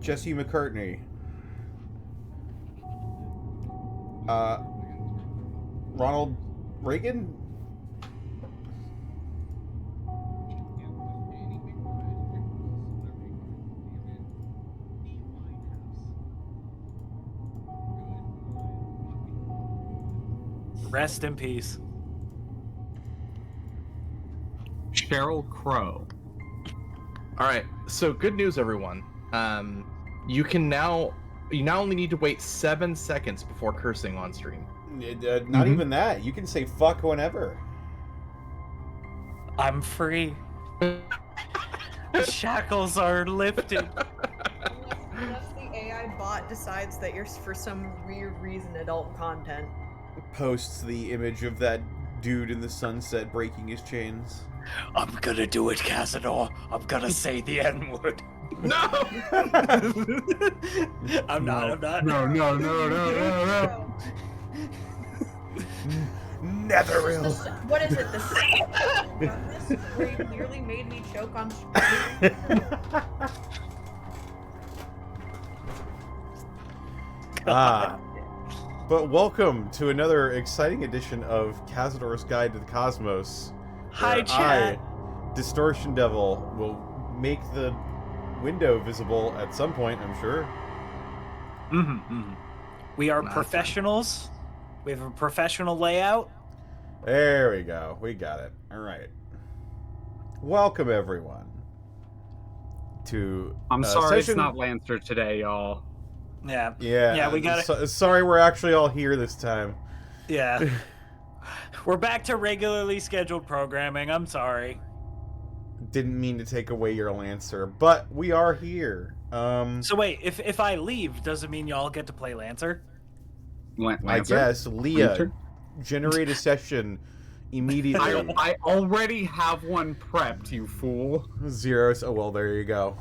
Jesse McCartney. Ronald Reagan? Rest in peace. Sheryl Crow. All right, so good news, everyone. You now only need to wait 7 seconds before cursing on stream. Not even that. You can say fuck whenever. I'm free. Shackles are lifted. Unless the AI bot decides that you're, for some weird reason, adult content. Posts the image of that dude in the sunset breaking his chains. I'm gonna do it, Kazador. I'm gonna say the N-word. No! I'm not. No. Netheril. What is it? This where you nearly made me choke on screen. But welcome to another exciting edition of Kazador's Guide to the Cosmos. Hi, where chat. DistortionDevil, will make the window visible at some point, I'm sure. We are professionals. We have a professional layout. There we go. We got it. All right. Welcome, everyone, to I'm sorry session... it's not Lancer today, y'all. Yeah, we got it. Sorry we're actually all here this time. Yeah. We're back to regularly scheduled programming. I'm sorry. Didn't mean to take away your Lancer, but we are here. So wait, if I leave, does it mean y'all get to play Lancer? I guess. Leah, Lancer? generate a session immediately. I already have one prepped, you fool. Zeros. Oh, well, there you go.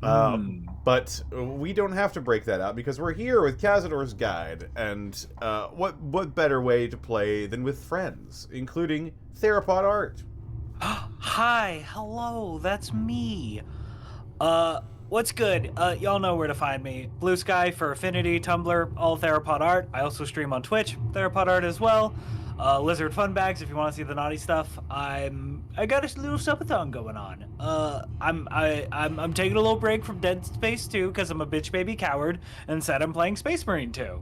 But we don't have to break that out because we're here with Kazador's Guide, and what better way to play than with friends, including TheropodArt. Hi, hello, that's me. What's good? Y'all know where to find me. Blue Sky for Affinity, Tumblr, all TheropodArt. I also stream on Twitch, TheropodArt as well. Lizard Fun Bags if you want to see the naughty stuff. I got a little subathon going on. I'm taking a little break from Dead Space 2 because I'm a bitch baby coward, and instead I'm playing Space Marine 2.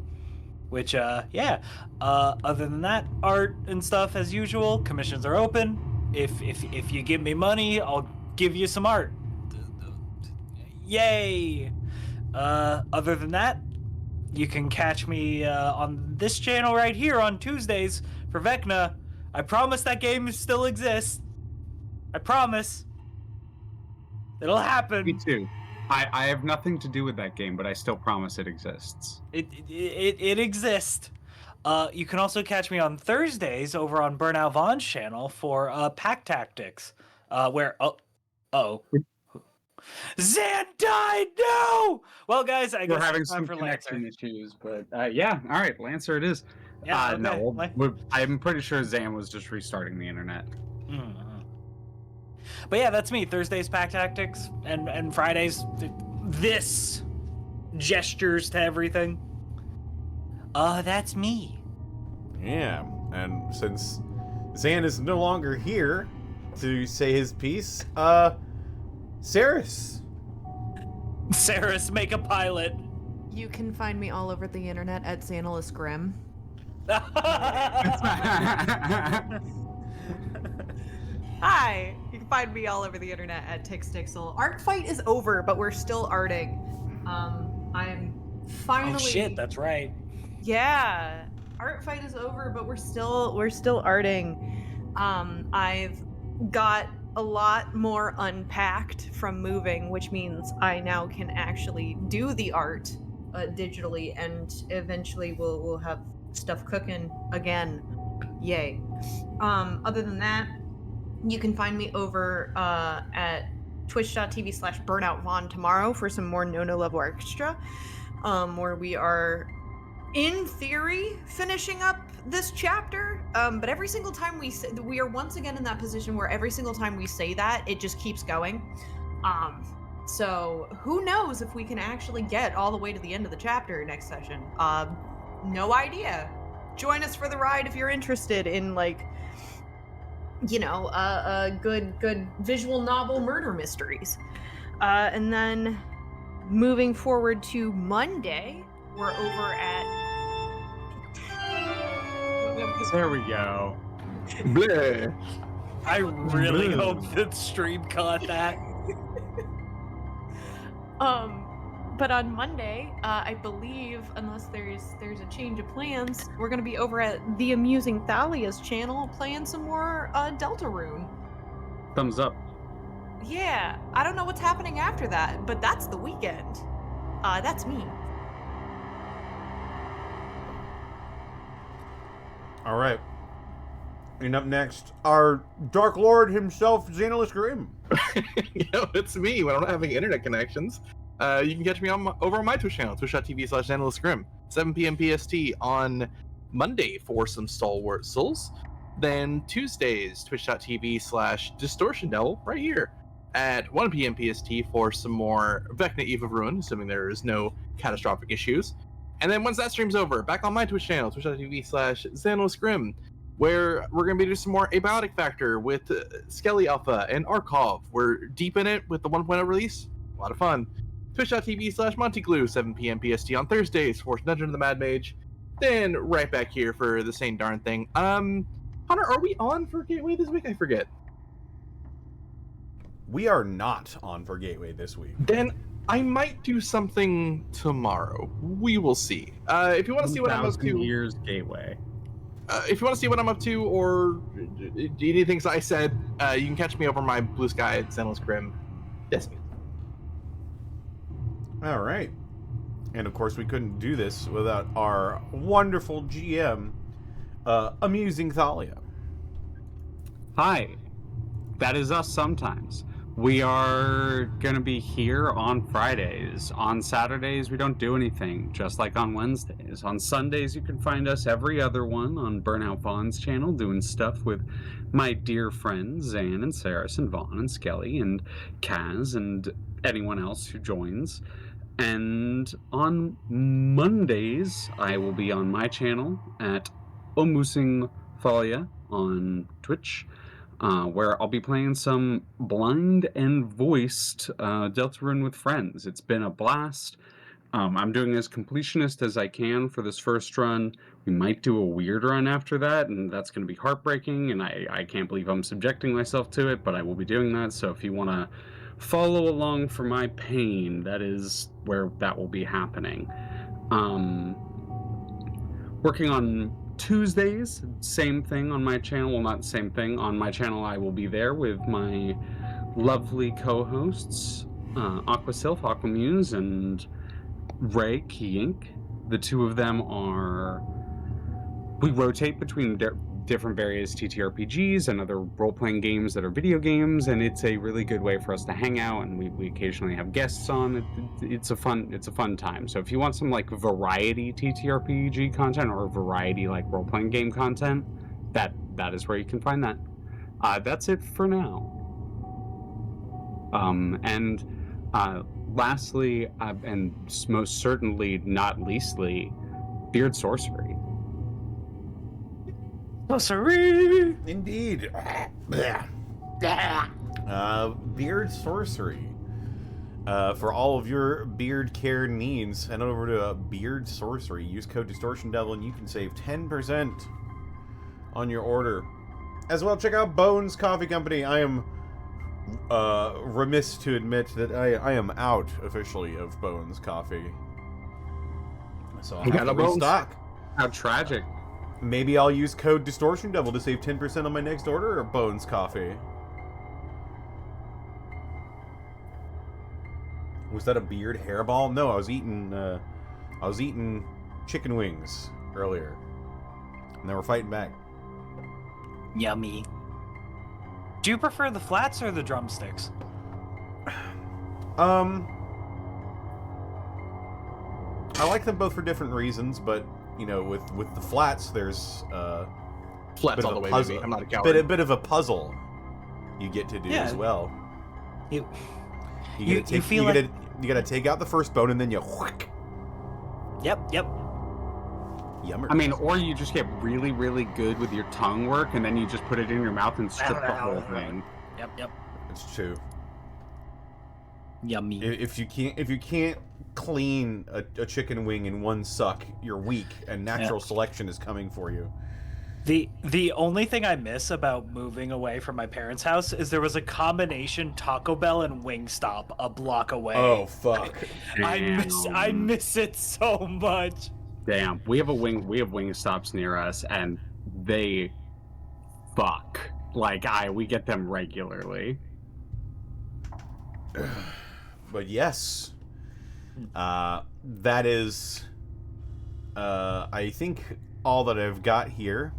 Which yeah. Other than that, art and stuff as usual. Commissions are open. If you give me money, I'll give you some art. Yay! Other than that, you can catch me on this channel right here on Tuesdays for Vecna. I promise that game still exists. I promise. It'll happen. Me too. I have nothing to do with that game, but I still promise it exists. It exists. You can also catch me on Thursdays over on Burnout Vaughn's channel for Pack Tactics, where Zan died. No. Well, guys, I guess we're having it's time some for connection Lancer. issues, but yeah. All right, Lancer, it is. Yeah. Okay. No, I'm pretty sure Zan was just restarting the internet. But yeah, that's me. Thursdays Pack Tactics, and Fridays this gestures to everything. That's me. Yeah, and since Zan is no longer here to say his piece, Saris. Saris, make a pilot. You can find me all over the internet at XanillisGrimm. Hi! You can find me all over the internet at Tixdixl. Art fight is over, but we're still arting. I'm finally... Oh shit, that's right. Yeah. Art fight is over, but we're still arting. I've got a lot more unpacked from moving, which means I now can actually do the art digitally, and eventually we'll have stuff cooking again. Yay. Other than that, you can find me over at twitch.tv/BurnoutVaughn tomorrow for some more No Level Extra, where we are, in theory, finishing up this chapter. But every single time we are once again in that position where every single time we say that, it just keeps going. So who knows if we can actually get all the way to the end of the chapter next session. No idea. Join us for the ride if you're interested in, like, you know, good visual novel murder mysteries. And then moving forward to Monday, we're over at... There we go. Bleh. I really hope that stream caught that. But on Monday, I believe, unless there's a change of plans, we're gonna be over at the Amusing Thalia's channel playing some more Deltarune. Thumbs up. Yeah, I don't know what's happening after that, but that's the weekend. That's me. All right. And up next, our Dark Lord himself, XanillisGrimm. It's me when I'm not having internet connections. You can catch me over on my Twitch channel, twitch.tv/XanillisGrimm, 7 p.m. PST on Monday for some Stalwart Souls. Then Tuesdays, twitch.tv/DistortionDevil, right here at 1 p.m. PST for some more Vecna Eve of Ruin, assuming there is no catastrophic issues. And then once that stream's over, back on my Twitch channel, twitch.tv/XanillisGrimm, where we're going to be doing some more Abiotic Factor with Skelly Alpha and Arkhov. We're deep in it with the 1.0 release. A lot of fun. Twitch.tv/MontyGlue, 7 p.m. PST on Thursdays for Dungeon of the Mad Mage. Then right back here for the same darn thing. Hunter, are we on for Gateway this week? I forget. We are not on for Gateway this week. Then I might do something tomorrow. We will see. If you want to see what I'm up to, Years Gateway. if you want to see what I'm up to, or any things I said, you can catch me over my Blue Sky at XanillisGrimm. That's me. All right. And of course, we couldn't do this without our wonderful GM, Amusing Thalia. Hi. That is us sometimes. We are going to be here on Fridays. On Saturdays, we don't do anything, just like on Wednesdays. On Sundays, you can find us every other one on Burnout Vaughn's channel, doing stuff with my dear friends, Zan and Saris and Vaughn and Skelly and Kaz and anyone else who joins. And on Mondays, I will be on my channel at Amusing Thalia on Twitch, where I'll be playing some blind and voiced Deltarune with friends. It's been a blast. I'm doing as completionist as I can for this first run. We might do a weird run after that, and that's going to be heartbreaking, and I can't believe I'm subjecting myself to it, but I will be doing that. So if you want to follow along for my pain, that is where that will be happening. Working on Tuesdays, same thing on my channel. Well, not the same thing. On my channel, I will be there with my lovely co-hosts, Aquasylph, Aquamuse, and Ray Keyink. The two of them we rotate between different various TTRPGs and other role-playing games that are video games, and it's a really good way for us to hang out, and we occasionally have guests on. It's a fun time. So if you want some like variety TTRPG content or variety like role-playing game content, that is where you can find that. That's it for now. Lastly, and most certainly not leastly, Beard Sorcery. Sorcery! Indeed. Beard Sorcery. For all of your beard care needs, head over to Beard Sorcery. Use code DistortionDevil and you can save 10% on your order. As well, check out Bones Coffee Company. I am remiss to admit that I am out officially of Bones Coffee. So I'll have to restock. How tragic. Maybe I'll use code DistortionDevil to save 10% on my next order of Bones Coffee. Was that a beard hairball? No, I was eating chicken wings earlier. And they were fighting back. Yummy. Do you prefer the flats or the drumsticks? I like them both for different reasons, but you know, with the flats, there's Flats all the way, baby. I'm not a coward. A bit of a puzzle you get to do as well. You gotta take out the first bone and then you whack. Yep. Yummer. I mean, or you just get really, really good with your tongue work, and then you just put it in your mouth and strip the whole thing. Yep. It's true. Yummy. If you can't clean a chicken wing in one suck, you're weak, and natural selection is coming for you. The only thing I miss about moving away from my parents' house is there was a combination Taco Bell and Wingstop a block away. Oh fuck! I miss it so much. Damn, we have Wingstops near us, and they fuck. We get them regularly. But yes, that is, I think, all that I've got here.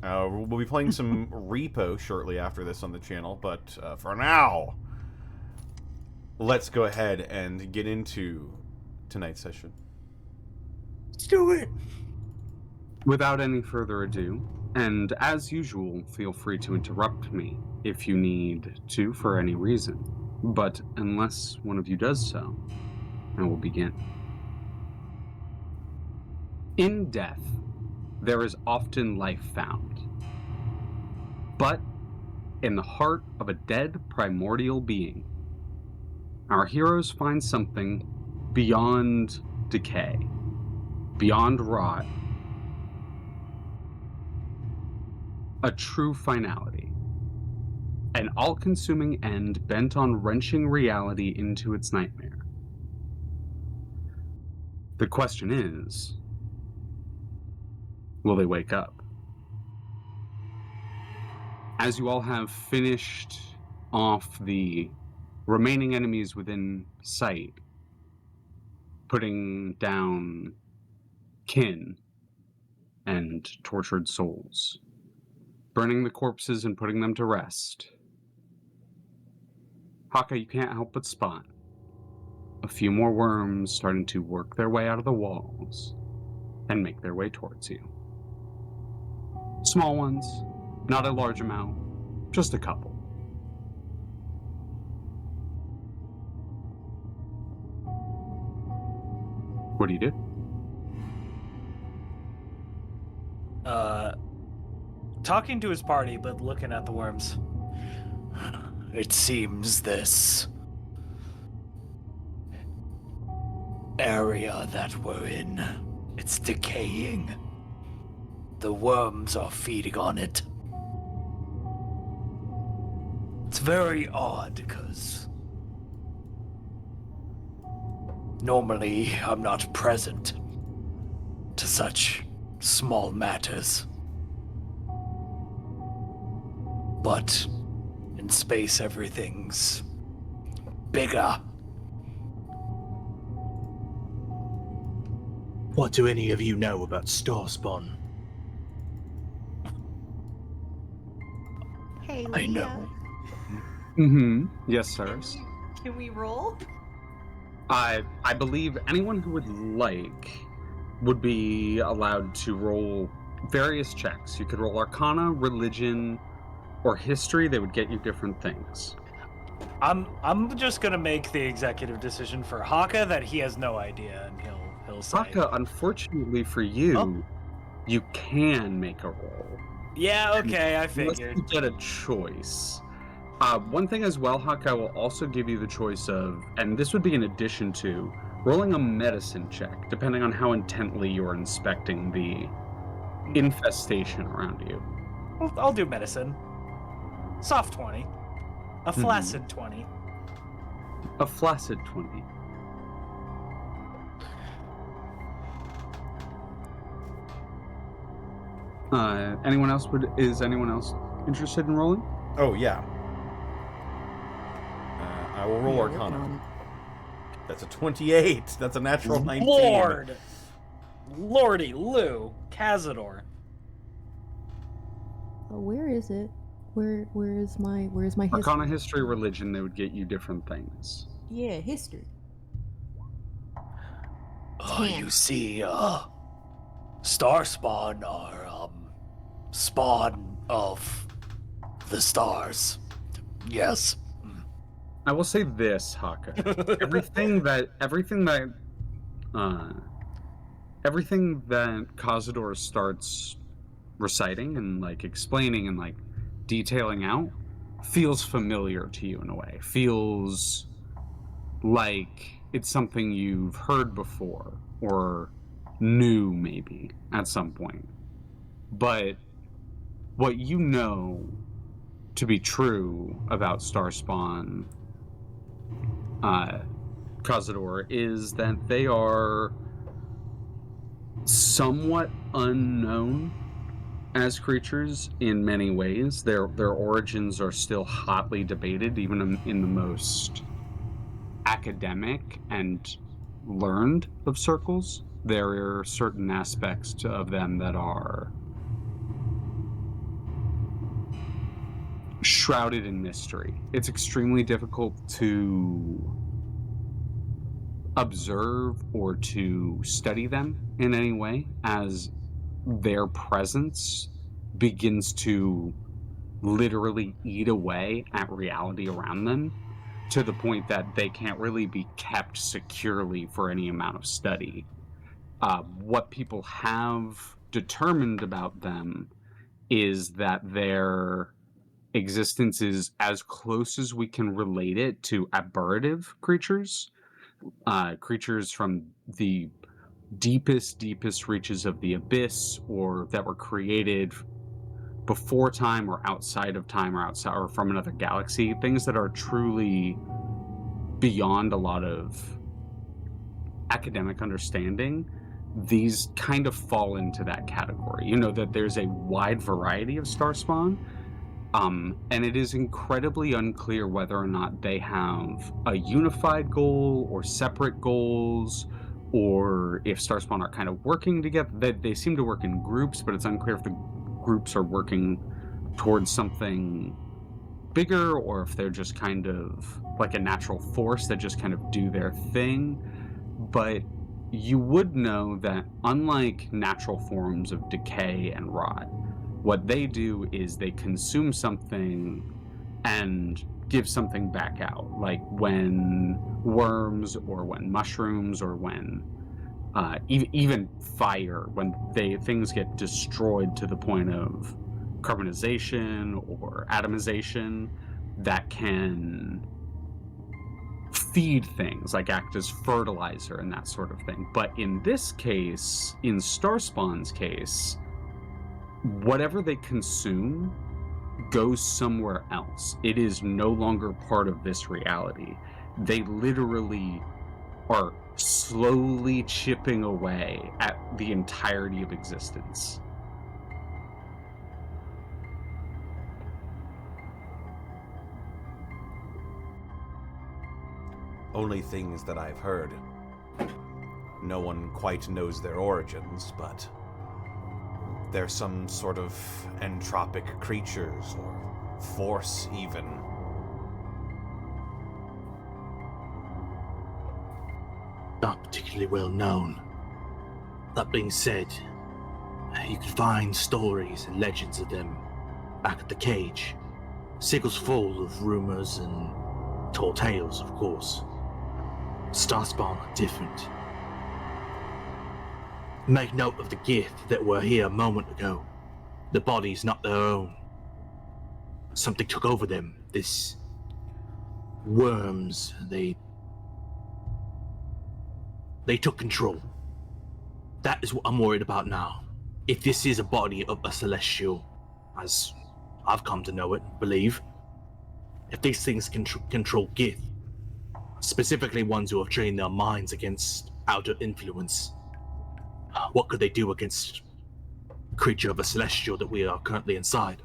We'll be playing some Repo shortly after this on the channel, but for now, let's go ahead and get into tonight's session. Let's do it. Without any further ado, and as usual, feel free to interrupt me if you need to for any reason. But unless one of you does so, I will begin. In death, there is often life found. But in the heart of a dead primordial being, our heroes find something beyond decay, beyond rot, a true finality, an all-consuming end bent on wrenching reality into its nightmare. The question is, will they wake up? As you all have finished off the remaining enemies within sight, putting down kin and tortured souls, burning the corpses and putting them to rest, Hakka, you can't help but spot a few more worms starting to work their way out of the walls and make their way towards you. Small ones, not a large amount, just a couple. What do you do? Talking to his party, but looking at the worms. It seems this area that we're in, it's decaying. The worms are feeding on it. It's very odd, because normally I'm not present to such small matters. But in space, everything's bigger. What do any of you know about star spawn? Hey, I know. Mm-hmm. Yes, sirs. Can we roll? I believe anyone who would like would be allowed to roll various checks. You could roll Arcana, Religion, or History. They would get you different things. I'm just gonna make the executive decision for Hakka that he has no idea, and he'll say. Hakka, unfortunately for you, you can make a roll. Yeah, okay, I Unless figured. you get a choice. One thing as well, Hakka, will also give you the choice of, and this would be in addition to, rolling a medicine check, depending on how intently you're inspecting the infestation around you. I'll do medicine. Soft 20. A flaccid 20. A flaccid 20. Is anyone else interested in rolling? Oh yeah. I will roll Arcana. That's a 28. That's a natural 19. Lord! Lordy Lou. Kazador. Where is it? Where is my history? Arcana, History, Religion, they would get you different things. Yeah, history. You see, star spawn are, spawn of the stars. Yes. I will say this, Hakka. everything that Kazador starts reciting and like explaining and like detailing out feels familiar to you in a way. Feels like it's something you've heard before or knew maybe at some point. But what you know to be true about Starspawn Kazador is that they are somewhat unknown as creatures in many ways. Their origins are still hotly debated, even in the most academic and learned of circles. There are certain aspects of them that are shrouded in mystery. It's extremely difficult to observe or to study them in any way, as their presence begins to literally eat away at reality around them, to the point that they can't really be kept securely for any amount of study. What people have determined about them is that their existence is as close as we can relate it to aberrative creatures, creatures from the deepest reaches of the abyss, or that were created before time or outside of time, or outside or from another galaxy, things that are truly beyond a lot of academic understanding. These kind of fall into that category. You know that there's a wide variety of Starspawn, and it is incredibly unclear whether or not they have a unified goal or separate goals, or if Starspawn are kind of working together. They seem to work in groups, but it's unclear if the groups are working towards something bigger, or if they're just kind of like a natural force that just kind of do their thing. But you would know that unlike natural forms of decay and rot, what they do is they consume something and give something back out. Like when worms, or when mushrooms, or when even fire, when things get destroyed to the point of carbonization or atomization, that can feed things, like act as fertilizer and that sort of thing. But in this case, in Starspawn's case, whatever they consume goes somewhere else. It is no longer part of this reality. They literally are slowly chipping away at the entirety of existence. Only things that I've heard. No one quite knows their origins, but they're some sort of entropic creatures, or force even. Not particularly well known. That being said, you can find stories and legends of them back at the cage. Sickle's full of rumors and tall tales, of course. Starspawn are different. Make note of the Gith that were here a moment ago. The body's not their own. Something took over them. This worms, they took control. That is what I'm worried about now. If this is a body of a celestial, as I've come to know it, believe, if these things can control Gith, specifically ones who have trained their minds against outer influence, what could they do against a creature of a celestial that we are currently inside?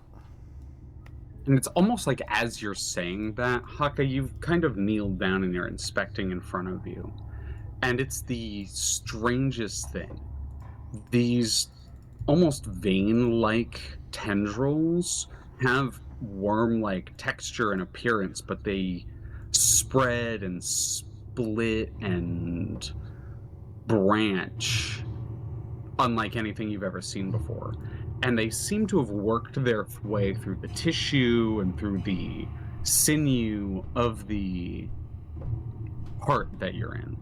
And it's almost like as you're saying that, Hakka, you've kind of kneeled down and you're inspecting in front of you. And it's the strangest thing. These almost vein-like tendrils have worm-like texture and appearance, but they spread and split and branch unlike anything you've ever seen before. And they seem to have worked their way through the tissue and through the sinew of the part that you're in.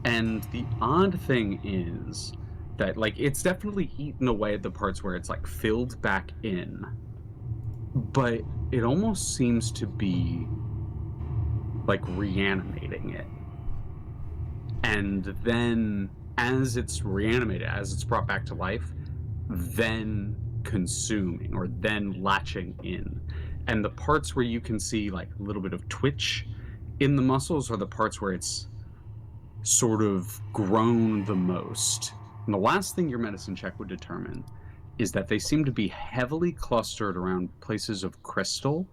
And the odd thing is that, like, it's definitely eaten away at the parts where it's, like, filled back in. But it almost seems to be, like, reanimating it. And then, as it's reanimated, as it's brought back to life, then consuming, or then latching in. And the parts where you can see, like, a little bit of twitch in the muscles are the parts where it's sort of grown the most. And the last thing your medicine check would determine is that they seem to be heavily clustered around places of crystal,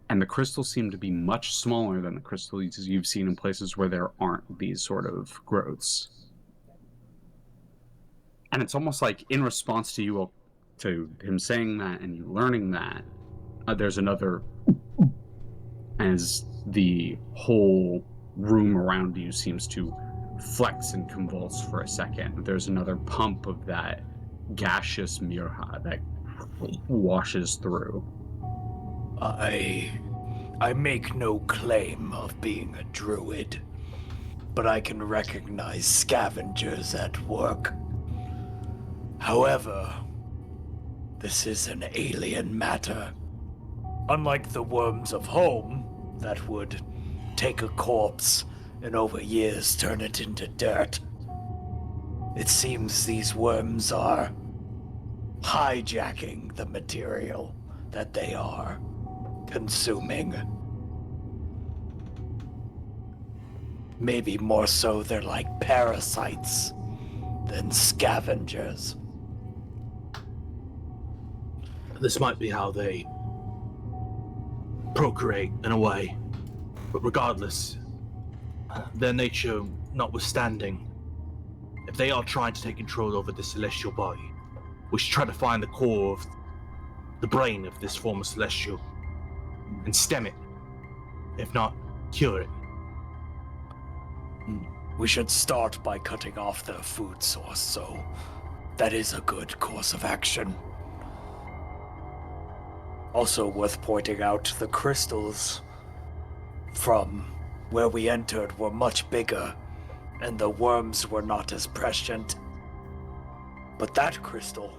and the crystals seem to be much smaller than the crystals you've seen in places where there aren't these sort of growths. And it's almost like in response to him saying that and you learning that, there's another, as the whole room around you seems to flex and convulse for a second. There's another pump of that gaseous mirha that washes through. I make no claim of being a druid, but I can recognize scavengers at work. However, this is an alien matter. Unlike the worms of home that would take a corpse and over years turn it into dirt, it seems these worms are hijacking the material that they are consuming. Maybe more so they're like parasites than scavengers. This might be how they procreate in a way, but regardless, their nature notwithstanding, if they are trying to take control over the celestial body, we should try to find the core of the brain of this former celestial and stem it, if not cure it. We should start by cutting off their food source, so that is a good course of action. Also worth pointing out, the crystals from where we entered were much bigger, and the worms were not as prescient. But that crystal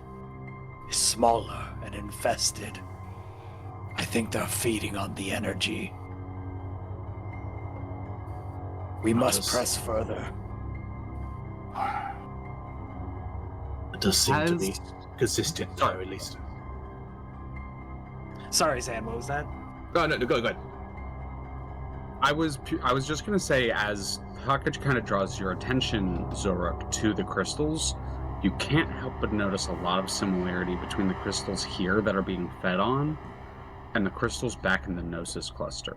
is smaller and infested. I think they're feeding on the energy. We must press further. It does seem to be consistent, at the very least. Sorry, Zan, what was that? Oh, no, go ahead. I was just gonna say, as Hakka kind of draws your attention, Xoruk, to the crystals, you can't help but notice a lot of similarity between the crystals here that are being fed on and the crystals back in the Gnosis cluster.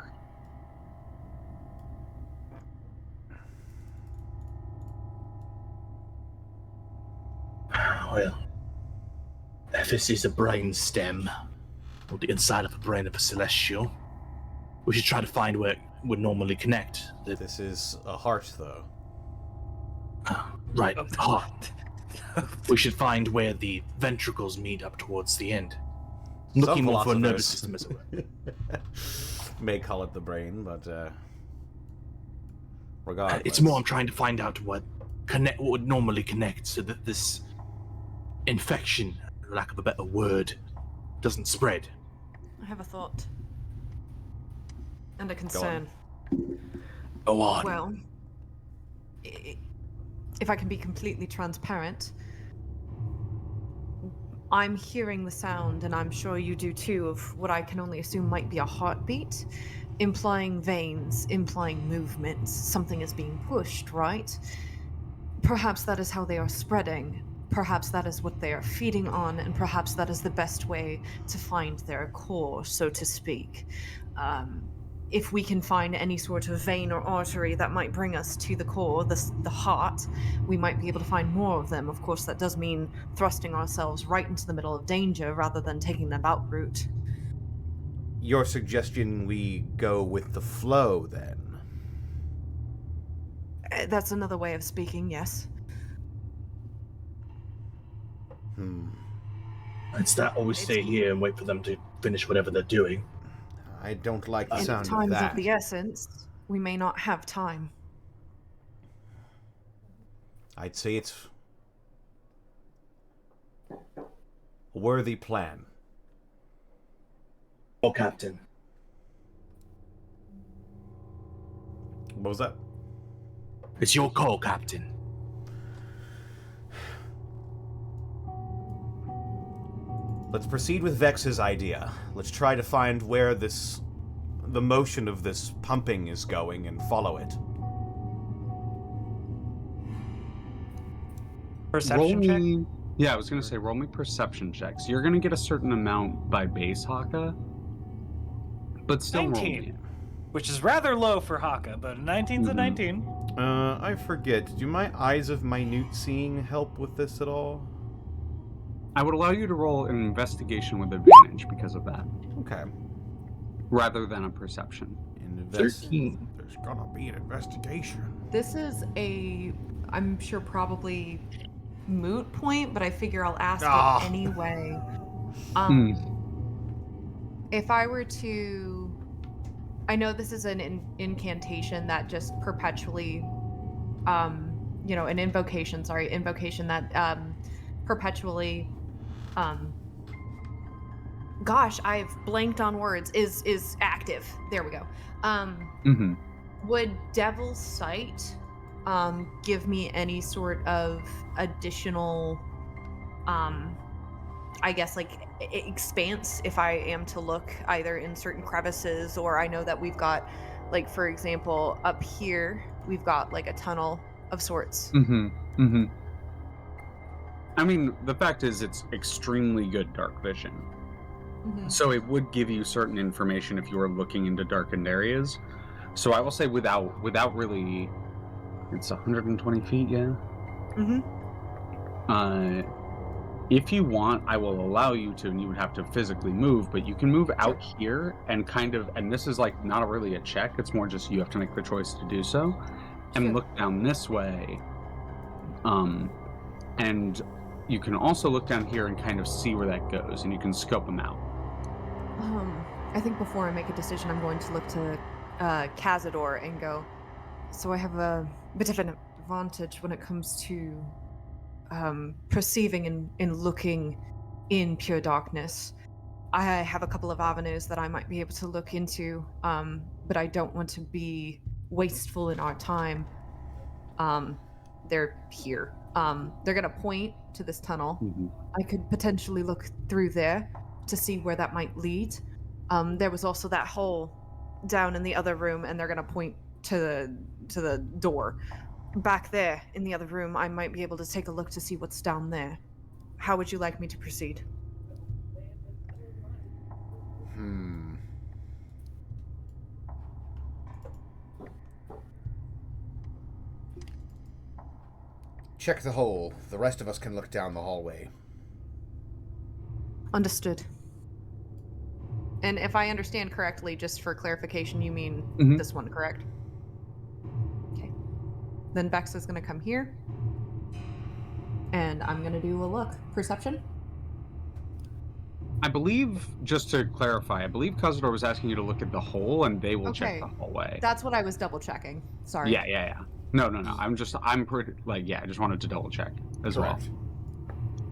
Well, if this is a brain stem, or the inside of a brain of a celestial, we should try to find where it would normally connect. This is a heart, though. Right, heart. We should find where the ventricles meet up towards the end. I'm looking more for a nervous system as well. May call it the brain, but regardless. It's more I'm trying to find out what would normally connect so that this infection, for lack of a better word, doesn't spread. I have a thought. And a concern. Go on. Well, if I can be completely transparent, I'm hearing the sound, and I'm sure you do too, of what I can only assume might be a heartbeat, implying veins, implying movements. Something is being pushed, right? Perhaps that is how they are spreading. Perhaps that is what they are feeding on, and perhaps that is the best way to find their core, so to speak. If we can find any sort of vein or artery that might bring us to the core, the heart, we might be able to find more of them. Of course, that does mean thrusting ourselves right into the middle of danger rather than taking the about route. Your suggestion we go with the flow, then? That's another way of speaking, yes. It's that, or we stay here and wait for them to finish whatever they're doing. I don't like the And sound of time's that. of the essence. We may not have time. I'd say it's a worthy plan. Oh, Captain. What was that? It's your call, Captain. Let's proceed with Vex's idea. Let's try to find where the motion of this pumping is going and follow it. Perception check? Yeah, I was going to say, roll me perception checks. You're going to get a certain amount by base, Hakka, but still 19. roll me. Which is rather low for Hakka, but a 19's a 19. I forget. Do my eyes of minute seeing help with this at all? I would allow you to roll an investigation with advantage because of that, Okay. rather than a perception. 13. There's gonna be an investigation. This is I'm sure probably moot point, but I figure I'll ask Ah. it anyway. If I were to, I know this is an incantation that just perpetually, an invocation that perpetually, gosh, I've blanked on words, is active. There we go. Would Devil's Sight give me any sort of additional, I guess, like, expanse if I am to look either in certain crevices, or I know that we've got, like, for example, up here, we've got, like, a tunnel of sorts. I mean, the fact is it's extremely good dark vision. So it would give you certain information if you were looking into darkened areas. So I will say without really, it's 120 feet, yeah? If you want, I will allow you to, and you would have to physically move, but you can move out here and and this is like not really a check, it's more just you have to make the choice to do so, and look down this way. And you can also look down here and kind of see where that goes, and you can scope them out. I think before I make a decision, I'm going to look to Kazador and go, so I have a bit of an advantage when it comes to perceiving and looking in pure darkness. I have a couple of avenues that I might be able to look into, but I don't want to be wasteful in our time. They're here. They're going to point to this tunnel. I could potentially look through there to see where that might lead. There was also that hole down in the other room, and they're going to point to the door. Back there in the other room, I might be able to take a look to see what's down there. How would you like me to proceed? Check the hole. The rest of us can look down the hallway. Understood. And if I understand correctly, just for clarification, you mean this one, correct? Okay. Then Vex is going to come here. And I'm going to do a look. Perception? I believe, just to clarify, I believe Kazador was asking you to look at the hole, and they will check the hallway. That's what I was double checking. Sorry. Yeah. No. I'm pretty, I just wanted to double check as well.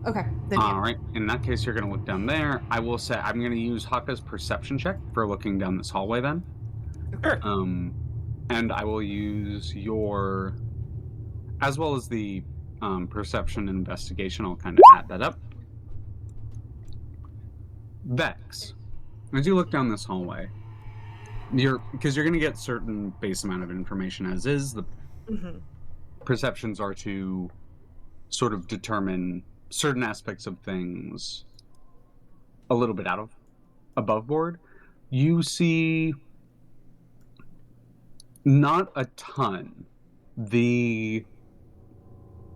Okay. Then All right. In that case, you're going to look down there. I will say I'm going to use Hakka's perception check for looking down this hallway then. Sure. And I will use your, as well as the perception and investigation. I'll kind of add that up. Vex, as you look down this hallway, because you're going to get certain base amount of information as is. The perceptions are to sort of determine certain aspects of things a little bit above board. You see not a ton. The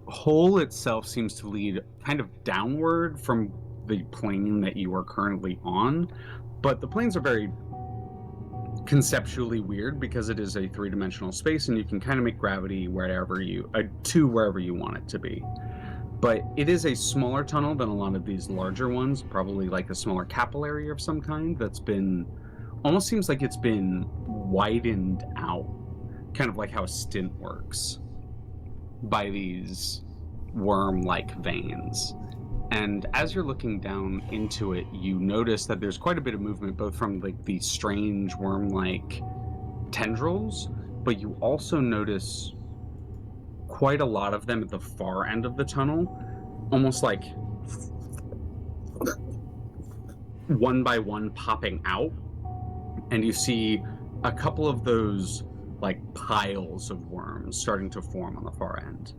hole itself seems to lead kind of downward from the plane that you are currently on, but the planes are very conceptually weird because it is a three-dimensional space and you can kind of make gravity wherever you want it to be. But it is a smaller tunnel than a lot of these larger ones, probably like a smaller capillary of some kind that's been almost seems like it's been widened out, kind of like how a stint works, by these worm-like veins. And as you're looking down into it, you notice that there's quite a bit of movement, both from like the strange worm-like tendrils, but you also notice quite a lot of them at the far end of the tunnel, almost like one by one popping out. And you see a couple of those like piles of worms starting to form on the far end,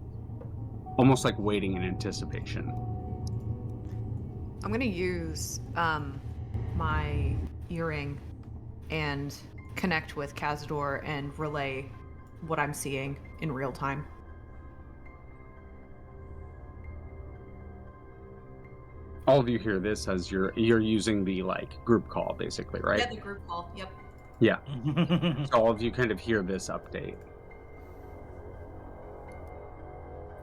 almost like waiting in anticipation. I'm gonna use my earring and connect with Kazador and relay what I'm seeing in real time. All of you hear this as you're using the like group call, basically, right? Yeah, the group call. Yep. Yeah. So all of you kind of hear this update.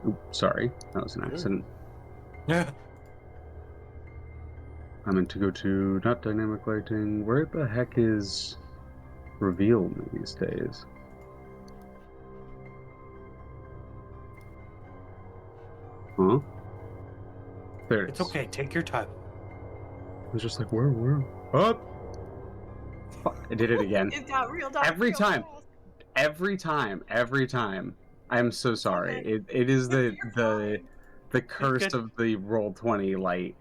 Oops, sorry, that was an accident. Yeah. I meant to go to not dynamic lighting. Where the heck is reveal these days? Huh? There it It's is. okay. Take your time. I was just like, where? Oh! Fuck, I did it again. It got real dark. Every real time. fast. Every time. I'm so sorry. okay. It is You're the fine. curse good. of the Roll20 light.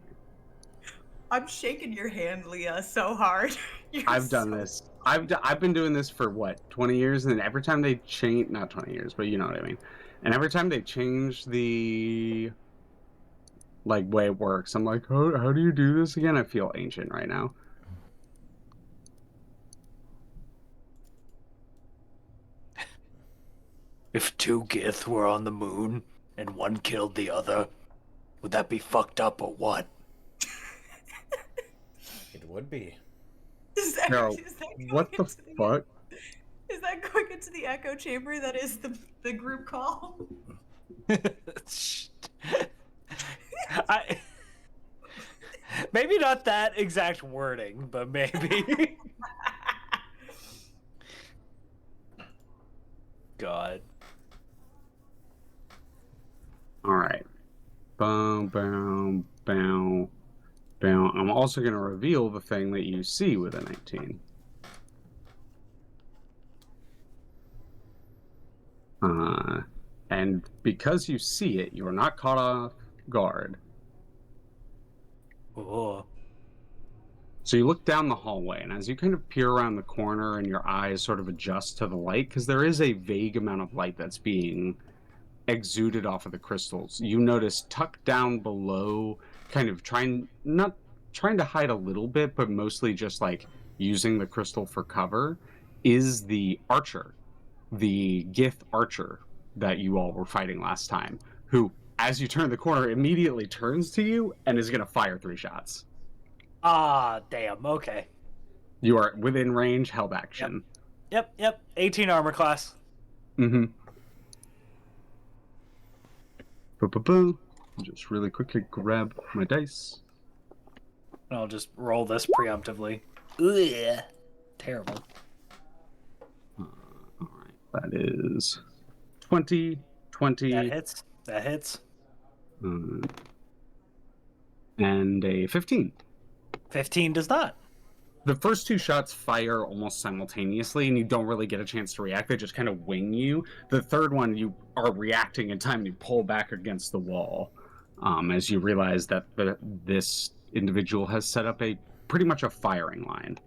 I'm shaking your hand, Leah, so hard. I've done this. I've been doing this for what, 20 years, and every time they change, not 20 years, but you know what I mean. And every time they change the like way it works, I'm like, how do you do this again? I feel ancient right now. If two Gith were on the moon and one killed the other, would that be fucked up or what? It would be. Is that, No, is that going what the into fuck? Is that going into the echo chamber that is the group call? I maybe not that exact wording, but maybe. God. All right. Boom, boom, boom, boom. I'm also going to reveal the thing that you see with a 19. And because you see it, you're not caught off guard. Oh. So you look down the hallway, and as you kind of peer around the corner and your eyes sort of adjust to the light, because there is a vague amount of light that's being exuded off of the crystals, you notice tucked down below, kind of not trying to hide a little bit, but mostly just like using the crystal for cover, is the archer, the Gith archer that you all were fighting last time, who, as you turn the corner, immediately turns to you and is going to fire 3 shots. Ah, damn. Okay. You are within range, held action. Yep. 18 armor class. Mm-hmm. Boo. Just really quickly grab my dice. I'll just roll this preemptively. Ugh. Terrible. All right, that is 20. That hits. And a 15. 15 does not. The first 2 shots fire almost simultaneously, and you don't really get a chance to react. They just kind of wing you. The third one, you are reacting in time. You pull back against the wall as you realize that this individual has set up pretty much a firing line.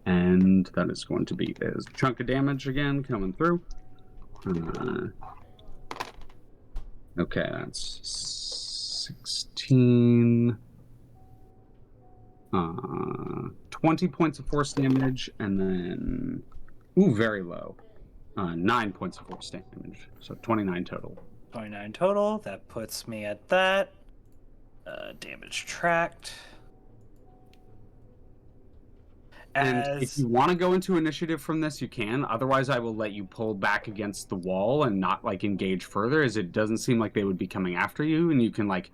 And that is going to be a chunk of damage again coming through. Okay, that's 16... 20 points of force damage, and then... Ooh, very low. 9 points of force damage, so 29 total. 29 total. That puts me at that. Damage tracked. And if you want to go into initiative from this, you can. Otherwise, I will let you pull back against the wall and not, like, engage further, as it doesn't seem like they would be coming after you, and you can, like,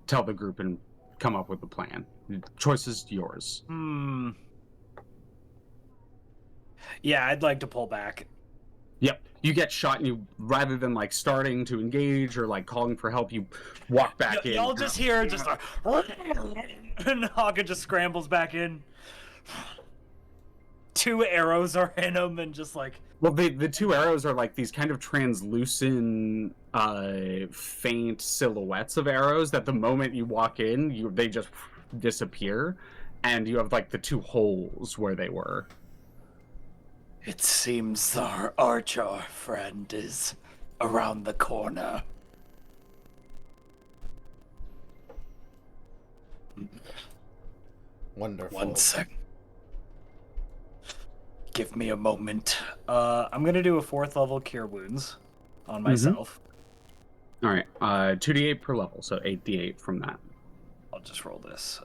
tell the group and come up with a plan. The choice is yours. Yeah, I'd like to pull back. Yep. You get shot, and you, rather than like starting to engage or like calling for help, you walk back in. Y'all just hear just and Hakka just scrambles back in. 2 arrows are in him, and just like. Well, the 2 arrows are like these kind of translucent, faint silhouettes of arrows that the moment you walk in, they just disappear, and you have like the 2 holes where they were. It seems our archer friend is around the corner. Wonderful. 1 sec. Give me a moment. I'm gonna do a 4th level Cure Wounds on myself. All right, 2d8 per level, so 8d8 from that. I'll just roll this.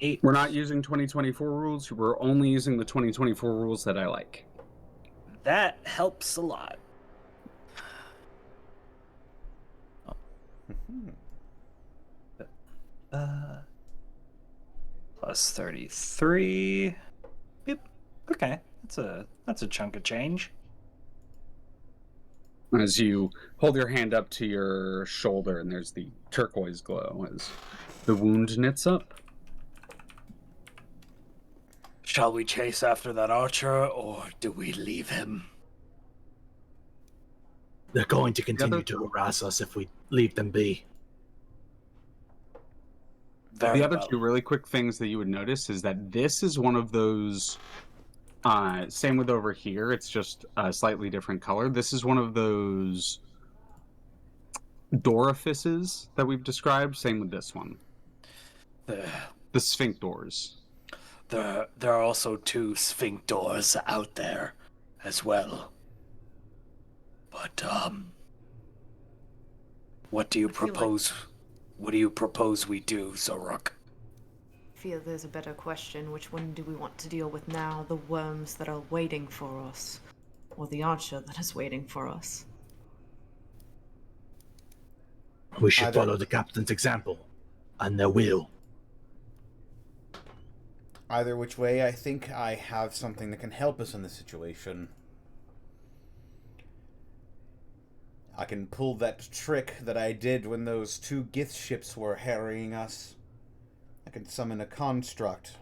8. We're not using 2024 rules. We're only using the 2024 rules that I like. That helps a lot. Plus 33. Yep. Okay, that's a chunk of change. As you hold your hand up to your shoulder, and there's the turquoise glow as the wound knits up. Shall we chase after that archer, or do we leave him? They're going to continue to harass us if we leave them be. The other 2 really quick things that you would notice is that this is one of those, same with over here, it's just a slightly different color. This is one of those dorifices that we've described, same with this one. The sphinctors. There are also 2 sphinctors out there as well. But, what do you propose? What do you propose we do, Xoruk? I feel there's a better question. Which one do we want to deal with now? The worms that are waiting for us, or the archer that is waiting for us? We should follow the captain's example, and their will. Either which way, I think I have something that can help us in this situation. I can pull that trick that I did when those 2 Gith ships were harrying us. I can summon a construct.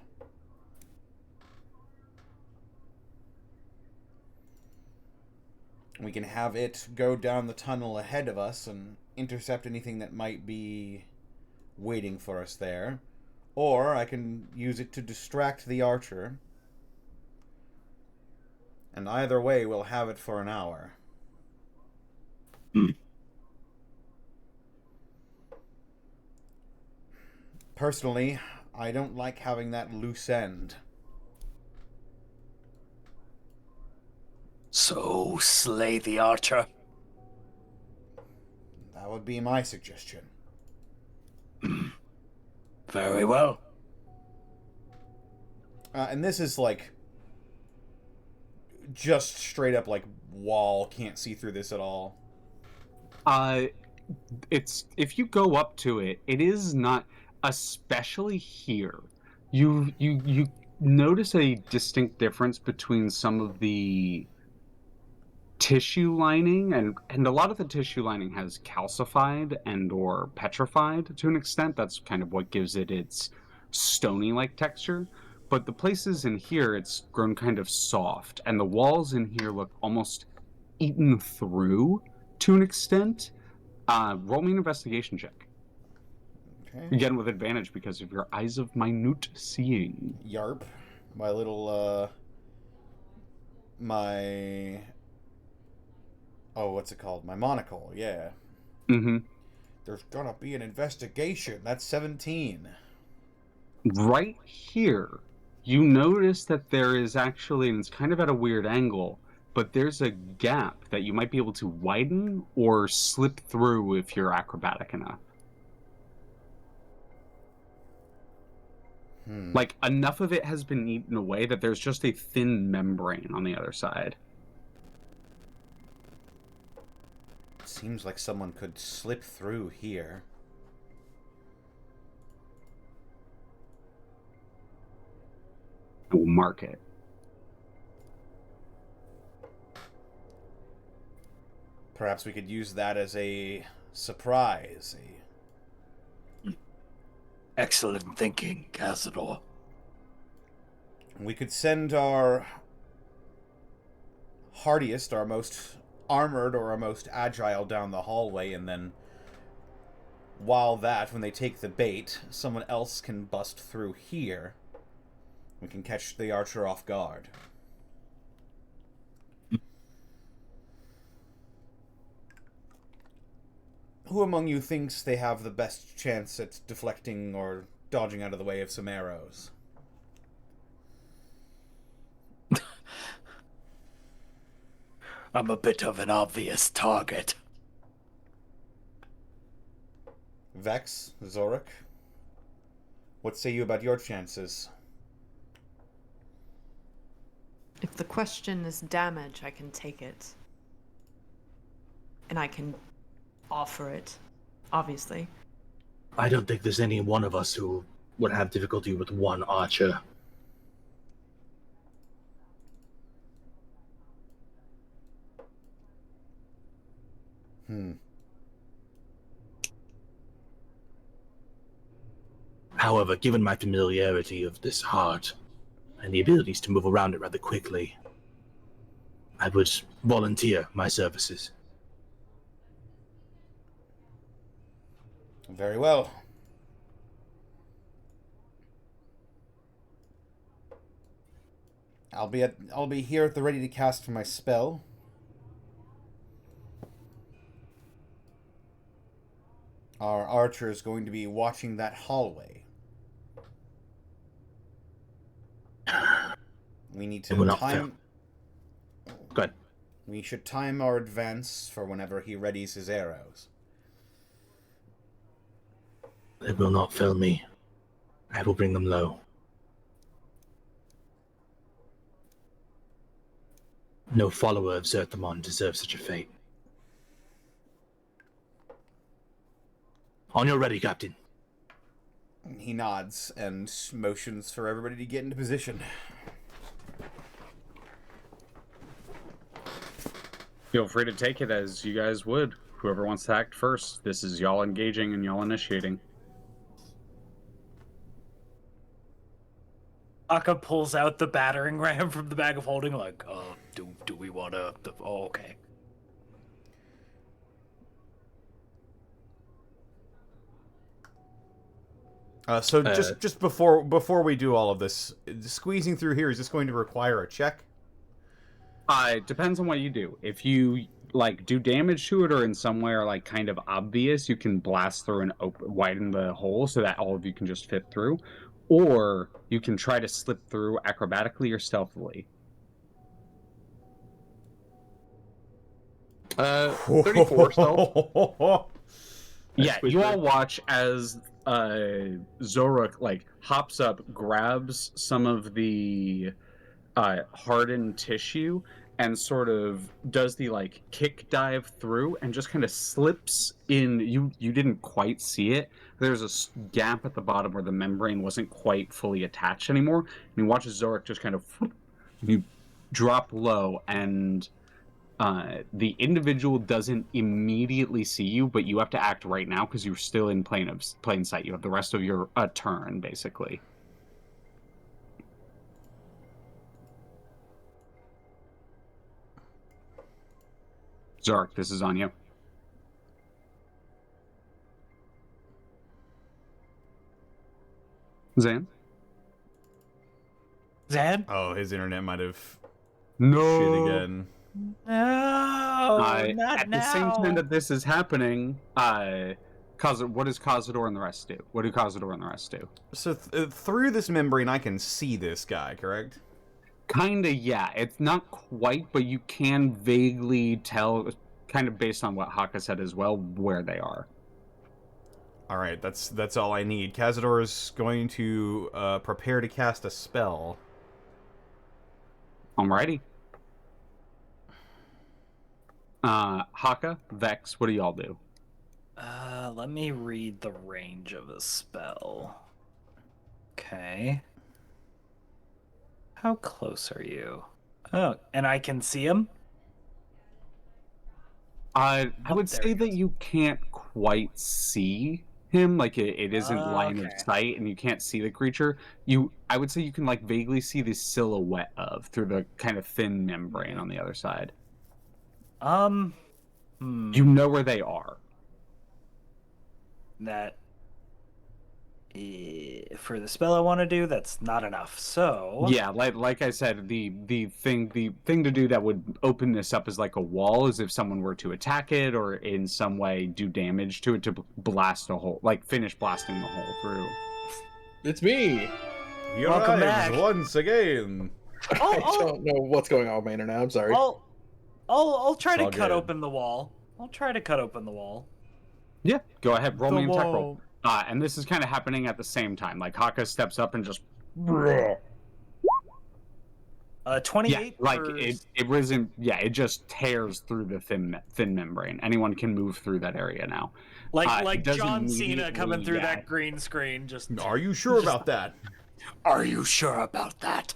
We can have it go down the tunnel ahead of us and intercept anything that might be waiting for us there. Or I can use it to distract the archer. And either way, we'll have it for an hour. Personally, I don't like having that loose end. So, slay the archer. That would be my suggestion. Very well. And this is like just straight up like wall, can't see through this at all. It's, if you go up to it, it is not, especially here. You notice a distinct difference between some of the tissue lining, and a lot of the tissue lining has calcified and or petrified to an extent. That's kind of what gives it its stony like texture. But the places in here, it's grown kind of soft, and the walls in here look almost eaten through to an extent. Roll me an investigation check. Okay. Again, with advantage because of your eyes of minute seeing. Yarp. My little, my... Oh, what's it called? My monocle, yeah. Mm-hmm. There's gonna be an investigation. That's 17. Right here, you notice that there is actually, and it's kind of at a weird angle, but there's a gap that you might be able to widen or slip through if you're acrobatic enough. Like, enough of it has been eaten away that there's just a thin membrane on the other side. Seems like someone could slip through here. I will mark it. Perhaps we could use that as a surprise. Excellent thinking, Kazador. We could send our hardiest, our most armored, or our most agile down the hallway, and then while when they take the bait, someone else can bust through here. We can catch the archer off guard. Who among you thinks they have the best chance at deflecting or dodging out of the way of some arrows? I'm a bit of an obvious target. Vex, Xoruk, what say you about your chances? If the question is damage, I can take it. And I can offer it, obviously. I don't think there's any one of us who would have difficulty with one archer. However, given my familiarity of this heart and the abilities to move around it rather quickly, I would volunteer my services. Very well. I'll be here at the ready to cast for my spell. Our archer is going to be watching that hallway. We need to time. Go ahead. We should time our advance for whenever he readies his arrows. It will not fail me. I will bring them low. No follower of Zerthamon deserves such a fate. On your ready, Captain. He nods and motions for everybody to get into position. Feel free to take it as you guys would. Whoever wants to act first. This is y'all engaging and y'all initiating. Hakka pulls out the battering ram from the bag of holding, like, do we want to... Oh, okay. Just before we do all of this, squeezing through here, is this going to require a check? It depends on what you do. If you do damage to it or in some way are kind of obvious, you can blast through and widen the hole so that all of you can just fit through, or you can try to slip through acrobatically or stealthily. 34 stealth. Yeah, you all watch as Xoruk hops up, grabs some of the hardened tissue, and sort of does the kick dive through and just kind of slips in. You didn't quite see it. There's a gap at the bottom where the membrane wasn't quite fully attached anymore. And you watch Xoruk just kind of you drop low, and the individual doesn't immediately see you, but you have to act right now because you're still in plain sight. You have the rest of your turn, basically. Xoruk, this is on you. Zan? Zan? Oh, his internet might have No. shit again. No, not at now. the same time that this is happening, what does Kazador and the rest do? What do Kazador and the rest do? So through this membrane, I can see this guy, correct? Kinda, yeah. It's not quite, but you can vaguely tell, kind of based on what Hakka said as well, where they are. All right, that's all I need. Kazador is going to prepare to cast a spell. Alrighty. Hakka, Vex, what do y'all do? Let me read the range of a spell. Okay. How close are you? Oh, and I can see him? I Oh, would there say he that goes. you can't quite see him, like it isn't line of Okay. sight, and you can't see the creature. I would say you can like vaguely see the silhouette of through the kind of thin membrane on the other side. Hmm. You know where they are. That for the spell I want to do, that's not enough. So Yeah, like I said, the thing to do that would open this up as like a wall is if someone were to attack it or in some way do damage to it to blast a hole, like finish blasting the hole through. It's me. He Welcome arrives back. once again. I don't know what's going on with my internet. I'm sorry. I'll try It's to all cut good. open the wall. I'll try to cut open the wall. Yeah, go ahead, roll The me an attack roll. wall. And this is kind of happening at the same time. Like Hakka steps up and just 28. like for... it wasn't. Yeah, it just tears through the thin membrane. Anyone can move through that area now. like it does John Cena coming immediately- through yeah. that green screen. Just Are you sure about that? Are you sure about that?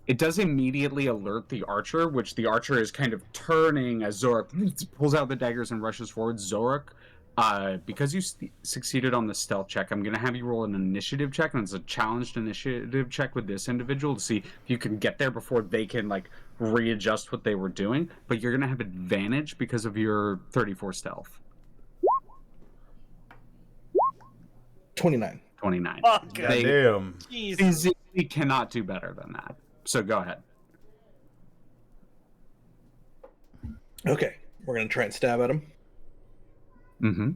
It does immediately alert the archer, which the archer is kind of turning as Xoruk pulls out the daggers and rushes forward. Xoruk, because you succeeded on the stealth check, I'm going to have you roll an initiative check, and it's a challenged initiative check with this individual to see if you can get there before they can like readjust what they were doing. But you're going to have advantage because of your 34 stealth. 29. 29. Oh, God. They Damn. Jesus. physically cannot do better than that. So go ahead. Okay, we're gonna try and stab at him. Mm-hmm.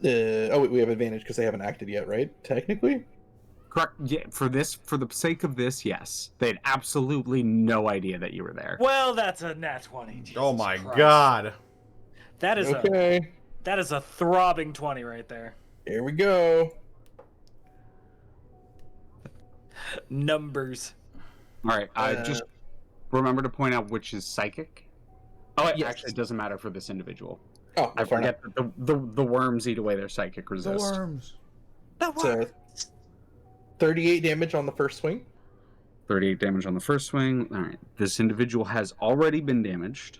Oh, wait, we have advantage because they haven't acted yet, right? Technically. Correct. Yeah, for the sake of this, yes. They had absolutely no idea that you were there. Well, that's a nat 20. Jesus Oh my Christ. god. That is Okay, that is a throbbing 20 right there. here we go. Numbers. All right. Just remember to point out which is psychic. Oh, Yes. actually, it doesn't matter for this individual. Oh, I fair enough. forget that the worms eat away their psychic resist. worms. That So 38 damage on the first swing. 38 damage on the first swing. All right. This individual has already been damaged.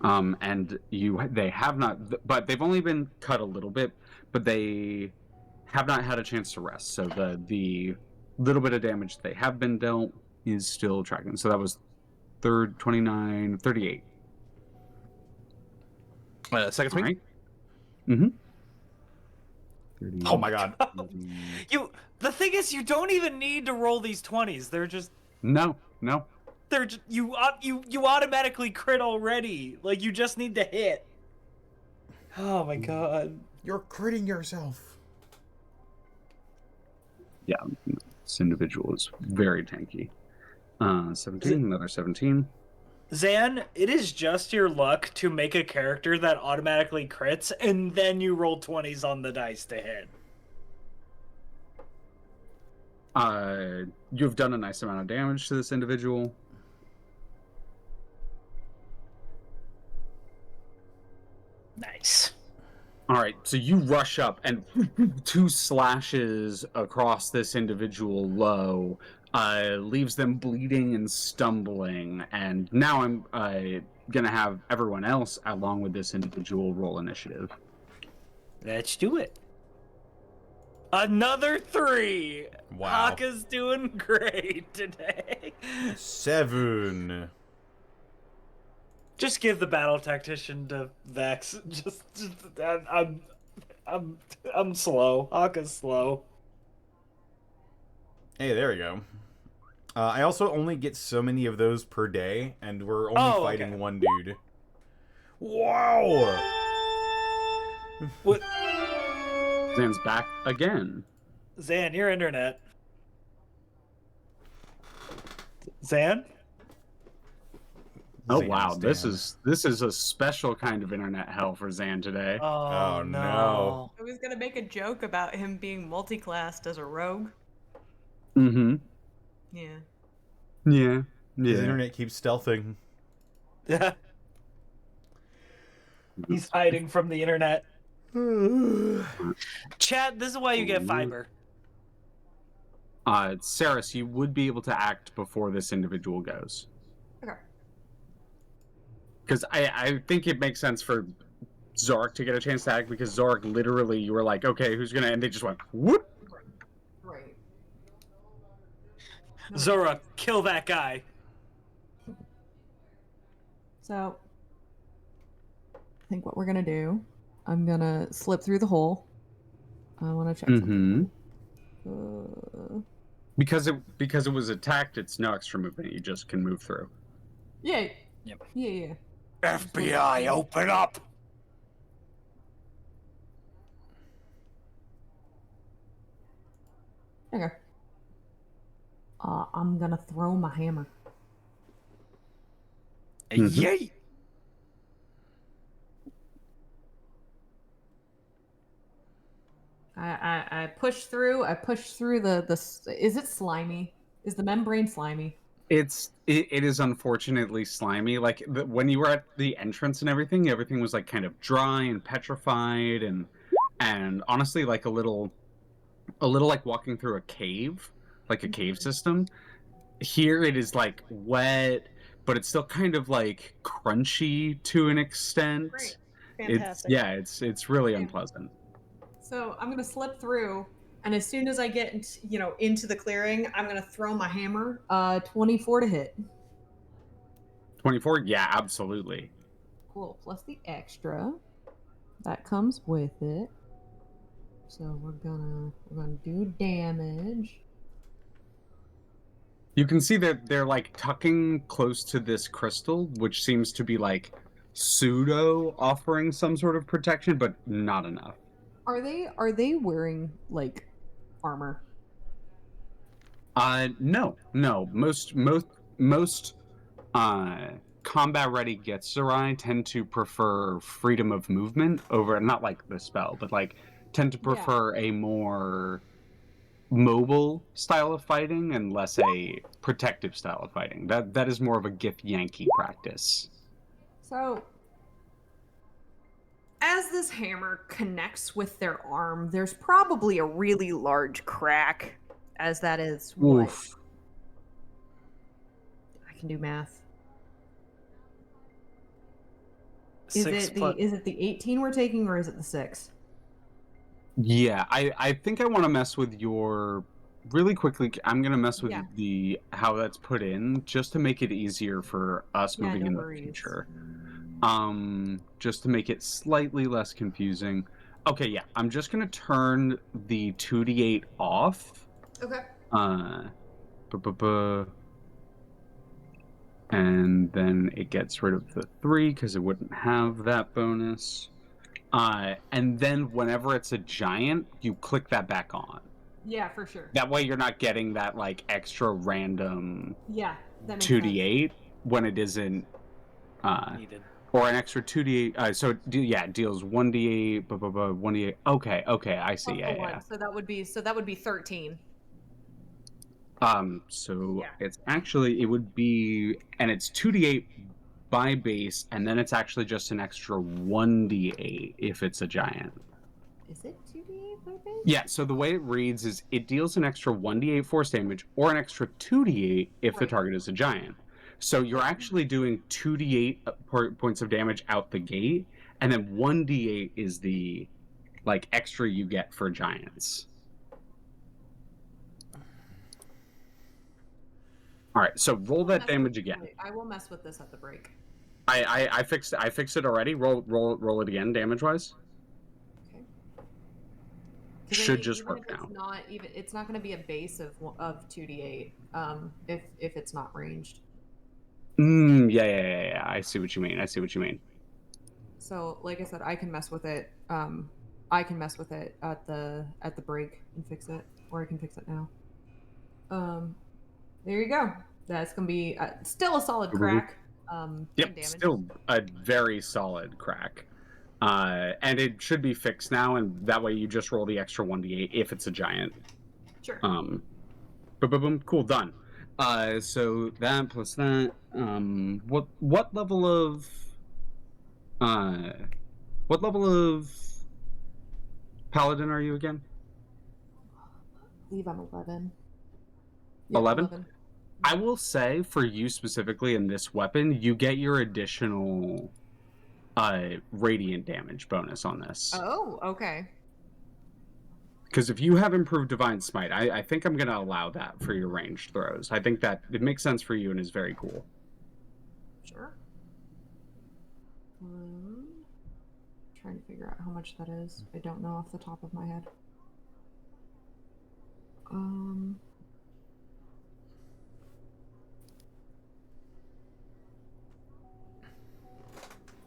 And they have not, but they've only been cut a little bit, but they have not had a chance to rest. So the little bit of damage they have been dealt is still tracking. So that was 29, 38. Second swing. All right. Mm-hmm. Oh my god. The thing is, you don't even need to roll these 20s. They're just No. they're just, you automatically crit already. Like, you just need to hit. Oh my god. You're critting yourself. Yeah, this individual is very tanky. 17, another 17. Zan, it is just your luck to make a character that automatically crits, and then you roll 20s on the dice to hit. You've done a nice amount of damage to this individual. Nice. All right, so you rush up and 2 slashes across this individual low, leaves them bleeding and stumbling. And now I'm gonna have everyone else, along with this individual, roll initiative. Let's do it. Another 3. Wow. Hakka's doing great today. 7. Just give the battle tactician to Vex. I'm slow. Hakka's slow. Hey, there we go. I also only get so many of those per day, and we're only fighting one dude. Wow! What? Zan's back again. Zan, your internet. Zan? Oh Zan's wow, this down. is a special kind of internet hell for Zan today. Oh, no. I was gonna make a joke about him being multi-classed as a rogue. Mm-hmm. Yeah. Yeah. The Yeah. internet keeps stealthing. Yeah. He's hiding from the internet. Chat, this is why you get fiber. Saris, you would be able to act before this individual goes. Okay. Because I think it makes sense for Xoruk to get a chance to act, because Xoruk, literally, you were like, okay, who's gonna... And they just went, whoop! Right. Xoruk, kill that guy. So, I think what we're gonna do, I'm gonna slip through the hole. I want to check something. Because it was attacked, it's no extra movement. You just can move through. Yeah. Yep. Yeah. FBI, open up! Okay. I'm gonna throw my hammer. Yay! I push through. I push through the. Is it slimy? Is the membrane slimy? It is unfortunately slimy. Like when you were at the entrance and everything was like kind of dry and petrified and honestly like a little like walking through a cave, like a cave system. Here it is like wet, but it's still kind of like crunchy to an extent. Great. Fantastic. It's really unpleasant. So I'm gonna slip through, and as soon as I get into the clearing, I'm gonna throw my hammer. 24 to hit. 24? Yeah, absolutely. Cool. Plus the extra that comes with it. So we're gonna do damage. You can see that they're like tucking close to this crystal, which seems to be like pseudo offering some sort of protection, but not enough. Are they wearing like armor? No. Most combat ready Githzerai tend to prefer freedom of movement over, not like the spell, but like tend to prefer a more mobile style of fighting and less a protective style of fighting. That is more of a Gith Yankee practice. So as this hammer connects with their arm, there's probably a really large crack, as that is what? Oof. I can do math. Is it the 18 we're taking, or is it the 6? Yeah, I think I want to mess with your... Really quickly, I'm going to mess with the how that's put in, just to make it easier for us moving in the future. Just to make it slightly less confusing. Okay, yeah, I'm just going to turn the 2d8 off. Okay. And then it gets rid of the 3, because it wouldn't have that bonus. And then whenever it's a giant, you click that back on. Yeah, for sure. That way you're not getting that like extra random that makes 2d8 when it isn't needed. Or an extra 2d8. So it deals 1d8, 1d8. Okay, I see. Yeah. So that would be 13. It's actually, it would be, and it's 2d8 by base, and then it's actually just an extra 1d8 if it's a giant. Is it 2d8 by base? Yeah, so the way it reads is it deals an extra 1d8 force damage or an extra 2d8 if the target is a giant. So you're actually doing 2d8 points of damage out the gate, and then 1d8 is the like extra you get for giants. All right, so roll that damage again. I will mess with this at the break. I fixed it already. Roll it again, damage wise. Okay. Should just work now. It's not going to be a base of 2d8 if it's not ranged. Yeah. I see what you mean. So, like I said, I can mess with it. I can mess with it at the break and fix it, or I can fix it now. There you go. That's gonna be still a solid crack. Yep, still a very solid crack. And it should be fixed now, and that way you just roll the extra 1d8 if it's a giant. Sure. Boom, cool, done. So that plus that. What level of Paladin are you again? I believe I'm 11. Yeah, 11? I will say, for you specifically in this weapon, you get your additional radiant damage bonus on this. Oh, okay. Because if you have improved Divine Smite, I think I'm going to allow that for your ranged throws. I think that it makes sense for you and is very cool. Sure. Trying to figure out how much that is. I don't know off the top of my head.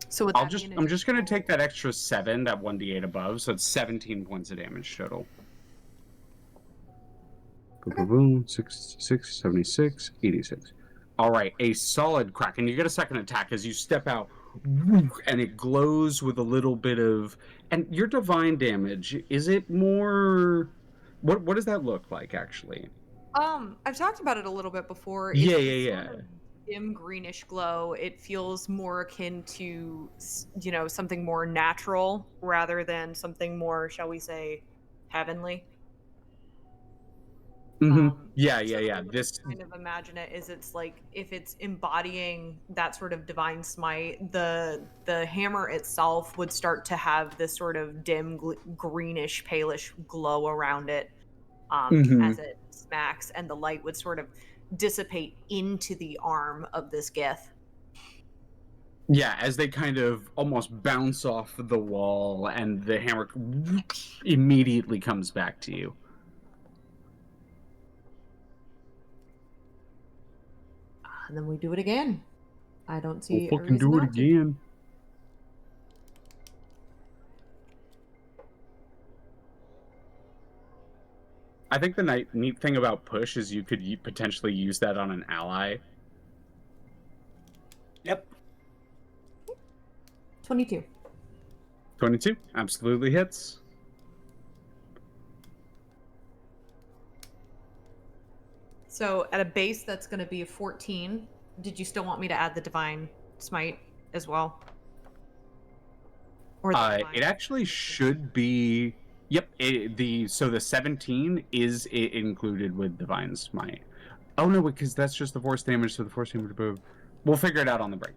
So would I'm that be an just going to additional- take that extra 7, that 1d8 above, so it's 17 points of damage total. Boom, boom, boom, 66, 76, 86. All right, a solid crack, and you get a second attack as you step out, and it glows with a little bit of. And your divine damage, is it more? What does that look like actually? I've talked about it a little bit before. Yeah, It's yeah, sort yeah. of dim greenish glow. It feels more akin to, something more natural rather than something more, shall we say, heavenly. Yeah. So the way that This. I kind of imagine it is it's like if it's embodying that sort of divine smite, the hammer itself would start to have this sort of dim greenish, palish glow around it as it smacks, and the light would sort of dissipate into the arm of this Gith. Yeah, as they kind of almost bounce off the wall, and the hammer immediately comes back to you. And then we do it again. I don't see We'll a fucking reason do it not to. again. I think the neat thing about push is you could potentially use that on an ally. Yep. 22. 22 absolutely hits. So at a base, that's going to be a 14. Did you still want me to add the divine smite as well? Or the divine- It actually should be. Yep. So the 17 is included with Divine Smite. Oh no, because that's just the force damage. So the force damage above. We'll figure it out on the break.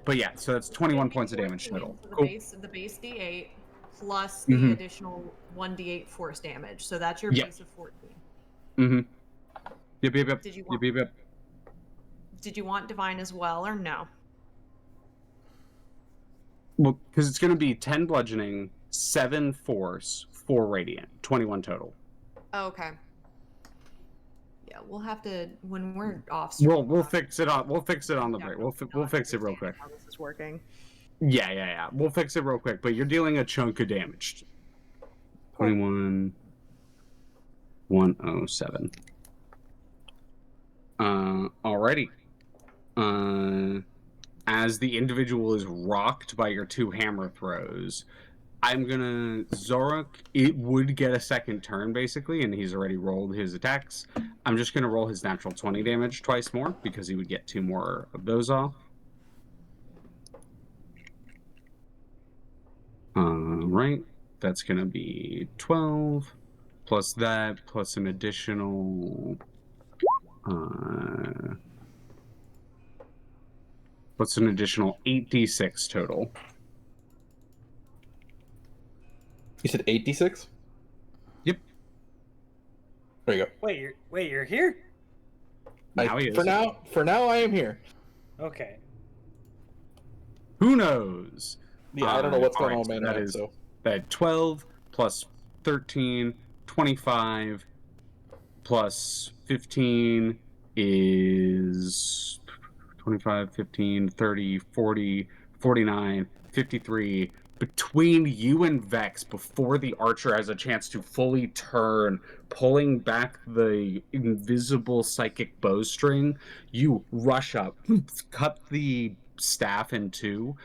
But yeah, so that's 21 points of damage 14, total. So the Cool. base D8 plus the additional 1d8 force damage. So that's your base of 14. Yep. Did you Yep. Yep. Did you want divine as well or no? Well, because it's going to be 10 bludgeoning, 7 force, 4 radiant, 21 total. Oh, okay. Yeah, we'll have to when we're off. We'll fix it on. We'll fix it on the break. We'll fix it real quick. How this is working? Yeah. We'll fix it real quick. But you're dealing a chunk of damage. 21, 107. Alrighty. As the individual is rocked by your 2 hammer throws, I'm gonna Xoruk. It would get a second turn basically, and he's already rolled his attacks. I'm just gonna roll his natural 20 damage twice more because he would get 2 more of those off. Right. That's gonna be 12 plus that plus an additional. What's an additional 8d6 total? You said 8d6? Yep. There you go. Wait, you're here? Now he is. For now, I am here. Okay. Who knows? Yeah, I don't know what's going alright, on, man. That is that 12 plus 13, 25 plus 15 is 25, 15, 30, 40, 49, 53. Between you and Vex, before the archer has a chance to fully turn, pulling back the invisible psychic bowstring, you rush up, cut the staff in two,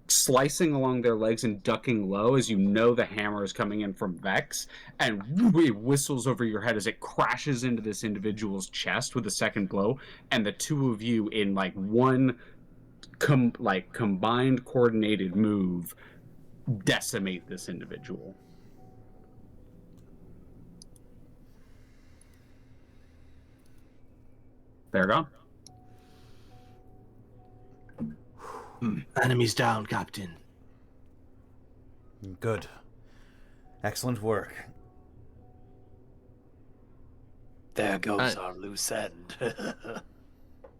slicing along their legs and ducking low as you know the hammer is coming in from Vex, and it whistles over your head as it crashes into this individual's chest with a second blow, and the two of you in like one combined coordinated move decimate this individual. They're gone. Enemies down, Captain. Good. Excellent work. There goes our loose end.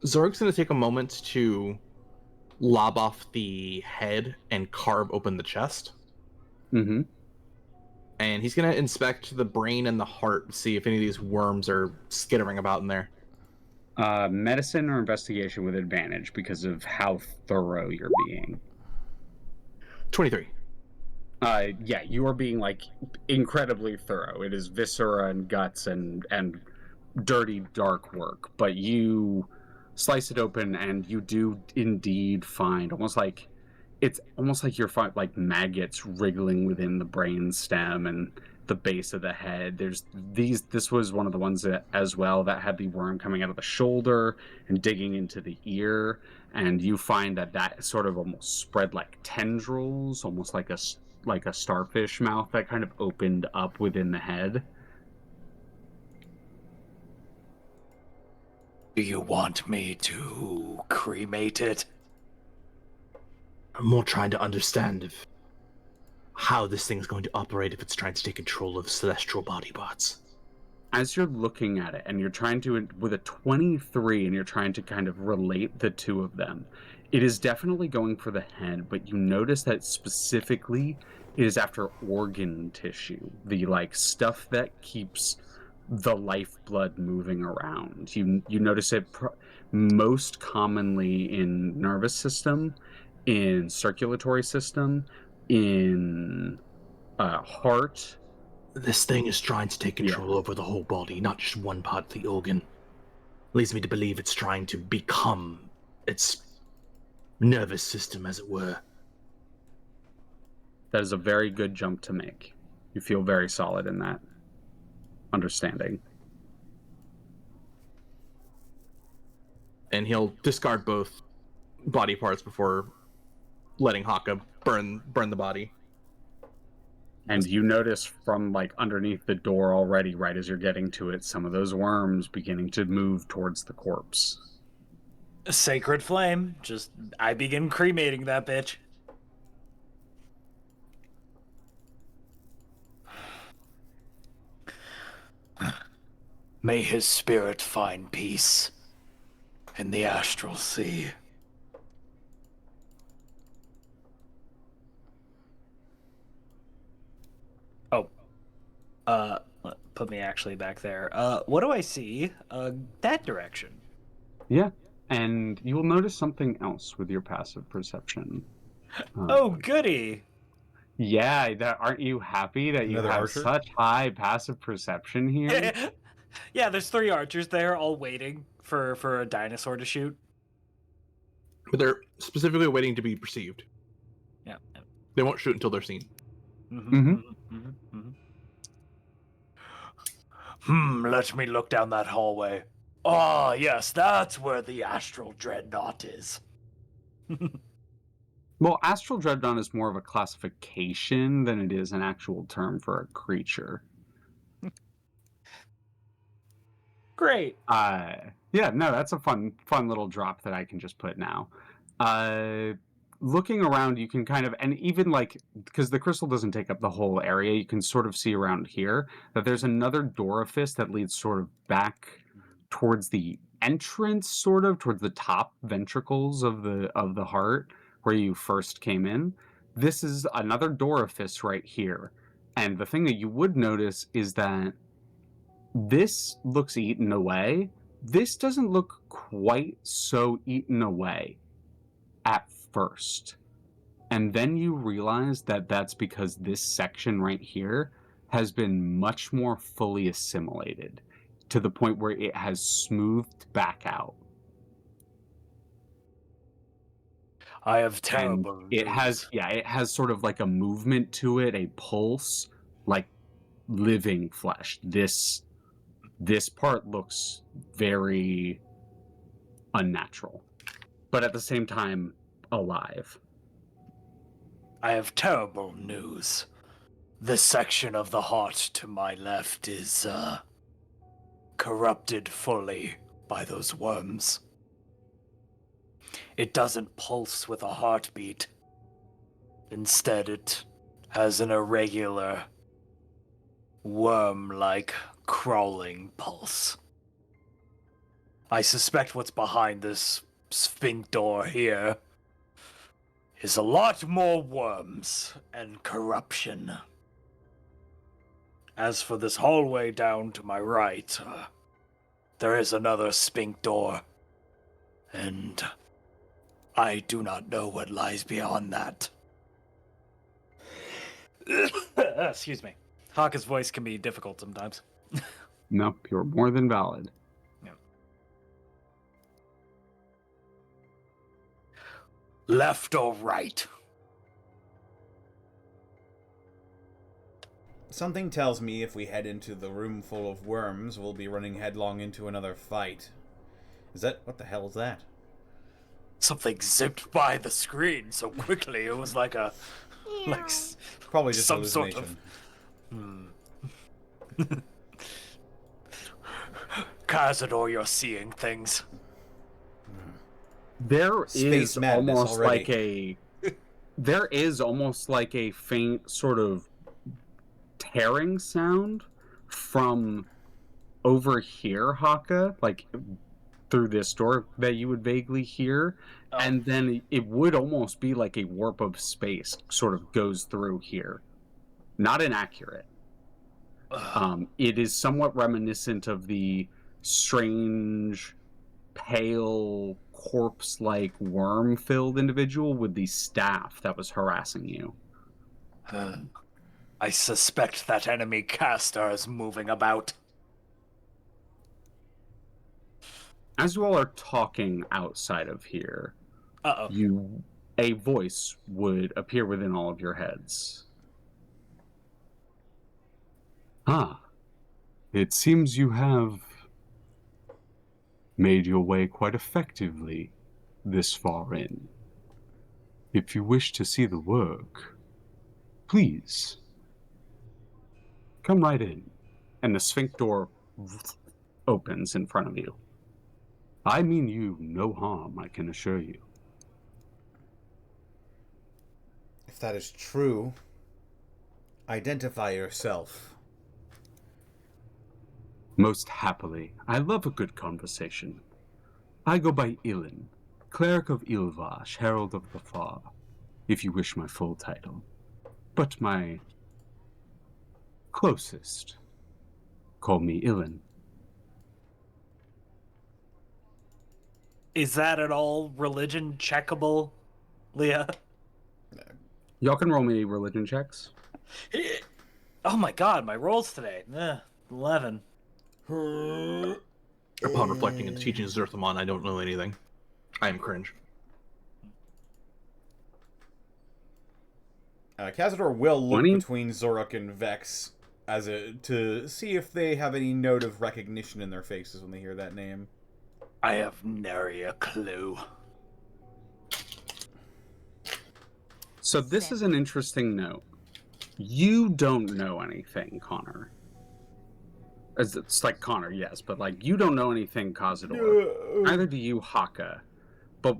Xoruk's going to take a moment to lob off the head and carve open the chest. Mm-hmm. And he's going to inspect the brain and the heart to see if any of these worms are skittering about in there. Medicine or investigation with advantage because of how thorough you're being. 23. Yeah, you are being like incredibly thorough. It is viscera and guts and dirty, dark work. But you slice it open, and you do indeed find it's almost like you're like maggots wriggling within the brain stem and the base of the head. There's this was one of the ones that, as well, that had the worm coming out of the shoulder and digging into the ear, and you find that sort of almost spread like tendrils, almost like a starfish mouth that kind of opened up within the head. Do you want me to cremate it? I'm more trying to understand how this thing's going to operate if it's trying to take control of celestial body parts. As you're looking at it and you're trying to, with a 23, and you're trying to kind of relate the two of them, it is definitely going for the head, but you notice that specifically it is after organ tissue, the like stuff that keeps the lifeblood moving around. You notice it most commonly in nervous system, in circulatory system, in heart. This thing is trying to take control over the whole body, not just one part of the organ. Leads me to believe it's trying to become its nervous system, as it were. That is a very good jump to make. You feel very solid in that understanding. And he'll discard both body parts before letting Hakka burn the body. And you notice from like underneath the door already, right as you're getting to it, some of those worms beginning to move towards the corpse. A sacred flame. I begin cremating that bitch. May his spirit find peace in the astral sea. Put me actually back there. What do I see? That direction. Yeah, and you will notice something else with your passive perception. Oh, goody! Yeah, aren't you happy that you Another have archer? such high passive perception here? Yeah, there's 3 archers there, all waiting for a dinosaur to shoot. But they're specifically waiting to be perceived. Yeah. They won't shoot until they're seen. Let me look down that hallway. Ah, yes, that's where the astral dreadnought is. Well, astral dreadnought is more of a classification than it is an actual term for a creature. Great. Yeah, no, that's a fun little drop that I can just put now. Looking around, you can kind of, and even like, because the crystal doesn't take up the whole area, you can sort of see around here that there's another orifice that leads sort of back towards the entrance, sort of towards the top ventricles of the heart where you first came in. This is another orifice right here, and the thing that you would notice is that this looks eaten away. This doesn't look quite so eaten away at first. And then you realize that that's because this section right here has been much more fully assimilated to the point where it has smoothed back out. I have terrible. It has sort of like a movement to it, a pulse, like living flesh. This part looks very unnatural, but at the same time alive. I have terrible news. The section of the heart to my left is corrupted fully. by those worms. It doesn't pulse with a heartbeat. Instead, it has an irregular, worm-like crawling pulse. I suspect what's behind this sphincter here is a lot more worms and corruption. As for this hallway down to my right, there is another sphincter, and I do not know what lies beyond that. Excuse me. Hakka's voice can be difficult sometimes. Nope, you're more than valid. Yeah. Left or right? Something tells me if we head into the room full of worms, we'll be running headlong into another fight. Is that... what the hell is that? Something zipped by the screen so quickly, it was like a... like Probably just some sort hallucination. of... Kazador, you're seeing things. There Space is madness almost already. like a... There is almost like a faint sort of tearing sound from over here, Hakka, like through this door that you would vaguely hear, and then it would almost be like a warp of space sort of goes through here. Not inaccurate. It is somewhat reminiscent of the strange, pale, corpse-like, worm-filled individual with the staff that was harassing you. I suspect that enemy caster is moving about. As you all are talking outside of here, a voice would appear within all of your heads. Ah, it seems you have made your way quite effectively this far in. If you wish to see the work, please come right in. And the sphincter opens in front of you. I mean you no harm, I can assure you. If that is true, identify yourself. Most happily. I love a good conversation. I go by Illan, Cleric of Ilvash, Herald of the Far, if you wish my full title. But my closest call me Illan. Is that at all religion checkable, Leah? Y'all can roll me religion checks. Oh my god, my rolls today. 11. Upon reflecting on the teachings of Zerthamon, I don't know anything. I am cringe. Kazador will look 20? between Xoruk and Vex to see if they have any note of recognition in their faces when they hear that name. I have nary a clue. So this is an interesting note. You don't know anything, Connor. It's like Connor, yes, but like you don't know anything, Kazador. Neither do you, Hakka. But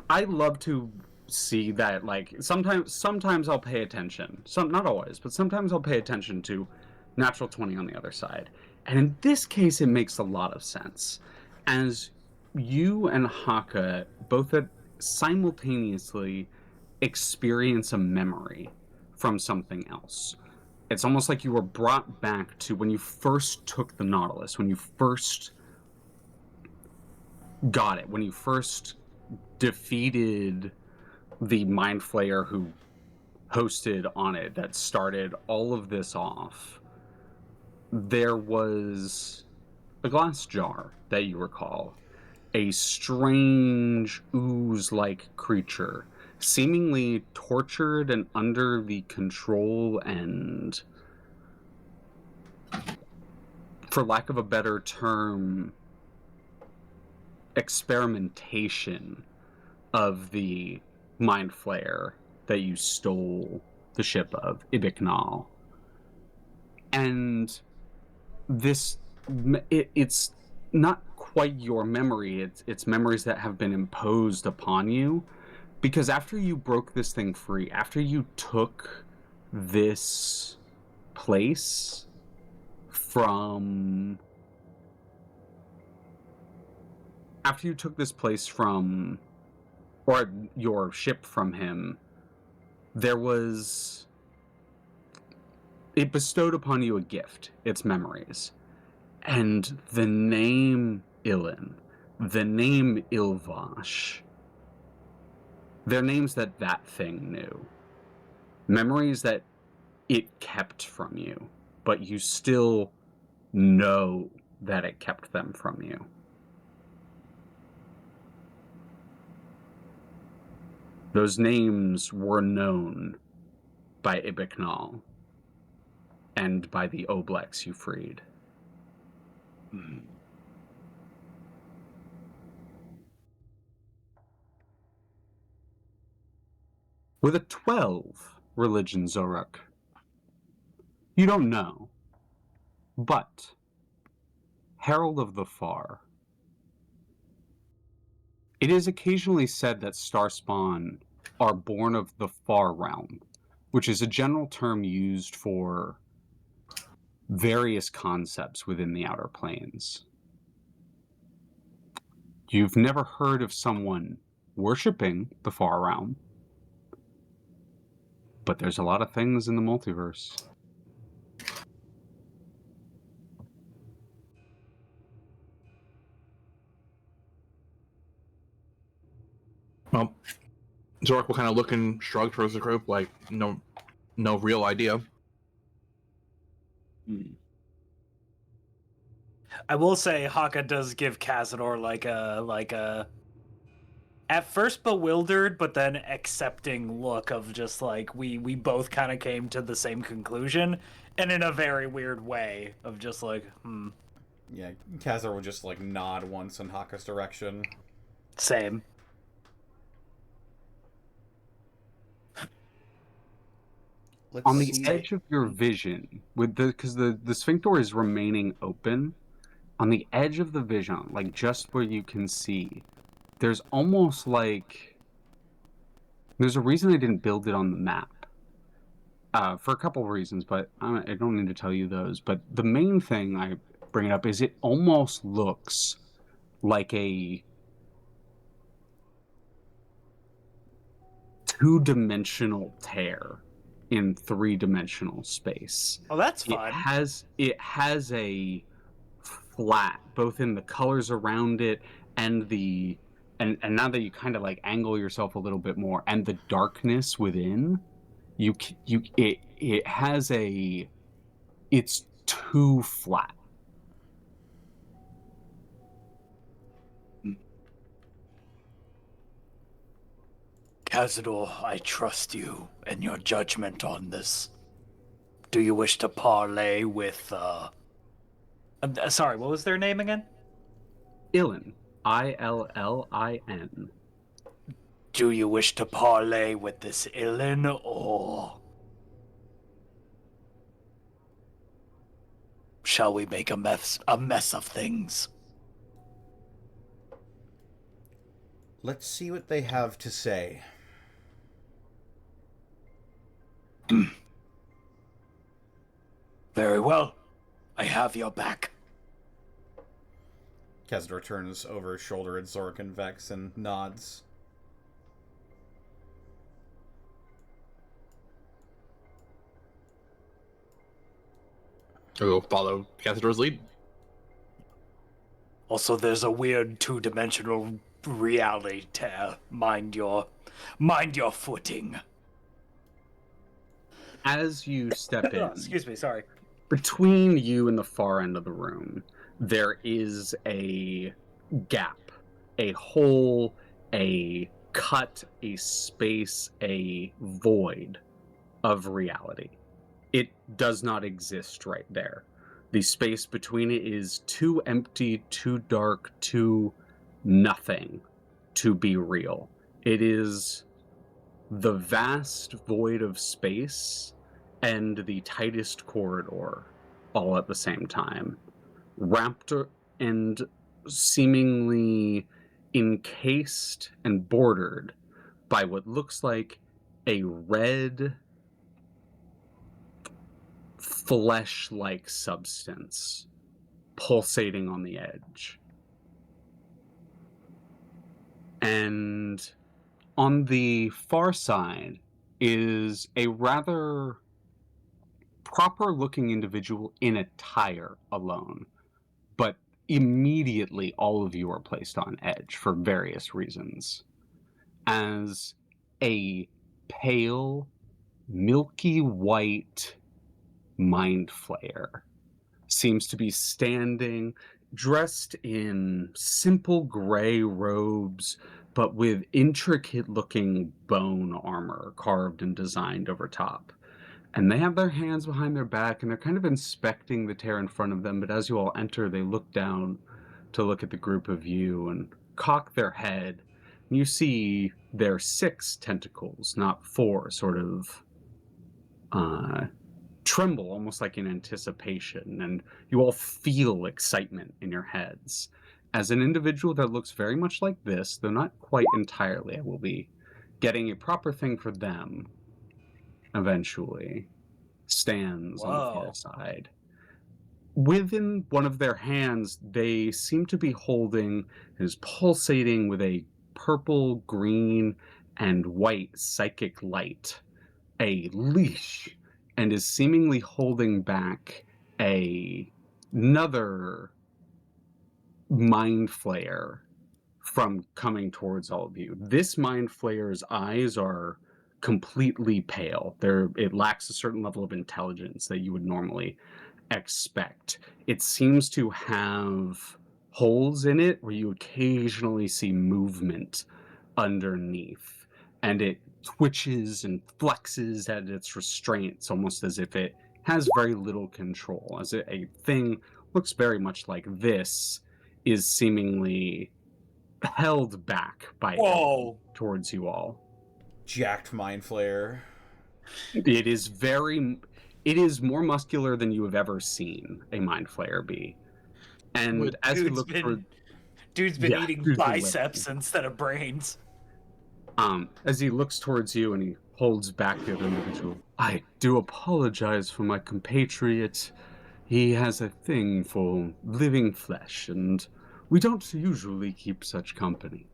I love to see that, like, sometimes I'll pay attention. Not always, but sometimes I'll pay attention to natural 20 on the other side. And in this case, it makes a lot of sense. As you and Hakka both simultaneously experience a memory from something else. It's almost like you were brought back to when you first took the Nautilus, when you first got it, when you first defeated the Mind Flayer who hosted on it, that started all of this off. There was a glass jar that you recall, a strange ooze-like creature, seemingly tortured and under the control and, for lack of a better term, experimentation of the Mind Flayer that you stole the ship of, Ibiknal. And this, it's not quite your memory. It's memories that have been imposed upon you, because after you broke this thing free, after you took this place from or your ship from him, it bestowed upon you a gift, its memories. And the name Illan, the name Ilvash, they're names that thing knew. Memories that it kept from you, but you still know that it kept them from you. Those names were known by Ibiknal and by the Oblex you freed. With a 12 religion, Xoruk, you don't know, but Herald of the Far. It is occasionally said that Starspawn are born of the Far Realm, which is a general term used for various concepts within the Outer Planes. You've never heard of someone worshipping the Far Realm, but there's a lot of things in the multiverse. Well, Xoruk will kind of look and shrug towards the group, like, no real idea. I will say Hakka does give Kazador like a at first bewildered but then accepting look of just like we both kind of came to the same conclusion, and in a very weird way of just like Yeah, Kazar will just like nod once in Hakka's direction. same. On the edge of your vision, because the sphincter is remaining open, on the edge of the vision, like just where you can see, there's almost like there's a reason they didn't build it on the map. For a couple of reasons, but I don't need to tell you those. But the main thing I bring it up is it almost looks like a two-dimensional tear in three-dimensional space. Oh, that's fun. It has a flat, both in the colors around it and and now that you kind of like angle yourself a little bit more, and the darkness within, it's too flat. Kazador, I trust you and your judgment on this. Do you wish to parley with, sorry, what was their name again? Illan. Illin. Do you wish to parley with this Illan, or shall we make a mess of things? Let's see what they have to say. Very well. I have your back. Kazador turns over his shoulder at Xoruk and Vex and nods. We'll follow Kazador's lead. Also, there's a weird two-dimensional reality tear. Mind your footing. As you step in, Excuse me, sorry. between you and the far end of the room, there is a gap, a hole, a cut, a space, a void of reality. It does not exist right there. The space between it is too empty, too dark, too nothing to be real. It is the vast void of space and the tightest corridor all at the same time. Wrapped and seemingly encased and bordered by what looks like a red flesh-like substance pulsating on the edge. And on the far side is a rather proper-looking individual in attire alone, but immediately all of you are placed on edge for various reasons, as a pale, milky white mind flayer seems to be standing, dressed in simple gray robes, but with intricate-looking bone armor carved and designed over top. And they have their hands behind their back, and they're kind of inspecting the tear in front of them, but as you all enter, they look down to look at the group of you and cock their head. You see their 6 tentacles, not 4, sort of tremble, almost like in anticipation, and you all feel excitement in your heads. As an individual that looks very much like this, though not quite entirely, I will be getting a proper thing for them eventually, stands on the far side. Within one of their hands, they seem to be holding, is pulsating with a purple, green, and white psychic light, a leash, and is seemingly holding back another mind flayer from coming towards all of you. This mind flayer's eyes are completely pale. It lacks a certain level of intelligence that you would normally expect. It seems to have holes in it where you occasionally see movement underneath, and it twitches and flexes at its restraints, almost as if it has very little control, as a thing looks very much like this is seemingly held back by Illan towards you all. Jacked mind flayer. It is more muscular than you have ever seen a mind flayer be. And as you look for dude's been eating biceps instead of brains. As he looks towards you and he holds back the other individual, I do apologize for my compatriot. He has a thing for living flesh, and we don't usually keep such company.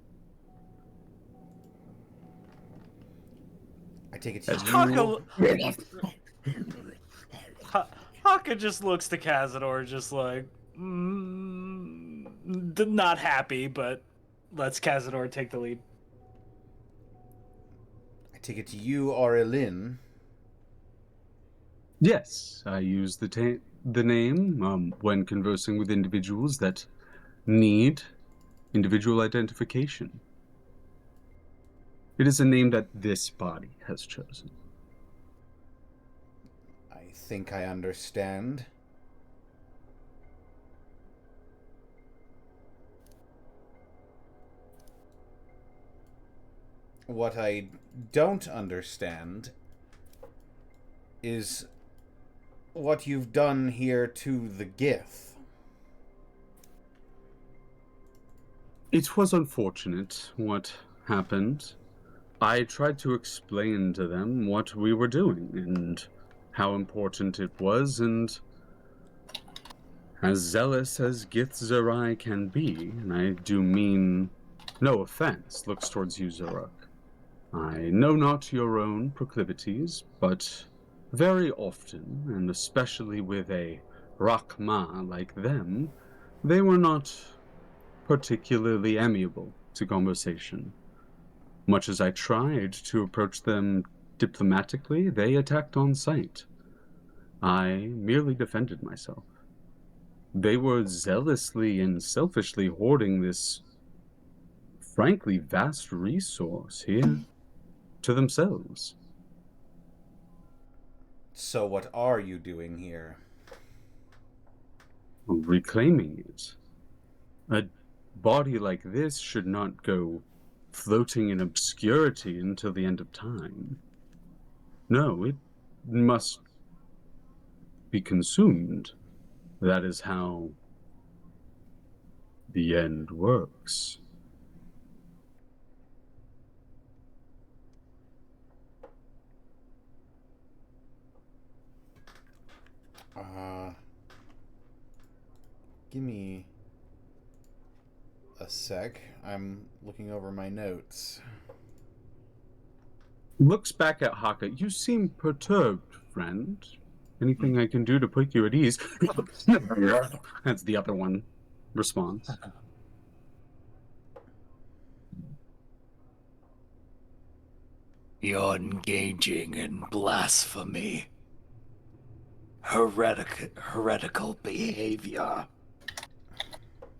I take it to Hakka just looks to Kazador, just like, not happy, but lets Kazador take the lead. I take it to you are Illan. Yes, I use the name when conversing with individuals that need individual identification. It is a name that this body has chosen. I think I understand. What I don't understand is what you've done here to the Gith. It was unfortunate what happened. I tried to explain to them what we were doing and how important it was, and as zealous as Githzerai can be, and I do mean no offense, looks towards you, Xoruk. I know not your own proclivities, but very often, and especially with a Rakma like them, they were not particularly amiable to conversation. Much as I tried to approach them diplomatically, they attacked on sight. I merely defended myself. They were zealously and selfishly hoarding this, frankly, vast resource here to themselves. So what are you doing here? Reclaiming it. A body like this should not go floating in obscurity until the end of time. No, it must be consumed. That is how the end works. Give me a sec. I'm looking over my notes. Looks back at Hakka. You seem perturbed, friend. Anything I can do to put you at ease? That's the other one response. You're engaging in blasphemy. Heretical behavior.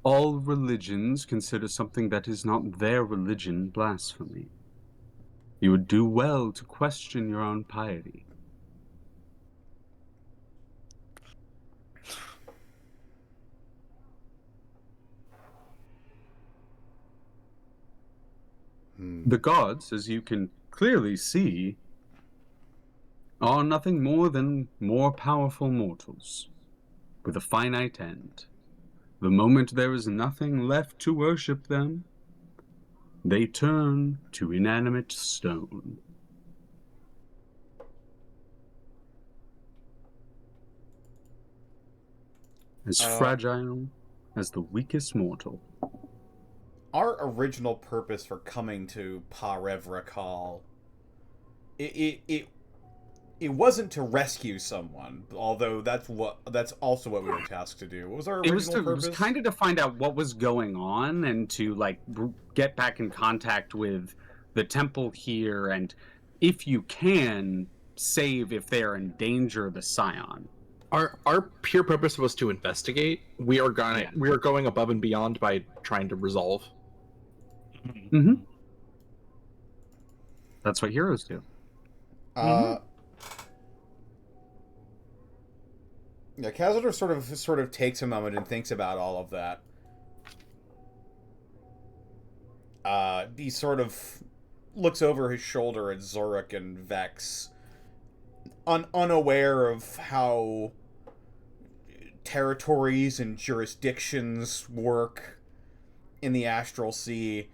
All religions consider something that is not their religion blasphemy. You would do well to question your own piety. The gods, as you can clearly see, are nothing more than more powerful mortals, with a finite end. The moment there is nothing left to worship them, they turn to inanimate stone. As fragile as the weakest mortal. Our original purpose for coming to Parevrakal, it wasn't to rescue someone, although that's also what we were tasked to do. What was our original purpose? It was kind of to find out what was going on and to get back in contact with the temple here, and if you can, save if they're in danger the Scion. Our pure purpose was to investigate. We are going above and beyond by trying to resolve. Mm-hmm. That's what heroes do. Yeah, Kazador sort of takes a moment and thinks about all of that. He sort of looks over his shoulder at Xoruk and Vex, unaware of how territories and jurisdictions work in the Astral Sea.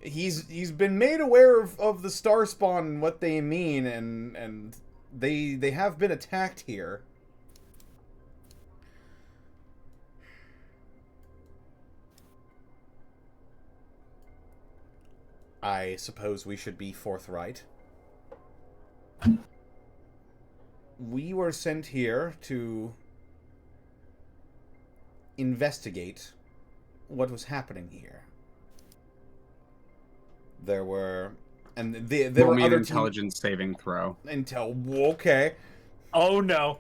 He's been made aware of the Starspawn and what they mean, and they have been attacked here. I suppose we should be forthright. We were sent here to investigate what was happening here. There were... And there were other intelligence saving throw. Okay. Oh no.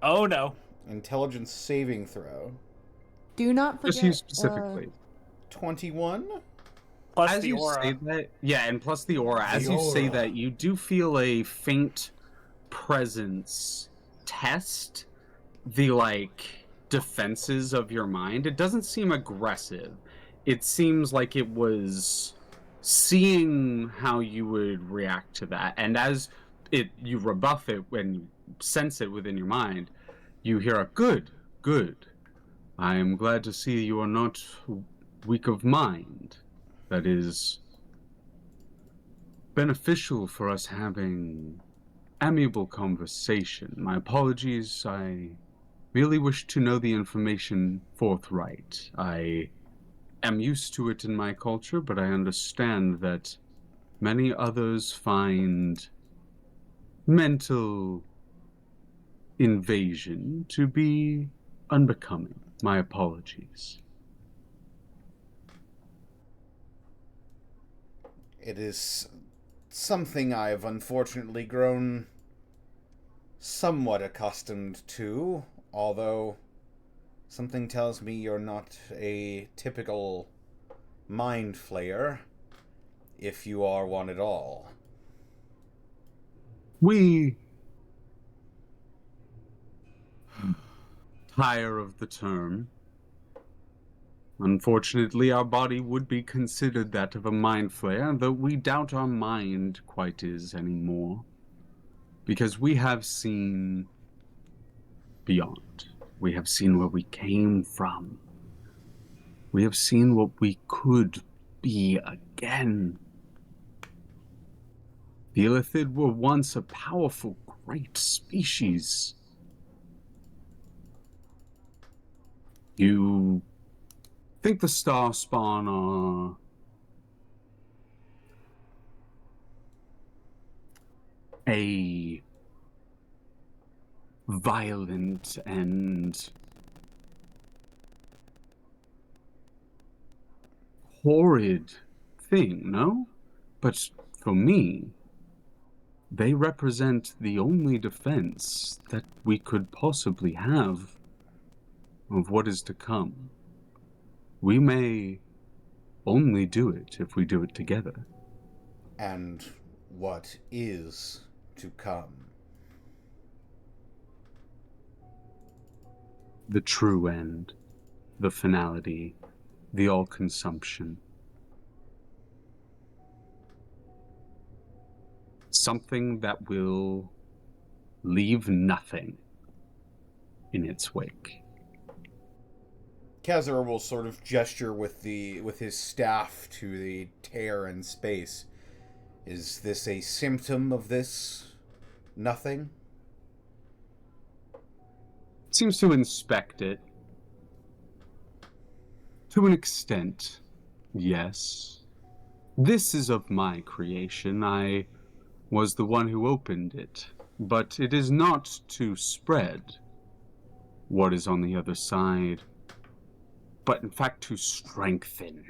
Oh no. Intelligence saving throw. Do not forget. Just you specifically. 21? Plus As the you aura. say that, yeah, and plus the aura. As you say that, you do feel a faint presence test the defenses of your mind. It doesn't seem aggressive. It seems like it was seeing how you would react to that, and as you rebuff it when you sense it within your mind, you hear a good. I am glad to see you are not weak of mind. That is beneficial for us having amiable conversation. My apologies, I merely wish to know the information forthright. I am used to it in my culture, but I understand that many others find mental invasion to be unbecoming. My apologies. It is something I've unfortunately grown somewhat accustomed to, although something tells me you're not a typical mind flayer, if you are one at all. We tire of the term. Unfortunately, our body would be considered that of a mind flayer, though we doubt our mind quite is anymore. Because we have seen beyond. We have seen where we came from. We have seen what we could be again. The Illithid were once a powerful, great species. You think the Starspawn are a violent and horrid thing, no? But for me, they represent the only defense that we could possibly have of what is to come. We may only do it if we do it together. And what is to come? The true end, the finality, the all-consumption. Something that will leave nothing in its wake. Kazador will sort of gesture with his staff to the tear in space. Is this a symptom of this nothing? Seems to inspect it. To an extent, yes. This is of my creation. I was the one who opened it. But it is not to spread what is on the other side, but in fact to strengthen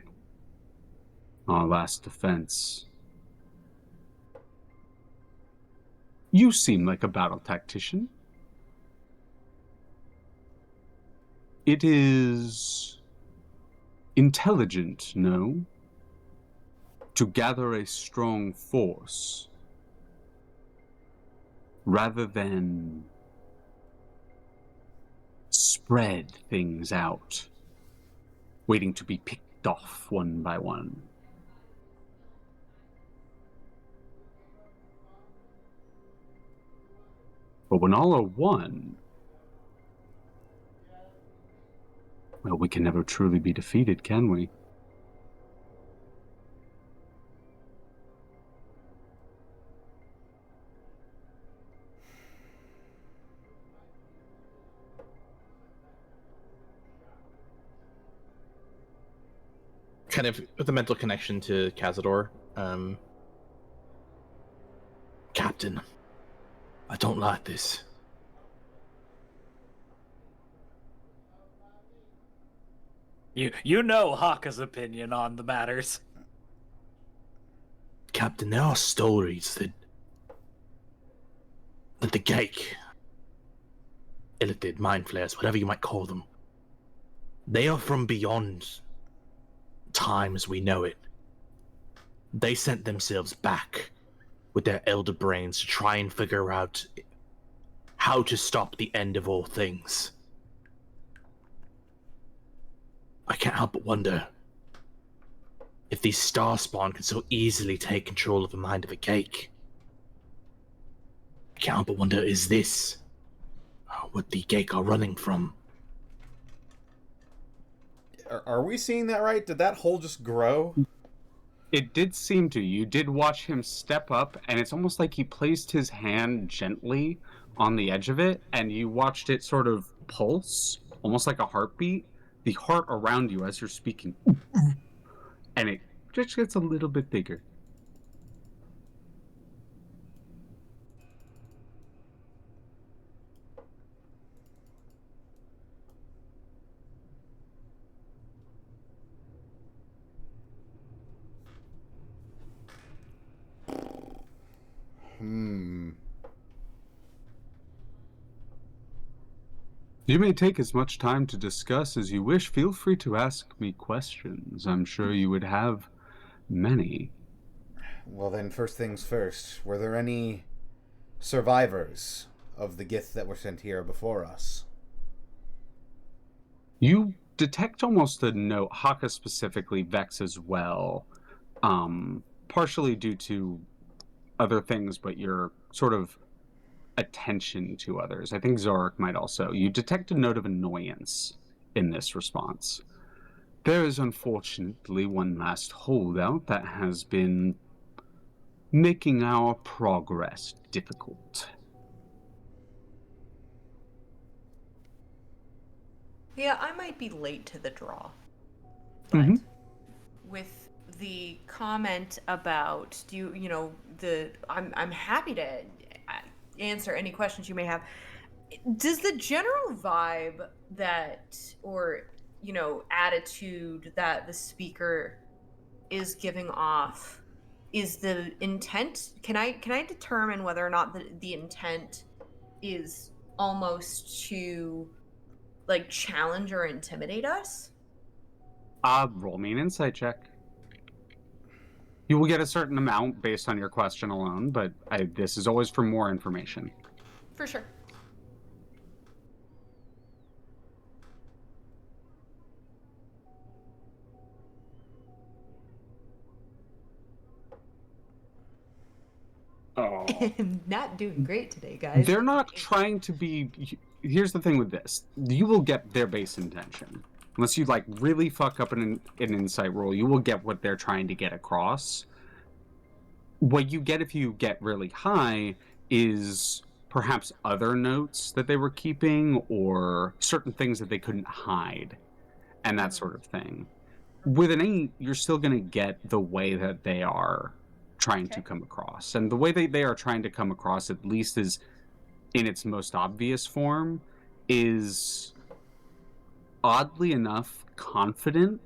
our last defense. You seem like a battle tactician. It is intelligent, no? To gather a strong force rather than spread things out, waiting to be picked off one by one. But when all are one, well, we can never truly be defeated, can we? Kind of with a mental connection to Kazador. Captain, I don't like this. You know Hakka's opinion on the matters. Captain, there are stories that the Gake, Illithid, Mind Flayers, whatever you might call them, they are from beyond time as we know it. They sent themselves back with their elder brains to try and figure out how to stop the end of all things. I can't help but wonder if these Starspawn can so easily take control of the mind of a Gake. I can't help but wonder, is this what the Gake are running from? Are we seeing that right? Did that hole just grow? It did seem to. You did watch him step up, and it's almost like he placed his hand gently on the edge of it, and you watched it sort of pulse, almost like a heartbeat. The heart around you as you're speaking. And it just gets a little bit bigger. You may take as much time to discuss as you wish. Feel free to ask me questions. I'm sure you would have many. Well then, first things first. Were there any survivors of the Gith that were sent here before us? You detect almost a note, Hakka specifically, Vex as well, partially due to other things, but your sort of attention to others. I think Xoruk might also. You detect a note of annoyance in this response. There is unfortunately one last holdout that has been making our progress difficult. Yeah, I might be late to the draw. But with the comment about I'm happy to answer any questions you may have. Does the general vibe attitude that the speaker is giving off, is the intent, can I determine whether or not the intent is almost to like challenge or intimidate us? Roll me an insight check. You will get a certain amount based on your question alone, but this is always for more information. For sure. Oh. I'm not doing great today, guys. They're not trying to be... Here's the thing with this. You will get their base intention. Unless you, like, really fuck up an insight roll, you will get what they're trying to get across. What you get if you get really high is perhaps other notes that they were keeping or certain things that they couldn't hide and that sort of thing. With an 8, you're still going to get the way that they are trying to come across. And the way they are trying to come across, at least is in its most obvious form, is oddly enough confident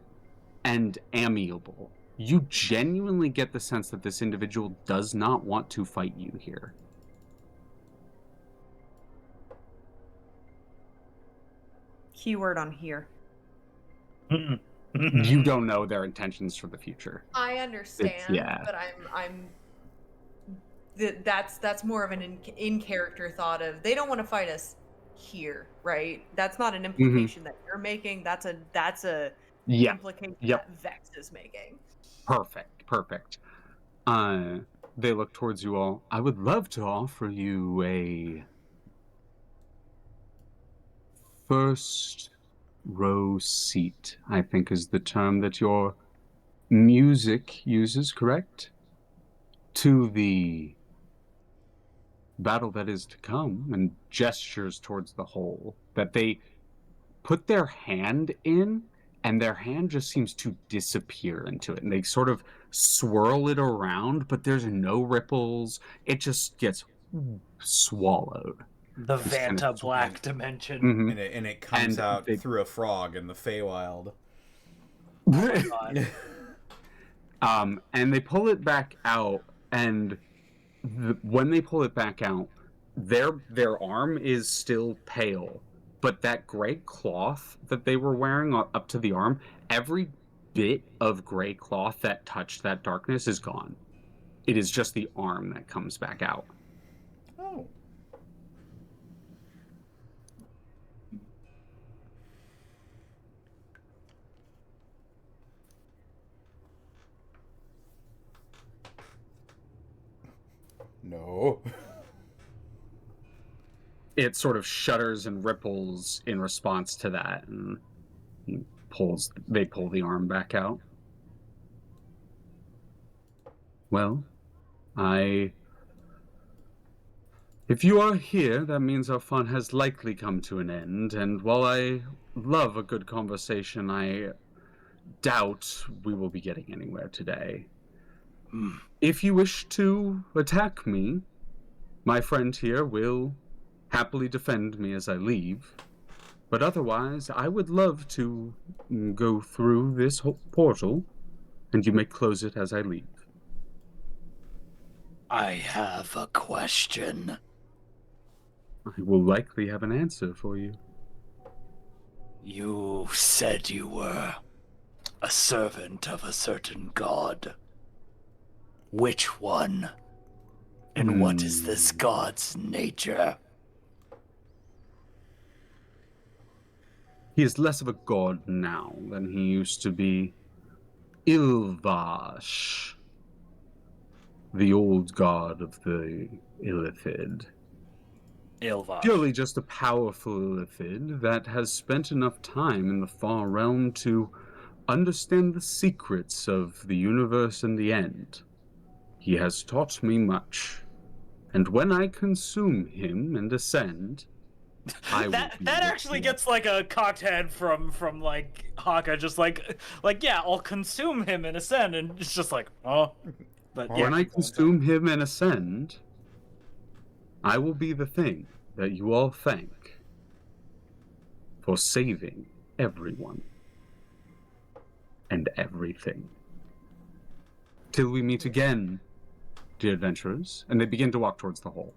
and amiable. You genuinely get the sense that this individual does not want to fight you here. Keyword on here. You don't know their intentions for the future. I understand, but that's more of an in character thought of they don't want to fight us here, right? That's not an implication that you're making. That's a implication that Vex is making. Perfect. They look towards you all. I would love to offer you a first row seat, I think is the term that your music uses, correct? To the battle that is to come, and gestures towards the hole that they put their hand in, and their hand just seems to disappear into it, and they sort of swirl it around, but there's no ripples. It just gets swallowed. The Vanta Black dimension. And it comes out through a frog in the Feywild. Oh my God. And they pull it back out, and when they pull it back out, their arm is still pale, but that gray cloth that they were wearing up to the arm, every bit of gray cloth that touched that darkness is gone. It is just the arm that comes back out. Oh. No. It sort of shudders and ripples in response to that, and they pull the arm back out. Well, if you are here, that means our fun has likely come to an end, and while I love a good conversation, I doubt we will be getting anywhere today. If you wish to attack me, my friend here will happily defend me as I leave. But otherwise, I would love to go through this portal, and you may close it as I leave. I have a question. I will likely have an answer for you. You said you were a servant of a certain god. Which one? And what is this god's nature? He is less of a god now than he used to be. Ilvash, the old god of the Illithid. Ilvash. Purely just a powerful Illithid that has spent enough time in the far realm to understand the secrets of the universe in the end. He has taught me much. And when I consume him and ascend, I will That be that with actually you." gets like a cocked head from like Hakka, just like yeah, I'll consume him and ascend, and it's just like, oh, but yeah. When I consume him and ascend, I will be the thing that you all thank for saving everyone and everything. Till we meet again, dear adventurers, and they begin to walk towards the hole.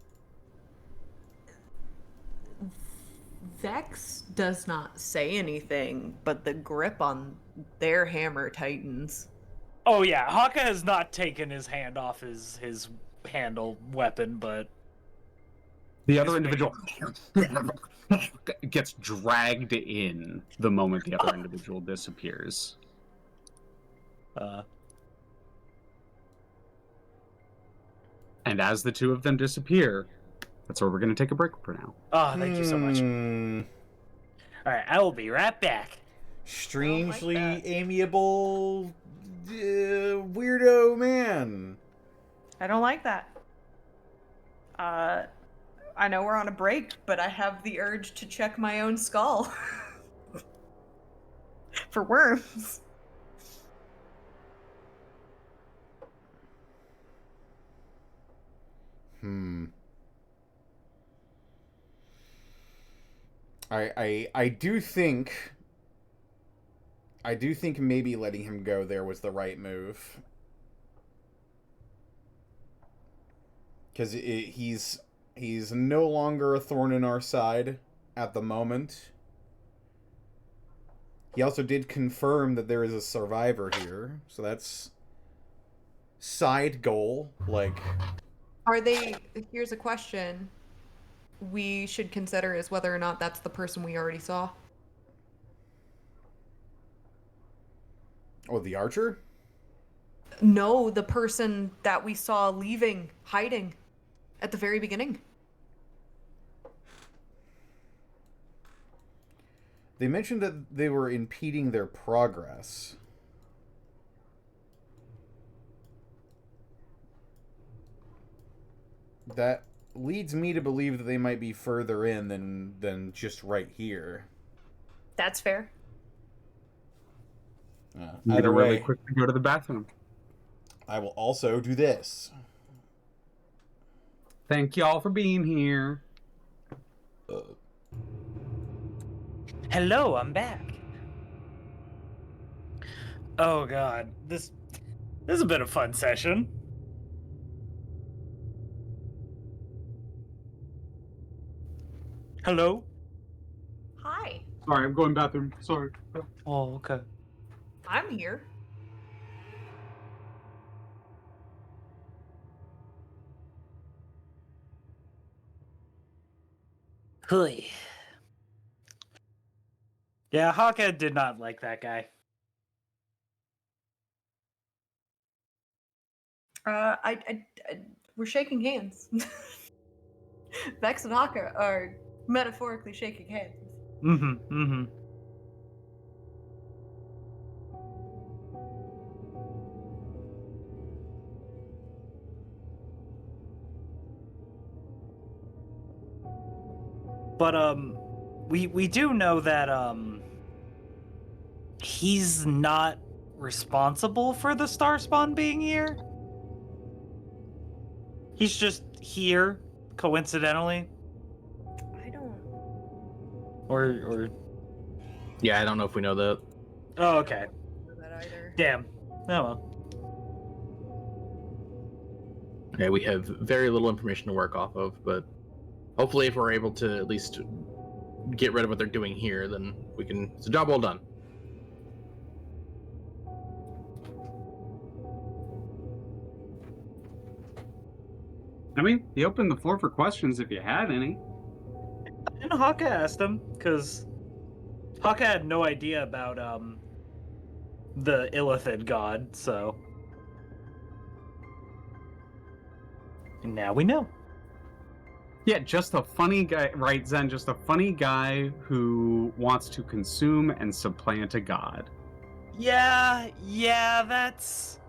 Vex does not say anything, but the grip on their hammer tightens. Oh yeah, Hakka has not taken his hand off his handle weapon, but The other individual gets dragged in the moment the other individual disappears. And as the two of them disappear, that's where we're going to take a break for now. oh, thank you so much. All right, I will be right back. Strangely I don't like that. amiable weirdo man. I don't like that. I know we're on a break, but I have the urge to check my own skull for worms. I do think maybe letting him go there was the right move. Because he's no longer a thorn in our side at the moment. He also did confirm that there is a survivor here, so that's side goal. Like, Are they? Here's a question we should consider is whether or not that's the person we already saw. oh, the archer? No, the person that we saw leaving, hiding at the very beginning. They mentioned that they were impeding their progress. That leads me to believe that they might be further in than just right here. That's fair. Need Either to really way, quickly go to the bathroom. I will also do this. Thank y'all for being here. Hello, I'm back. Oh god, this has been a fun session. Hello? Hi, Sorry, I'm going bathroom. Sorry. Oh, okay. I'm here. Hey. Yeah, Hakka did not like that guy. We're shaking hands. Vex and Hakka are metaphorically shaking hands. Mm-hmm. But we do know that he's not responsible for the Starspawn being here. He's just here coincidentally. I don't Or Yeah, I don't know if we know that. oh, okay. know that either. Damn. Oh well. Okay, we have very little information to work off of, but hopefully if we're able to at least get rid of what they're doing here, then we can... It's a job well done. I mean, he opened the floor for questions if you had any. And Hakka asked him, because Hakka had no idea about the Illithid god, so. And now we know. Yeah, just a funny guy, right, Zen? Just a funny guy who wants to consume and supplant a god. Yeah, that's...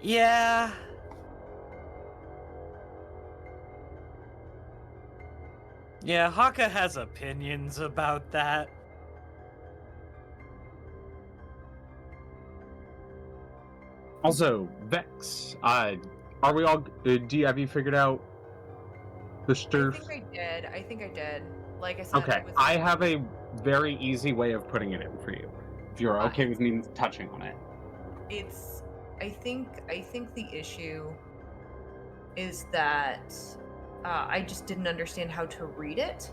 Yeah. Yeah, Hakka has opinions about that. Also, Vex, are we all? Have you figured out the I stir? think I did. Like I said, Okay, it was I have a very easy way of putting it in for you. If you're okay Fine. with me touching on it. It's I think the issue is that I just didn't understand how to read it,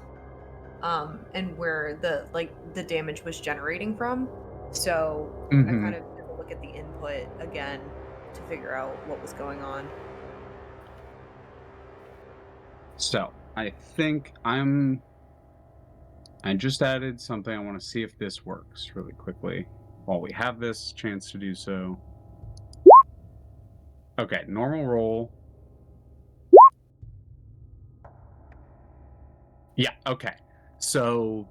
and where the damage was generating from. So I Mhm. kind of had to look at the input again to figure out what was going on. So I think I just added something. I want to see if this works really quickly while we have this chance to do so. Okay, normal roll. Yeah, okay. So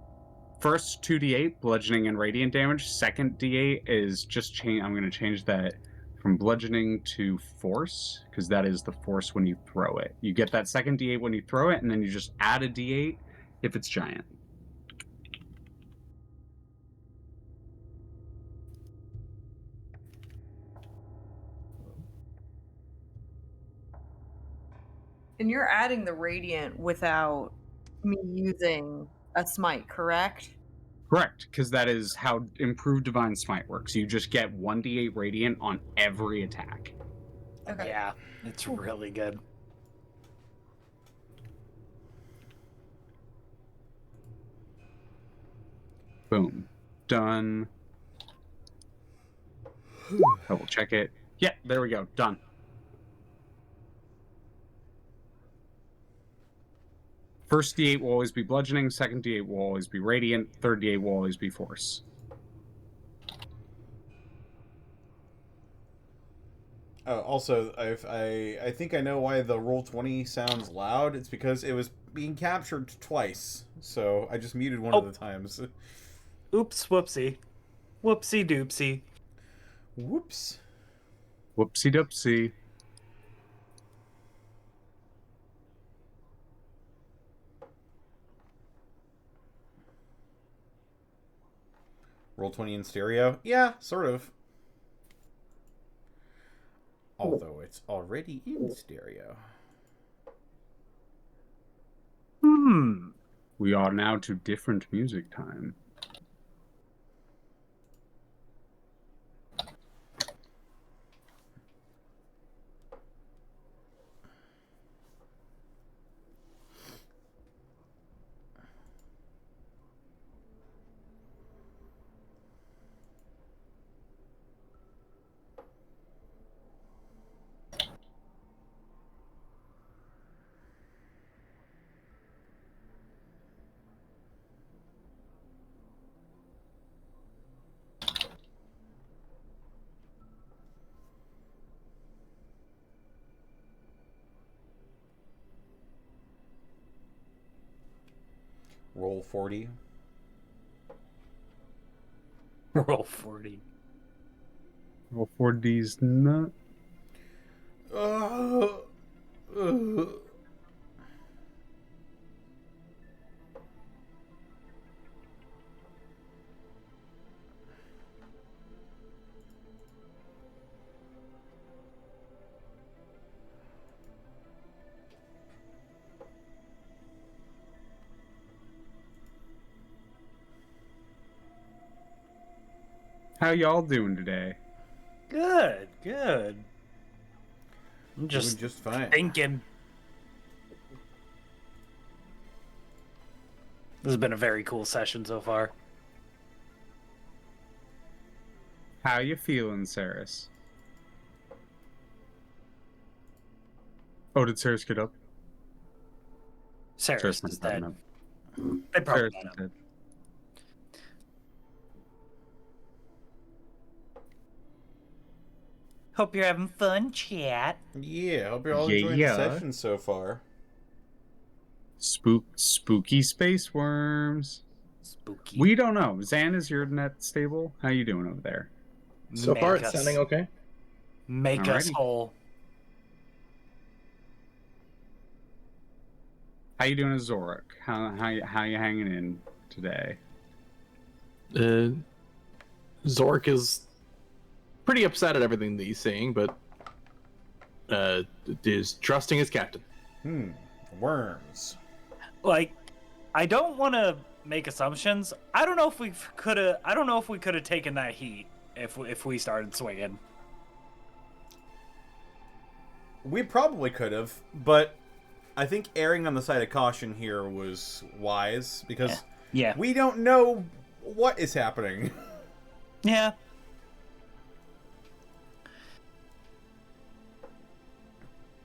first 2d8 bludgeoning and radiant damage. Second d8 is just change. I'm going to change that from bludgeoning to force because that is the force when you throw it. You get that second d8 when you throw it, and then you just add a d8 if it's giant. And you're adding the radiant without me using a smite, correct? Correct, because that is how improved divine smite works. You just get 1d8 radiant on every attack. Okay. Yeah, it's really good. Boom. Done. Double check it. Yeah, there we go. Done. First d8 will always be bludgeoning, second d8 will always be radiant, third d8 will always be force. Oh, also, I think I know why the Roll20 sounds loud. It's because it was being captured twice, so I just muted one of the times. Oops, whoopsie. Whoopsie doopsie. Whoops. Whoopsie doopsie. Roll20 in stereo? Yeah, sort of. Although it's already in stereo. We are now to different music time. Roll40. Roll40. Roll 4D's nut. How y'all doing today? Good. I'm Doing just just fine. thinking. This has been a very cool session so far. How you feeling, Saris? Oh, did Saris get up? Saris might is have gotten dead. up. They probably Saris got is him. dead. Hope you're having fun, chat. Yeah, hope you're all enjoying the session so far. Spooky space worms. Spooky. We don't know. Zan, is your net stable? How you doing over there? So far, Make it's us- sounding okay. Make us Alrighty. whole. How you doing, Xoruk? How you hanging in today? Xoruk is pretty upset at everything that he's seeing, but is trusting his captain. Worms. Like, I don't want to make assumptions. I don't know if we could have. I don't know if we could have taken that heat if we started swinging. We probably could have, but I think erring on the side of caution here was wise because Yeah. we don't know what is happening. Yeah.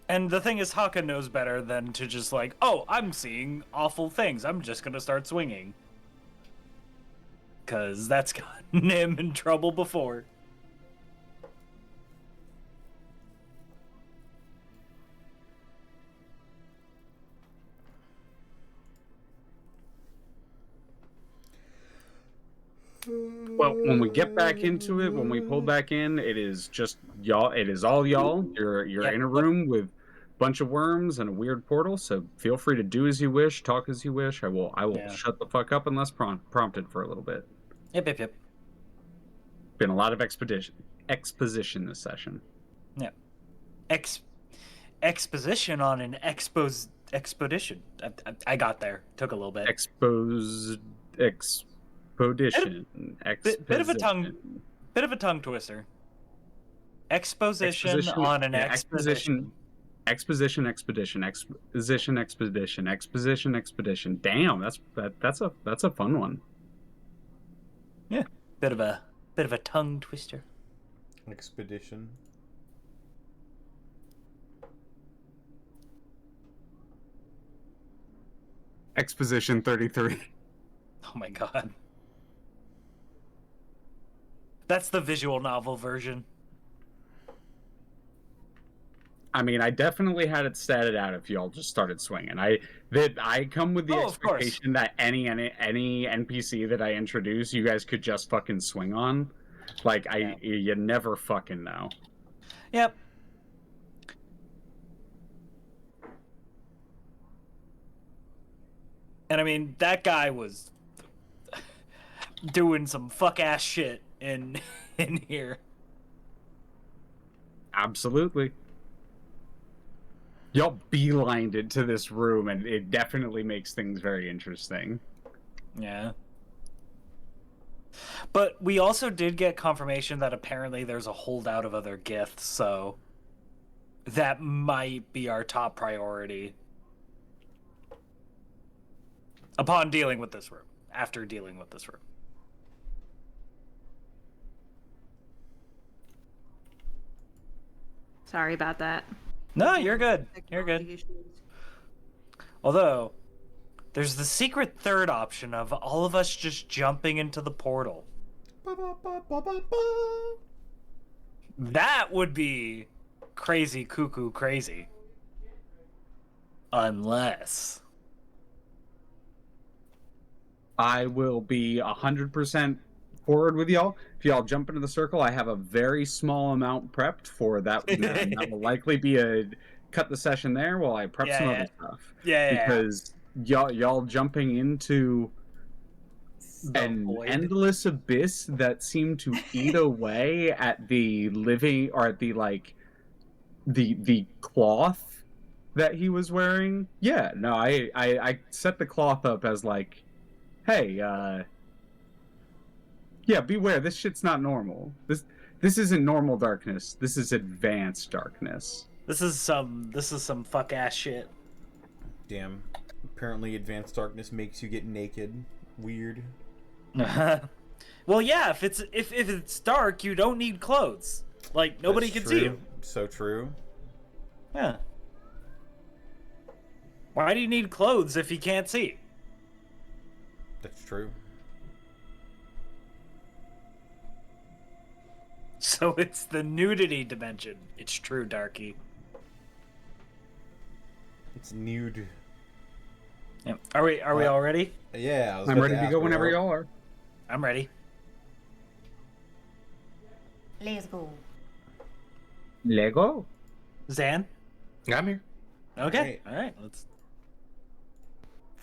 And the thing is, Hakka knows better than to just like, oh, I'm seeing awful things. I'm just gonna start swinging. Cause that's gotten him in trouble before. Well, when we get back into it, when we pull back in, it is just y'all. It is all y'all. You're Yep. in a room with a bunch of worms and a weird portal. So feel free to do as you wish, talk as you wish. I will Yeah. shut the fuck up unless prompted for a little bit. Yep. Been a lot of exposition this session. Yeah. Exposition on an expedition. I got there. Took a little bit. Expedition. Bit of a tongue twister. Exposition on an exposition. Exposition. Damn, that's a fun one. Yeah. Bit of a tongue twister. Expedition. Exposition 33. Oh my god. That's the visual novel version. I mean, I definitely had it statted out if y'all just started swinging. I come with the Oh, of course. expectation that any NPC that I introduce, you guys could just fucking swing on. Like, you never fucking know. Yep. And I mean, that guy was doing some fuck ass shit in here. Absolutely. Y'all beelined it to this room, and it definitely makes things very interesting. Yeah. But we also did get confirmation that apparently there's a holdout of other giths, so that might be our top priority. Upon dealing with this room. After dealing with this room. Sorry about that. No, you're good. You're good. Technology issues. Although, there's the secret third option of all of us just jumping into the portal. That would be crazy, cuckoo, crazy. Unless... I will be 100% forward with y'all. If y'all jump into the circle, I have a very small amount prepped for that. That will likely be a cut the session there while I prep some other stuff. Yeah. Because y'all jumping into an void. endless abyss that seemed to eat away at the living, or at the the cloth that he was wearing. Yeah, no, I set the cloth up as like, hey, yeah, beware, this shit's not normal. This isn't normal darkness. This is advanced darkness. This is some fuck ass shit. Damn. Apparently advanced darkness makes you get naked. Weird. Well, yeah, if it's dark, you don't need clothes. Like nobody That's can true. see you. So true. Yeah. Why do you need clothes if you can't see? That's true. So it's the nudity dimension. It's true, Darky. It's nude. Yep. Are we all ready? Yeah, I was I'm about ready to ask go her, whenever y'all are. I'm ready. Let's go. Lego. Zan? I'm here. Okay. All right. Let's.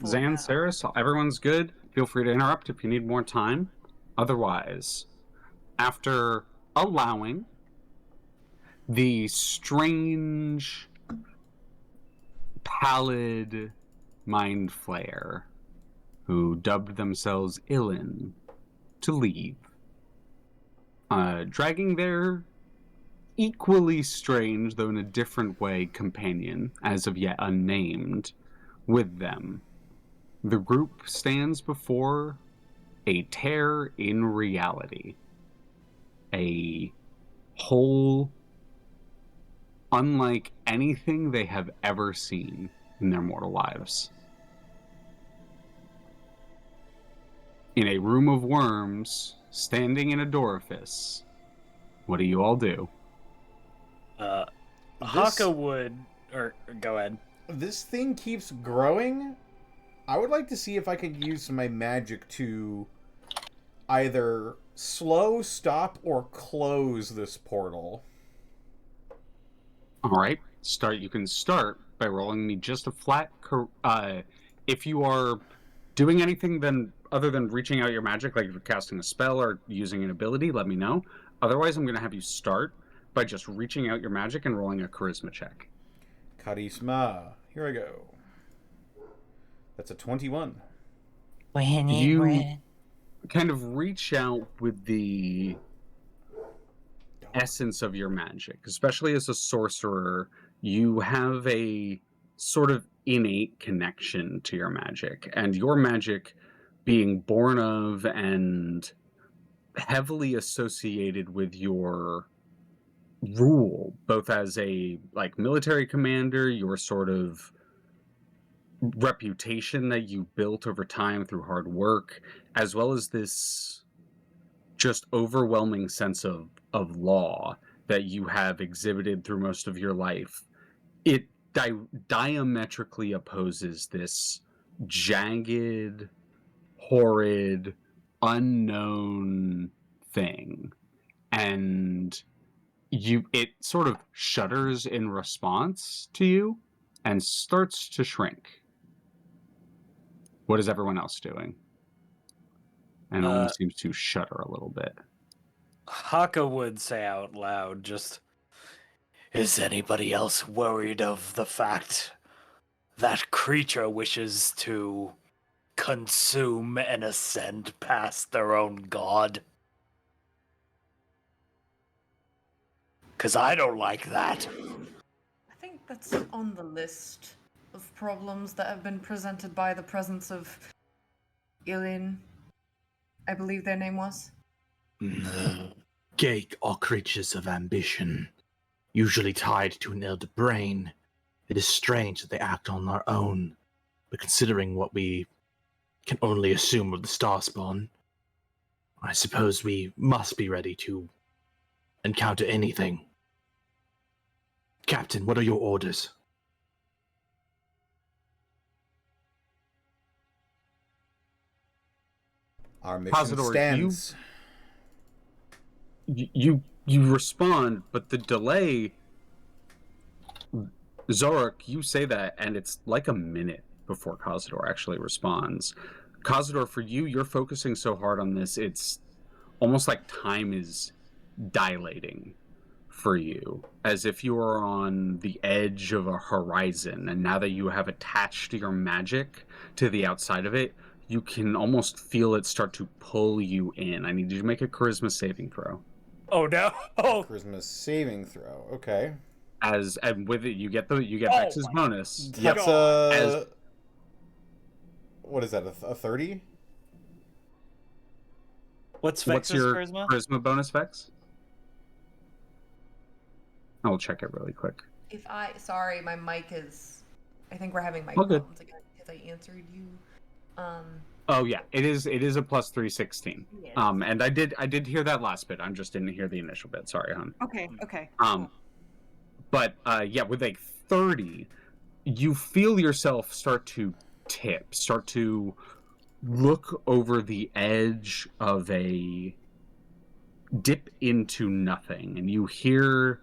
Zan, Saris, everyone's good. Feel free to interrupt if you need more time. Otherwise, after allowing the strange pallid mind flayer who dubbed themselves Illan to leave, dragging their equally strange, though in a different way, companion, as of yet unnamed, with them, the group stands before a tear in reality. A hole unlike anything they have ever seen in their mortal lives. In a room of worms, standing in a orifice, what do you all do? Hakka would, or go ahead. This thing keeps growing. I would like to see if I could use my magic to either slow, stop, or close this portal. All right, you can start by rolling me just a flat. If you are doing anything other than reaching out your magic, like if you're casting a spell or using an ability, let me know. Otherwise, I'm going to have you start by just reaching out your magic and rolling a charisma check. Charisma. Here I go. That's a 21. You kind of reach out with the essence of your magic, especially as a sorcerer. You have a sort of innate connection to your magic, and your magic being born of and heavily associated with your rule, both as a military commander, your sort of reputation that you built over time through hard work, as well as this just overwhelming sense of law that you have exhibited through most of your life. It diametrically opposes this jagged, horrid, unknown thing, and it sort of shudders in response to you and starts to shrink. What is everyone else doing? And only seems to shudder a little bit. Hakka would say out loud, just, is anybody else worried of the fact that creature wishes to consume and ascend past their own god? Because I don't like that. I think that's on the list of problems that have been presented by the presence of Illan, I believe their name was. Geik are creatures of ambition, usually tied to an elder brain. It is strange that they act on their own, but considering what we can only assume of the Starspawn, I suppose we must be ready to encounter anything. Captain, what are your orders? Our mission Kazador, stands. You respond, but the delay. Xoruk, you say that, and it's like a minute before Kazador actually responds. Kazador, for you, you're focusing so hard on this, it's almost like time is dilating for you, as if you are on the edge of a horizon, and now that you have attached your magic to the outside of it, you can almost feel it start to pull you in. I need you to make a charisma saving throw. Oh no! Charisma saving throw. Okay. And with it, you get Vex's bonus. That's what is that? A 30? What's What's Vex's your charisma? bonus, Vex? I'll check it really quick. Sorry, my mic is. I think we're having mic All good. problems again because I answered you. Oh yeah, it is a plus 316. Yeah. And I did hear that last bit. I just didn't hear the initial bit. Sorry, hon. Okay. But yeah, with 30, you feel yourself start to tip, start to look over the edge of a dip into nothing, and you hear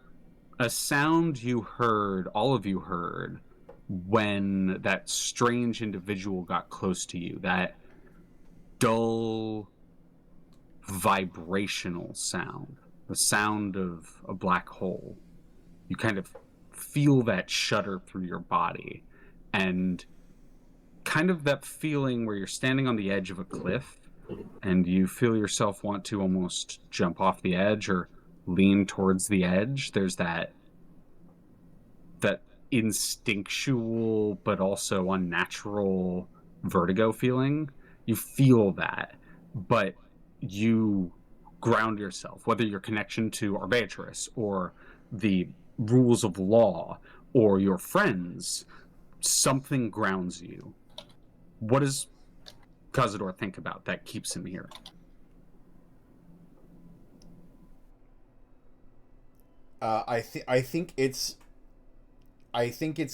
a sound you heard, all of you heard, when that strange individual got close to you. That dull, vibrational sound. The sound of a black hole. You kind of feel that shudder through your body. And kind of that feeling where you're standing on the edge of a cliff and you feel yourself want to almost jump off the edge or lean towards the edge. There's that instinctual but also unnatural vertigo feeling. You feel that, but you ground yourself, whether your connection to Arbitrus or the rules of law or your friends, something grounds you. What does Kazador think about that keeps him here? I think it's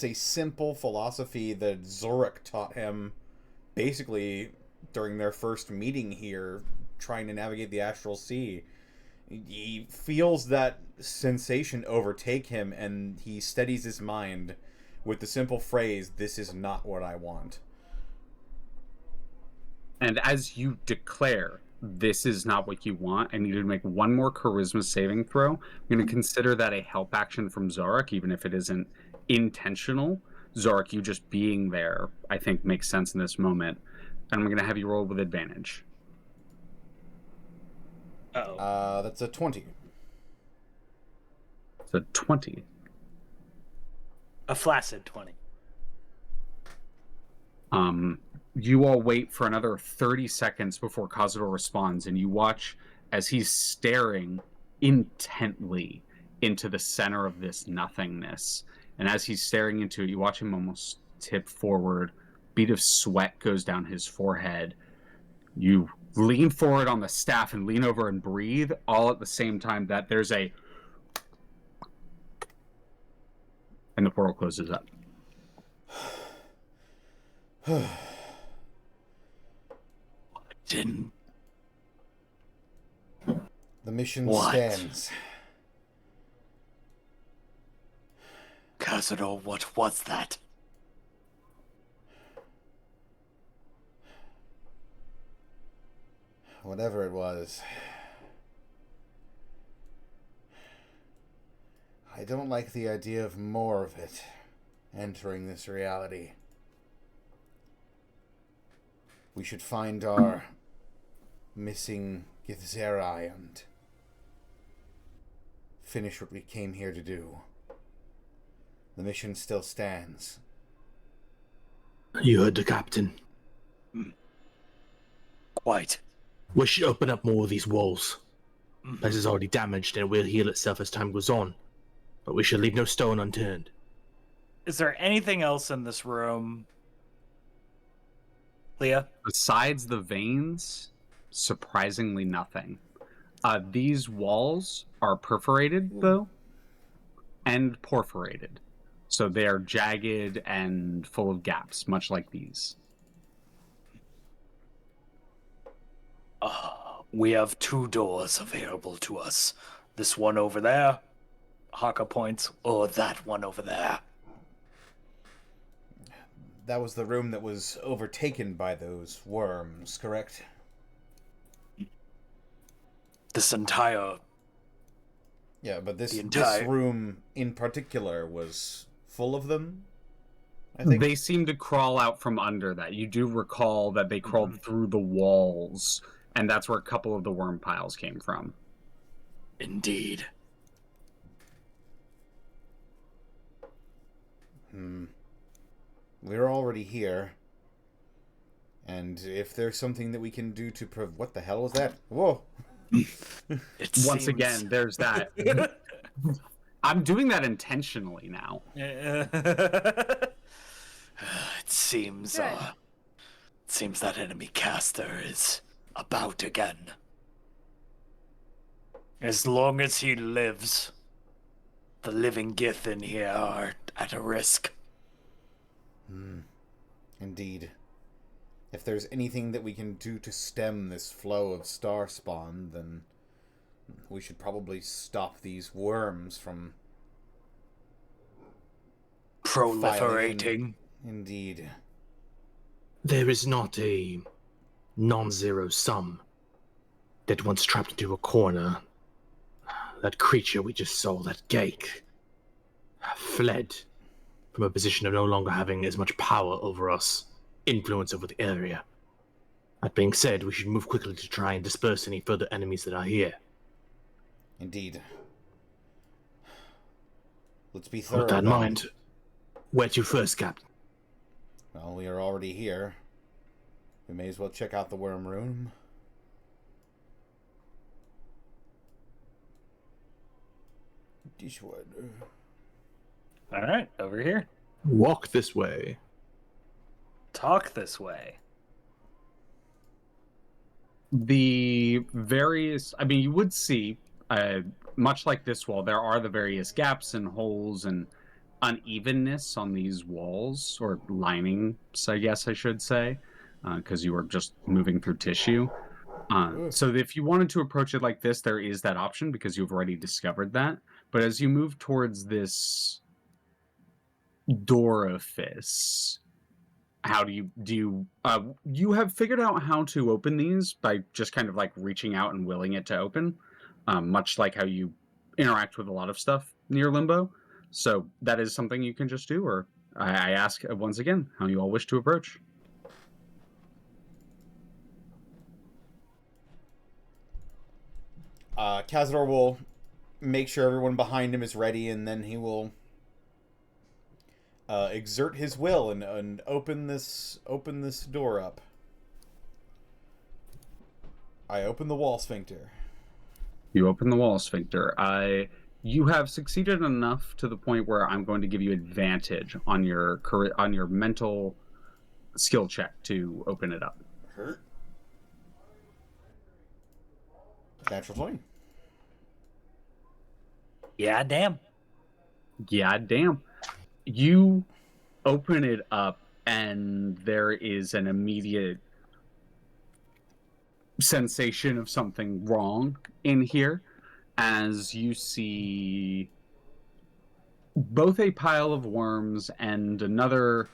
a simple philosophy that Xoruk taught him basically during their first meeting here, trying to navigate the Astral Sea. He feels that sensation overtake him, and he steadies his mind with the simple phrase, "This is not what I want." And as you declare, this is not what you want, I need you to make one more charisma saving throw. I'm going to consider that a help action from Xoruk, even if it isn't intentional. Xoruk, you just being there, I think makes sense in this moment. And I'm going to have you roll with advantage. Uh-oh. That's a 20. It's a 20. A flaccid 20. You all wait for another 30 seconds before Kazador responds, and you watch as he's staring intently into the center of this nothingness. And as he's staring into it, you watch him almost tip forward. Bead of sweat goes down his forehead. You lean forward on the staff and lean over and breathe, all at the same time that there's a... and the portal closes up. Didn't. The mission What? stands. Kazador, what was that? Whatever it was. I don't like the idea of more of it entering this reality. We should find our missing Githzerai and finish what we came here to do. The mission still stands. You heard the captain. Quite. We should open up more of these walls. Place is already damaged and it will heal itself as time goes on. But we should leave no stone unturned. Is there anything else in this room? Leah? Besides the veins, surprisingly nothing. These walls are perforated, though, and porphyrated. So they are jagged and full of gaps, much like these. We have 2 doors available to us. This one over there, Hakka points, or that one over there. That was the room that was overtaken by those worms, correct? This entire... Yeah, but this entire- room in particular was full of them, I think. They seem to crawl out from under that. You do recall that they crawled through the walls, and that's where a couple of the worm piles came from. Indeed. We're already here. And if there's something that we can do to what the hell was that? Whoa! Once again, there's that. I'm doing that intentionally now. It seems, seems that enemy caster is about again. As long as he lives, the living Gith in here are at a risk. Indeed. if there's anything that we can do to stem this flow of star spawn, then we should probably stop these worms from Proliferating. Indeed. There is not a non-zero sum that once trapped into a corner, that creature we just saw, that Gake, fled from a position of no longer having as much power over us, influence over the area. That being said, we should move quickly to try and disperse any further enemies that are here. Indeed. Let's be thorough. With that in then. mind, where to first, Captain? Well, we are already here. We may as well check out the worm room. Dishwood. All right, over here. Walk this way. Talk this way. The various, I mean, you would see, much like this wall, there are the various gaps and holes and unevenness on these walls, or linings, I guess I should say, because you are just moving through tissue. So if you wanted to approach it like this, there is that option because you've already discovered that. But as you move towards this dorifice, how do you have figured out how to open these by just kind of like reaching out and willing it to open, much like how you interact with a lot of stuff near Limbo. So that is something you can just do, or I ask once again how you all wish to approach. Kazador will make sure everyone behind him is ready, and then he will exert his will and open this door up. I open the wall sphincter. You open the wall sphincter. You have succeeded enough to the point where I'm going to give you advantage on your mental skill check to open it up. Hurt. Natural 20. Yeah, damn. Yeah, damn. You open it up, and there is an immediate sensation of something wrong in here, as you see both a pile of worms and another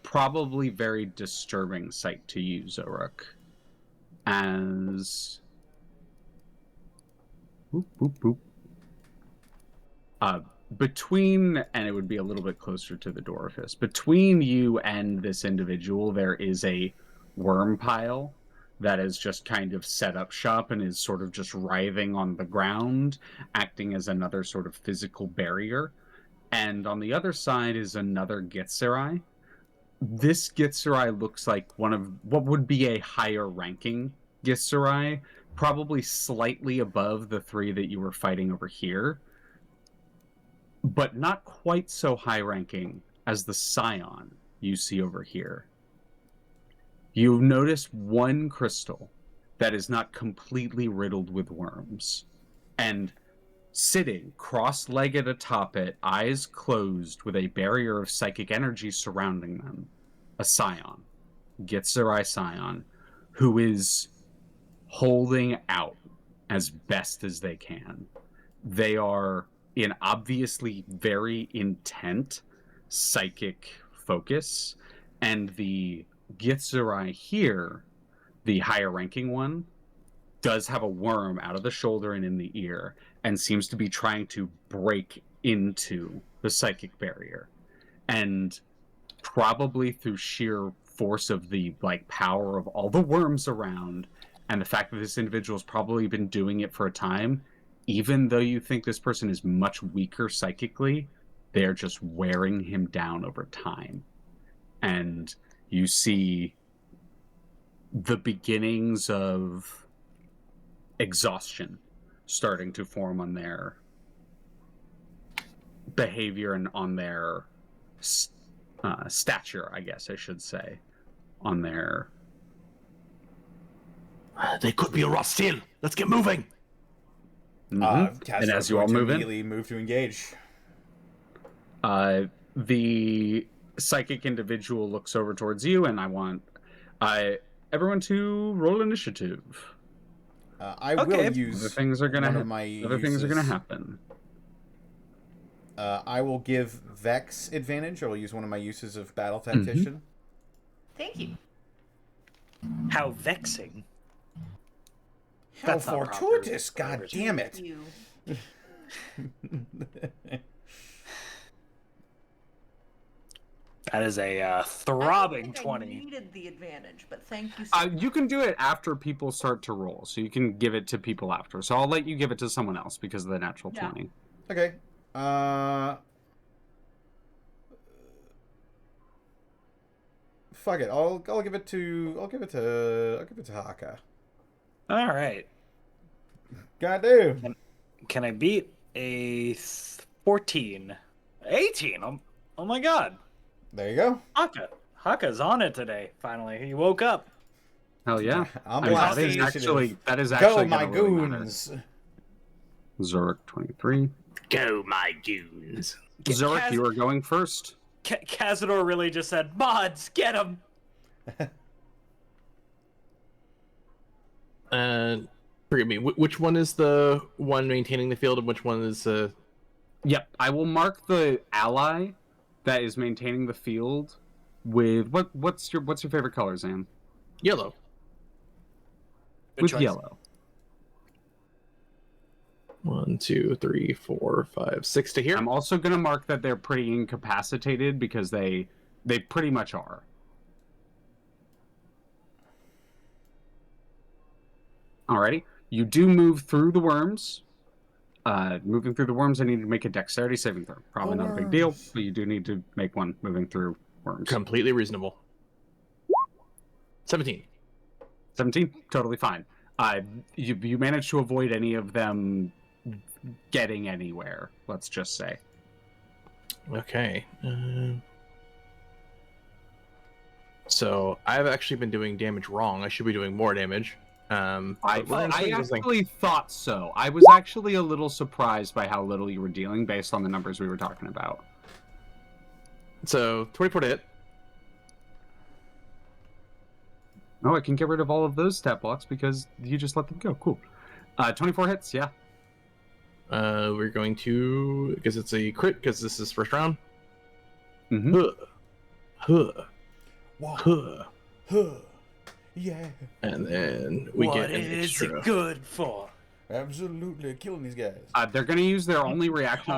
probably very disturbing sight to you, Xoruk. As... Boop, boop, boop. Between, and it would be a little bit closer to the dorifice, between you and this individual, there is a worm pile that is just kind of set up shop and is sort of just writhing on the ground, acting as another sort of physical barrier. And on the other side is another Githzerai. This Githzerai looks like one of what would be a higher ranking Githzerai, probably slightly above the three that you were fighting over here, but not quite so high ranking as the Scion you see over here. You notice one crystal that is not completely riddled with worms, and sitting cross-legged atop it, eyes closed with a barrier of psychic energy surrounding them, a Scion, Githzerai Scion, who is holding out as best as they can. They are in obviously very intent psychic focus, and the Githzerai here, the higher ranking one, does have a worm out of the shoulder and in the ear, and seems to be trying to break into the psychic barrier. And probably through sheer force of the power of all the worms around, and the fact that this individual's probably been doing it for a time, even though you think this person is much weaker psychically, they're just wearing him down over time. And you see the beginnings of exhaustion starting to form on their behavior and on their stature, I guess I should say, on their... They could be a rot still. Let's get moving. Mm-hmm. And as you all move in, immediately move to engage. The psychic individual looks over towards you, and I want Everyone to roll initiative. I Okay. will use Other things are gonna one of my other things are gonna uses. happen. I will give Vex advantage. I will use one of my uses of Battle Tactician. Thank you. How vexing. How That's not proper. fortuitous! God damn it! You. That is a I throbbing don't think 20. I needed the advantage, but thank you. So You can do it after people start to roll, so you can give it to people after. So I'll let you give it to someone else because of the natural Yeah. 20. Okay. Fuck it. I'll give it to Hakka. All right. Goddamn. Can I beat a 14? 18? Oh my god. There you go. Hakka's on it today, finally. He woke up. Hell yeah! I'm I mean, that blasting is initiative. that is Go, actually my gonna really matter. goons. Xoruk 23. Go, my goons. Xoruk, you are going first. Kazador really just said, "Mods, get him." Forgive me. Which one is the one maintaining the field, and which one is Yep, I will mark the ally that is maintaining the field with what's your favorite color, Zan? yellow? Good With choice. yellow. 1, 2, 3, 4, 5, 6 to here. I'm also gonna mark that they're pretty incapacitated because they pretty much are. Alrighty, you do move through the worms. Moving through the worms, I need to make a dexterity saving throw. Probably not a big deal, but you do need to make one moving through worms. Completely reasonable. 17. 17, totally fine. You managed to avoid any of them getting anywhere, let's just say. Okay. So I've actually been doing damage wrong. I should be doing more damage. I but we're gonna do this thing. actually thought so. I was actually a little surprised by how little you were dealing based on the numbers we were talking about. So 24 to hit. Oh, I can get rid of all of those stat blocks because you just let them go. Cool. 24 hits, yeah. We're going to, because it's a crit, because this is first round. Mm-hmm. Yeah. And then we What get an is extra. it good for? Absolutely killing these guys. They're going to use their only reaction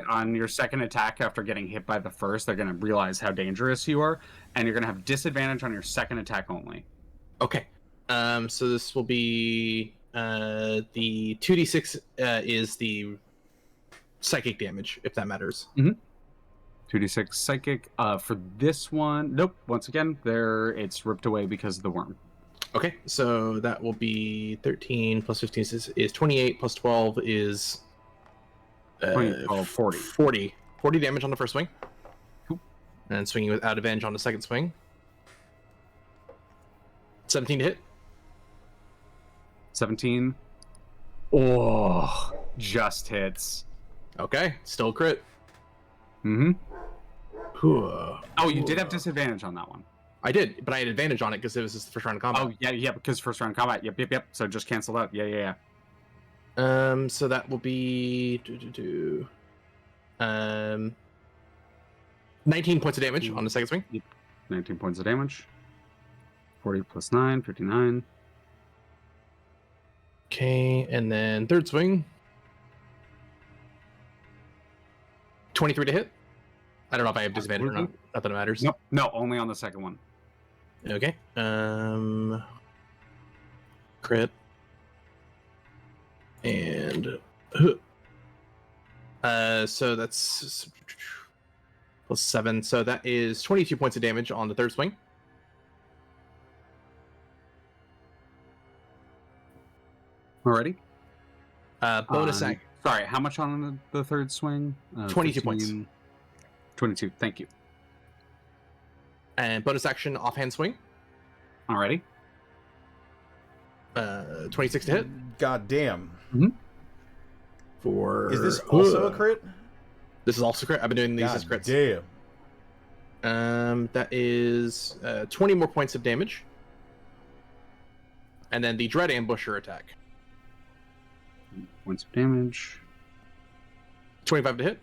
on your second attack after getting hit by the first. They're going to realize how dangerous you are, and you're going to have disadvantage on your second attack only. Okay. So this will be the 2d6 is the psychic damage, if that matters. 2d6 psychic. For this one, nope. Once again, it's ripped away because of the worm. Okay, so that will be 13 plus 15 is 28 plus 12 is 40. 40 damage on the first swing. Cool. And swinging without advantage on the second swing. 17 to hit. 17. Oh, just hits. Okay, still crit. Mm-hmm. Oh, Oh, you did have disadvantage on that one. I did, but I had advantage on it because it was just the first round of combat. Oh, yeah, because first round combat. Yep. So just cancel out. Yeah. So that will be 19 points of damage on the second swing. 19 points of damage. 40 plus 9, 59. Okay, and then third swing. 23 to hit. I don't know if I have disadvantage or not. Not that it matters. Nope. No, only on the second one. Okay. Crit. And so that's plus 7. So that is 22 points of damage on the third swing. Already? Bonus act. Sorry, how much on the third swing? 22 points. 22, thank you. And bonus action offhand swing. Alrighty. 26 to hit. God damn. For Is this also a crit? This is also crit. I've been doing these God as crits. damn. That is 20 more points of damage. And then the Dread Ambusher attack. Points of damage. 25 to hit.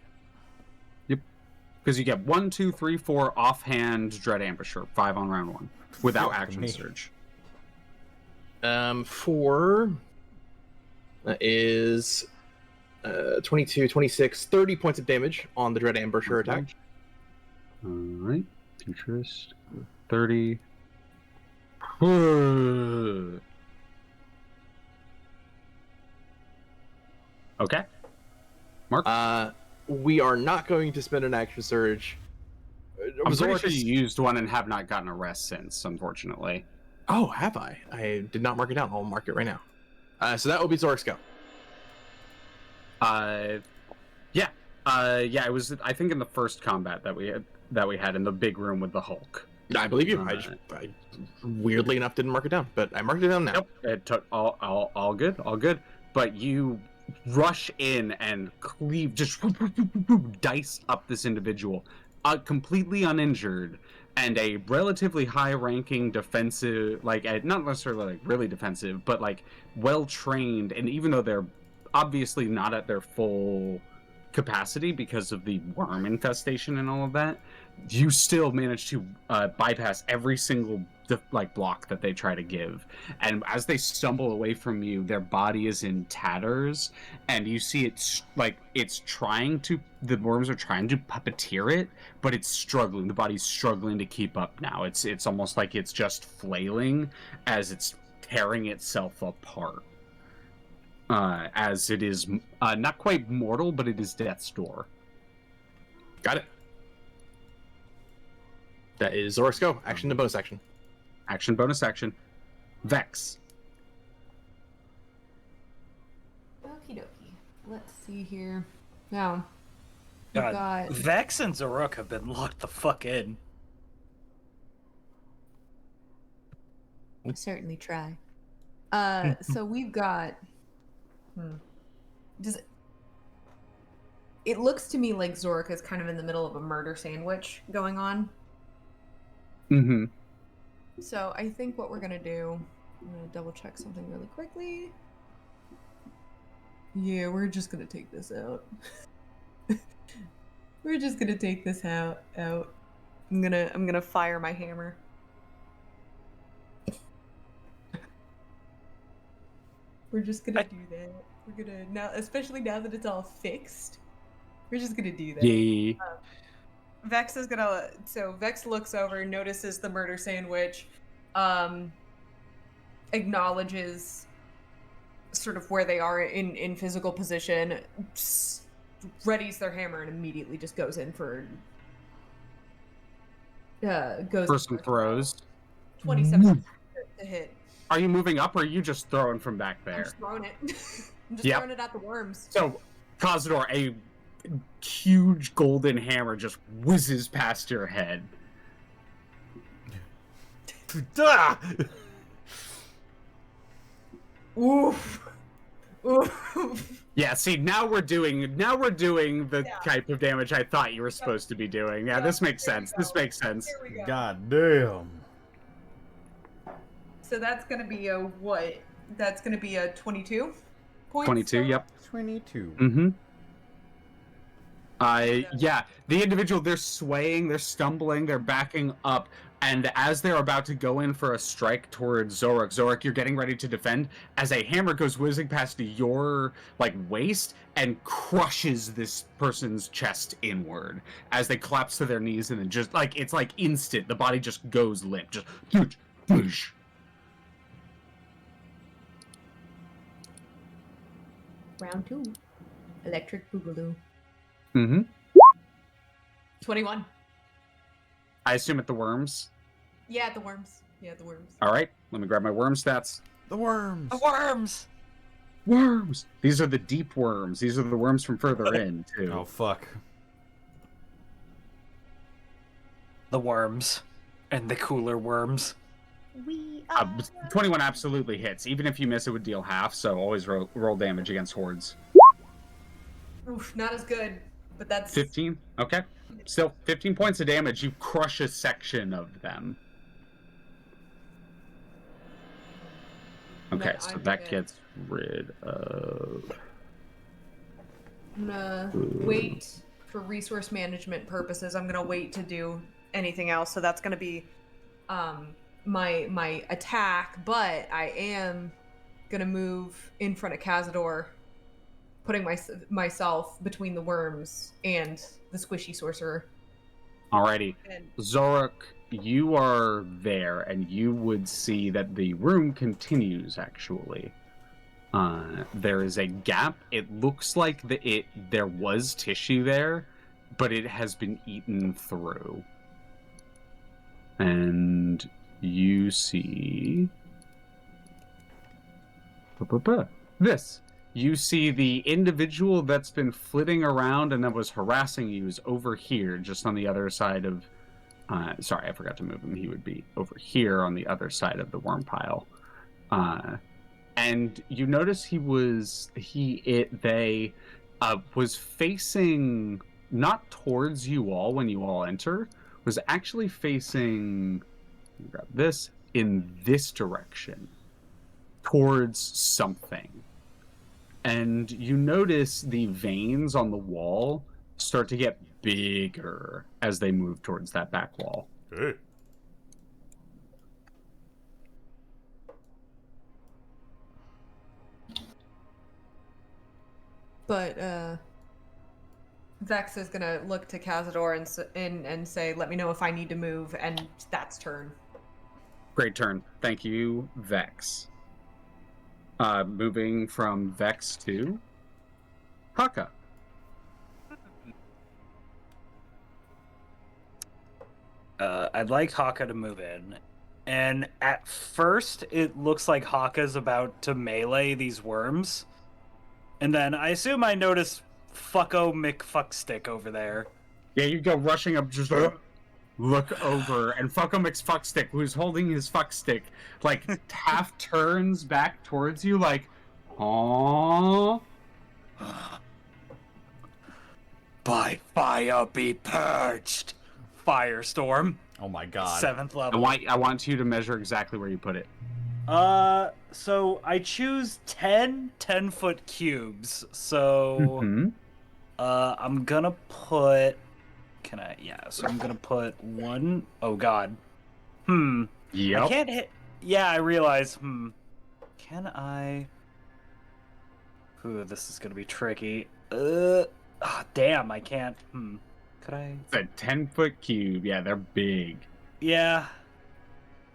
Because you get 1, 2, 3, 4 offhand Dread Ambusher, 5 on round 1, without Fuck action me. surge. 4 is 22, 26, 30 points of damage on the Dread Ambusher attack. Alright. Interest. 30. Okay. Mark? We are not going to spend an action surge. I'm pretty Xoruk sure is- you used one and have not gotten a rest since, unfortunately. Oh, have I? I did not mark it down. I'll mark it right now. So that will be Xoruk's go. Yeah, it was, I think, in the first combat that we had in the big room with the Hulk. I believe you. I weirdly enough didn't mark it down, but I marked it down now. Yep, it took all good. But you rush in and cleave, just dice up this individual, completely uninjured, and a relatively high-ranking defensive, like not necessarily like really defensive, but like well-trained, and even though they're obviously not at their full capacity because of the worm infestation and all of that, you still manage to bypass every single block that they try to give. And as they stumble away from you, their body is in tatters, and you see it's the worms are trying to puppeteer it, but it's struggling. The body's struggling to keep up now. It's almost like it's just flailing as it's tearing itself apart. As it is not quite mortal, but it is death's door. Got it. That is Xoruk's go. Action to bonus action. Action, bonus action. Vex. Okie dokie. Let's see here. Now, we've God, got. Vex and Xoruk have been locked the fuck in. Certainly try. So we've got. It looks to me like Xoruk is kind of in the middle of a murder sandwich going on. Mm-hmm. So I think what we're gonna do, I'm gonna double check something really quickly. Yeah, we're just gonna take this out. We're just gonna take this out. I'm gonna fire my hammer. We're just gonna do that. We're gonna now, especially now that it's all fixed. We're just gonna do that. Yeah. Vex is gonna. So Vex looks over, notices the murder sandwich, acknowledges sort of where they are in physical position, readies their hammer, and immediately just goes in for. Goes For some throws. 27 to hit. Are you moving up, or are you just throwing from back I'm there? just throwing it. I'm just Yep. throwing it at the worms. So, Kazador, a huge golden hammer just whizzes past your head. Ah! Oof. Oof. Yeah, see, now we're doing the Yeah. type of damage I thought you were supposed to be doing. Yeah, this makes there we sense. This go. makes sense. Here we go. God damn. So that's gonna be a what? That's gonna be a 22 points. 22, yep. 22. Mm-hmm. Yeah, the individual, they're swaying, they're stumbling, they're backing up, and as they're about to go in for a strike towards Xoruk, you're getting ready to defend, as a hammer goes whizzing past your, waist and crushes this person's chest inward, as they collapse to their knees, and then just, it's instant, the body just goes limp, just, whoosh. Round 2. Electric Boogaloo. Mm-hmm. 21. I assume at the worms. Yeah, the worms. All right, let me grab my worm stats. The worms. The worms! Worms! These are the deep worms. These are the worms from further in, too. Oh, fuck. The worms. And the cooler worms. We 21 absolutely hits. Even if you miss, it would deal half, so always roll damage against hordes. Oof, not as good, but that's 15? Okay. Still, 15 points of damage. You crush a section of them. And Okay, then so I'm that gonna- gets rid of. I'm gonna wait for resource management purposes. I'm gonna wait to do anything else. So that's gonna be my attack, but I am gonna move in front of Kazador, putting myself between the worms and the squishy sorcerer. Alrighty. And Xoruk, you are there, and you would see that the room continues, actually. There is a gap. It looks like there was tissue there, but it has been eaten through. And you see... this. You see the individual that's been flitting around and that was harassing you is over here, just on the other side of... sorry, I forgot to move him. He would be over here on the other side of the worm pile. And you notice was facing not towards you all when you all enter, was actually facing, grab this, in this direction, towards something. And you notice the veins on the wall start to get bigger as they move towards that back wall. Hey. But Vex is gonna look to Kazador and say, "Let me know if I need to move," and that's turn. Great turn. Thank you, Vex. Moving from Vex to Hakka. I'd like Hakka to move in. And at first, it looks like Hakka's about to melee these worms. And then I assume I notice Fucko McFuckstick over there. Yeah, you go rushing up, just look over, and Fucko McFuckstick, who's holding his fuckstick, like half turns back towards you, like, aww. By fire be purged. Firestorm. Oh my god. 7th level. I want you to measure exactly where you put it. So I choose 10 10-foot cubes. So, I'm gonna put... Can I? Yeah, so I'm gonna put one... Oh god. Yep. I can't hit... Yeah, I realize. Can I... Ooh, this is gonna be tricky. Damn, I can't. Could I? It's a 10-foot cube. Yeah, they're big. Yeah.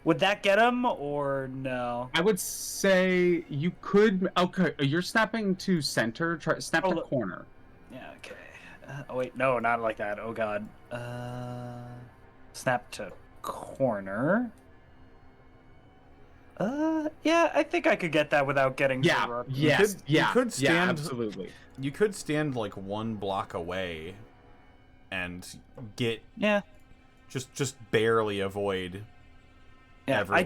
Would that get him, or no? I would say you could... Okay, you're snapping to center. Snap to corner. Yeah, okay. Oh, wait, no, not like that. Oh, God. Snap to corner. Yeah, I think I could get that without getting... Yeah, yes, you could stand, yeah, absolutely. You could stand, like, one block away and get... Yeah. Just barely avoid... Yeah, everyone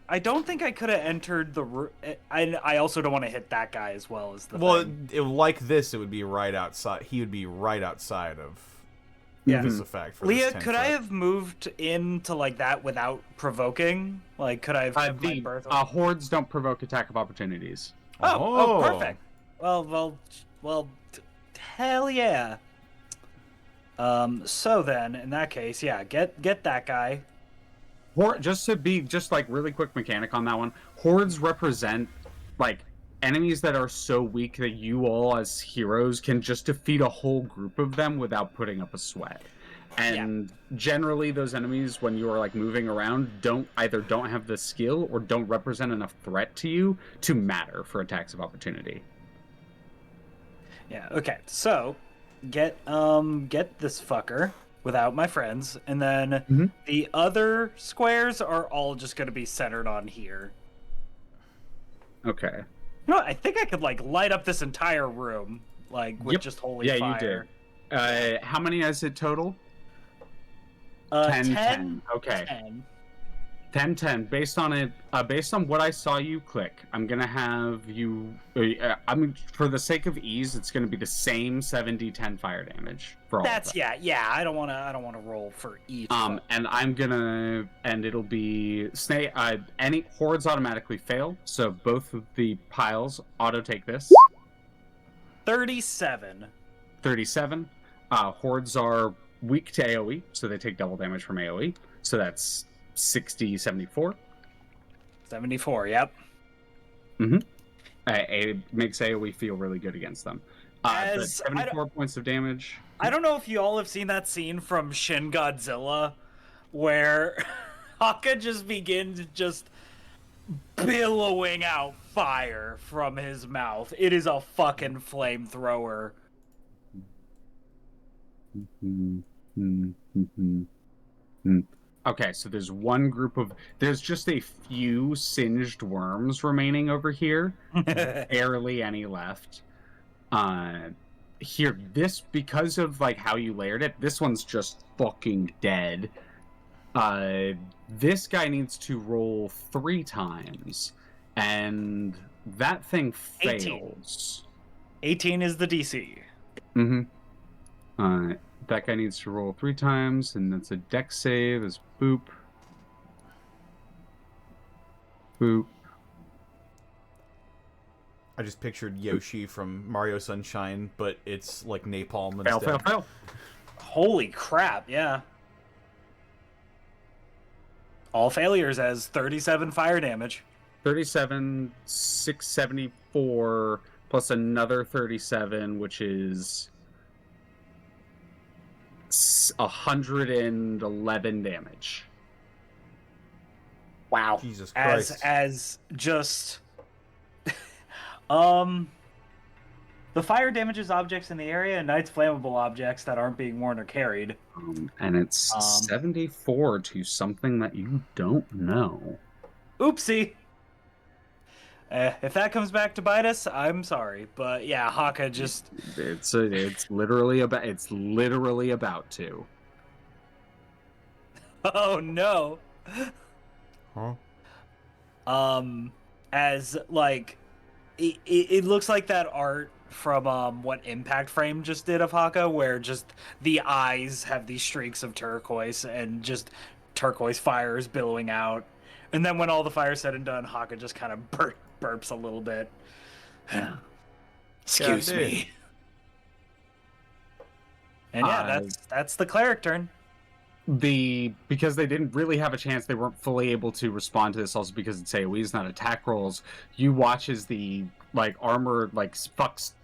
I don't think I could have entered the room. I also don't want to hit that guy as well as the thing. Like this, it would be right outside. He would be right outside of this effect. For Leah, this could I have moved into like that without provoking? Like, could I have kept my birth? Hordes don't provoke attack of opportunities. Oh, perfect. Well, hell yeah. So then, in that case, yeah, get that guy. Just like really quick mechanic on that one, hordes represent like enemies that are so weak that you all as heroes can just defeat a whole group of them without putting up a sweat. And generally those enemies, when you are like moving around, don't have the skill or don't represent enough threat to you to matter for attacks of opportunity. Yeah, okay. So get this fucker without my friends, and then the other squares are all just going to be centered on here. Okay. You know what? I think I could like light up this entire room like with just holy fire. Yeah, you did. How many is it total? 10. 10. Okay. 10. 10. Based on it, based on what I saw you click, I'm gonna have you. I mean, for the sake of ease, it's gonna be the same 7d10 fire damage for all. That's of them. yeah. I don't want to roll for each. And I'm gonna, and it'll be snake. Any hordes automatically fail, so both of the piles auto take this. 37. 37. Hordes are weak to AoE, so they take double damage from AoE. So that's 60, 74. 74, yep. It makes AoE feel really good against them. But 74 points of damage. I don't know if you all have seen that scene from Shin Godzilla where Hakka just begins just billowing out fire from his mouth. It is a fucking flamethrower. Okay, so there's just a few singed worms remaining over here. Barely any left. Here, because of like how you layered it, this one's just fucking dead. This guy needs to roll 3 times, and that thing fails. 18 is the DC. That guy needs to roll 3 times, and that's a dex save. Is boop. Boop. I just pictured Yoshi from Mario Sunshine, but it's like napalm instead. Fail. Holy crap, yeah. All failures as 37 fire damage. 37, 674, plus another 37, which is 111 damage. Wow. Jesus Christ. As just the fire damages objects in the area and ignites flammable objects that aren't being worn or carried. And it's 74 to something that you don't know. Oopsie. If that comes back to bite us, I'm sorry, but yeah, Hakka just it's literally about to. Oh no. Huh? As like it looks like that art from what Impact Frame just did of Hakka, where just the eyes have these streaks of turquoise and just turquoise fires billowing out. And then when all the fire's said and done, Hakka just kind of burps a little bit. Excuse me. And yeah, that's the cleric turn. Because they didn't really have a chance, they weren't fully able to respond to this, also because it's AoE, it's not attack rolls. You watch as the armor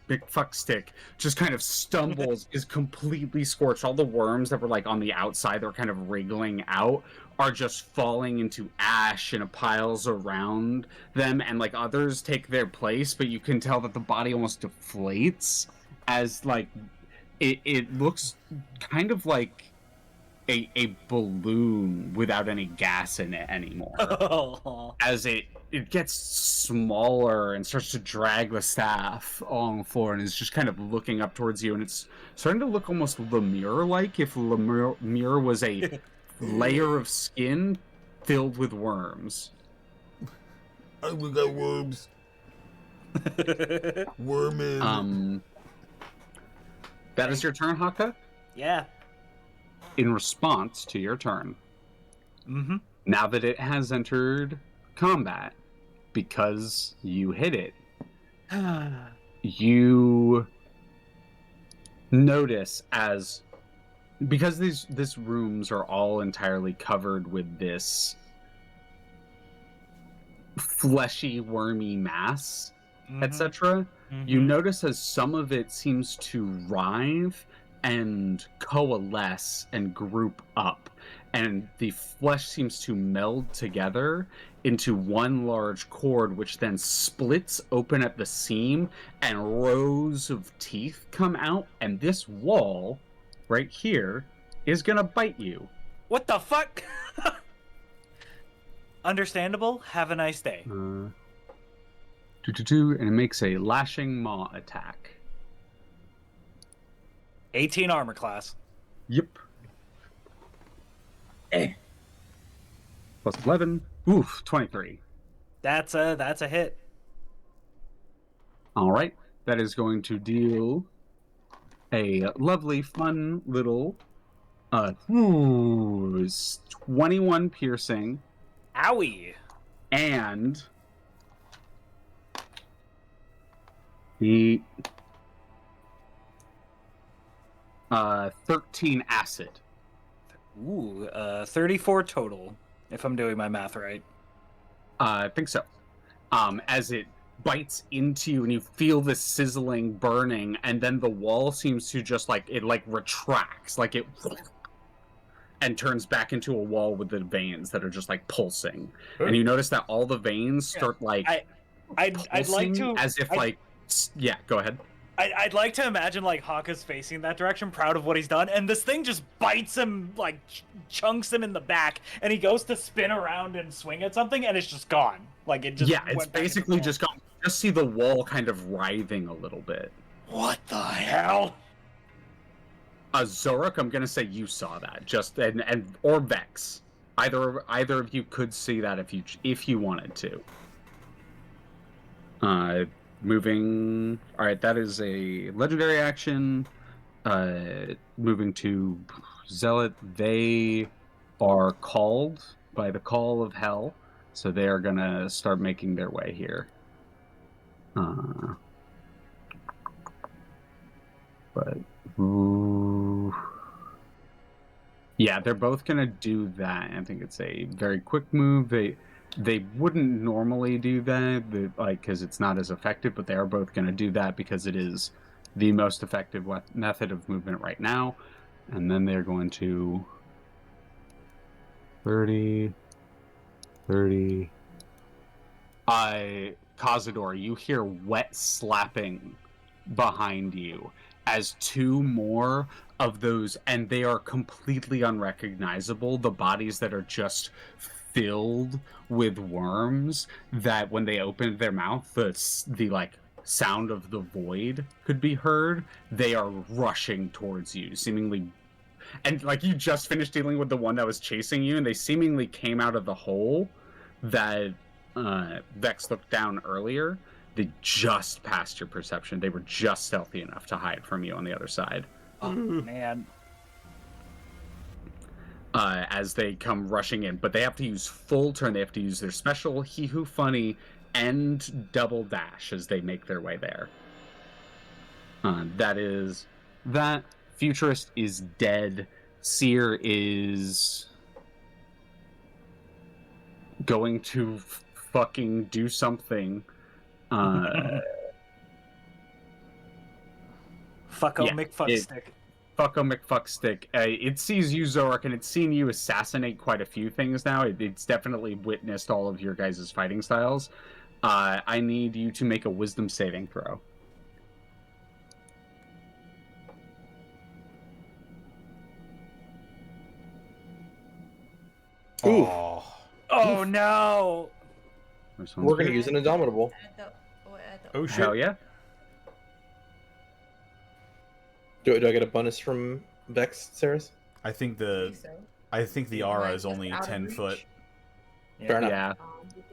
big fuck stick just kind of stumbles, is completely scorched. All the worms that were on the outside, that were kind of wriggling out, are just falling into ash in piles around them, and others take their place, but you can tell that the body almost deflates as it looks kind of like a balloon without any gas in it anymore. As it gets smaller and starts to drag the staff along the floor and is just kind of looking up towards you, and it's starting to look almost Lemure-like, if Lemure was a layer of skin filled with worms. We got worms. Wormin. That is your turn, Hakka? Yeah. In response to your turn. Now that it has entered combat, because you hit it, you notice because these rooms are all entirely covered with this fleshy, wormy mass, etc. You notice as some of it seems to writhe and coalesce and group up, and the flesh seems to meld together into one large cord, which then splits open at the seam and rows of teeth come out, and this wall right here is gonna bite you. What the fuck? Understandable. Have a nice day. And it makes a lashing maw attack. 18 armor class. Yep. Plus 11. Oof, 23. That's a hit. All right. That is going to deal a lovely, fun little 21 piercing Owie. and the 13 acid. Ooh, 34 total, if I'm doing my math right. I think so. As it bites into you and you feel this sizzling burning, and then the wall seems to just retracts, and turns back into a wall with the veins that are just pulsing. Ooh. And you notice that all the veins start I'd like to, as if yeah, go ahead. I'd like to imagine Hakka's facing that direction, proud of what he's done, and this thing just bites him, chunks him in the back, and he goes to spin around and swing at something, and it's just gone. It just it's basically just gone. Just see the wall kind of writhing a little bit. What the hell? Xoruk, I'm gonna say you saw that, or Vex. Either of you could see that if you wanted to. Moving. All right, that is a legendary action. Moving to Zealot, they are called by the call of hell, so they are gonna start making their way here. Yeah, they're both gonna do that. I think it's a very quick move. They wouldn't normally do that, because it's not as effective, but they are both going to do that because it is the most effective method of movement right now. And then they're going to 30. Kazador, you hear wet slapping behind you as two more of those, and they are completely unrecognizable, the bodies that are just filled with worms, that when they opened their mouth, the sound of the void could be heard. They are rushing towards you, seemingly, and you just finished dealing with the one that was chasing you, and they seemingly came out of the hole that Vex looked down earlier. They just passed your perception. They were just stealthy enough to hide from you on the other side. Oh man. As they come rushing in, but they have to use full turn. They have to use their special He Who Funny and double dash as they make their way there. That Futurist is dead. Seer is going to fucking do something. Fucko McFuckstick. Fucko McFuckstick. It sees you, Xoruk, and it's seen you assassinate quite a few things now. It's definitely witnessed all of your guys' fighting styles. I need you to make a wisdom saving throw. Ooh. Oh no! We're going to use an Indomitable. Oh shit. Hell yeah. Do I get a bonus from Vex, Saris? I think the aura is only 10 foot. Fair enough. Yeah.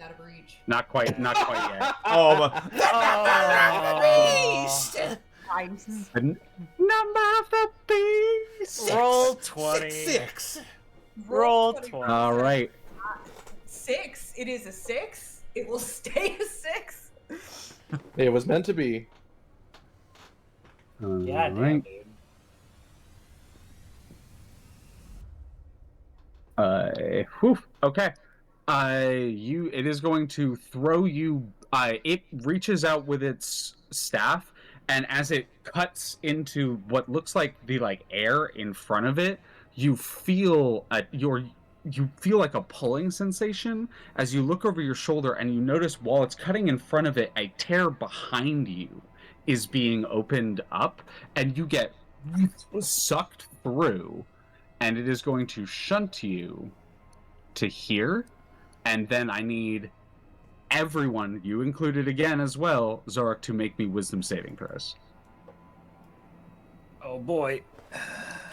Out of reach. Not quite yet. Oh, The number of the beast. Roll 20. Six. Roll 20. All right. 6. It is a 6. It will stay a 6. It was meant to be. Yeah, damn, Right. dude. Okay. It is going to throw you. It reaches out with its staff, and as it cuts into what looks like the air in front of it, you feel like a pulling sensation as you look over your shoulder, and you notice while it's cutting in front of it, a tear behind you is being opened up, and you get sucked through, and it is going to shunt you to here. And then I need everyone, you included again as well, Xoruk, to make me wisdom saving throws. Oh boy.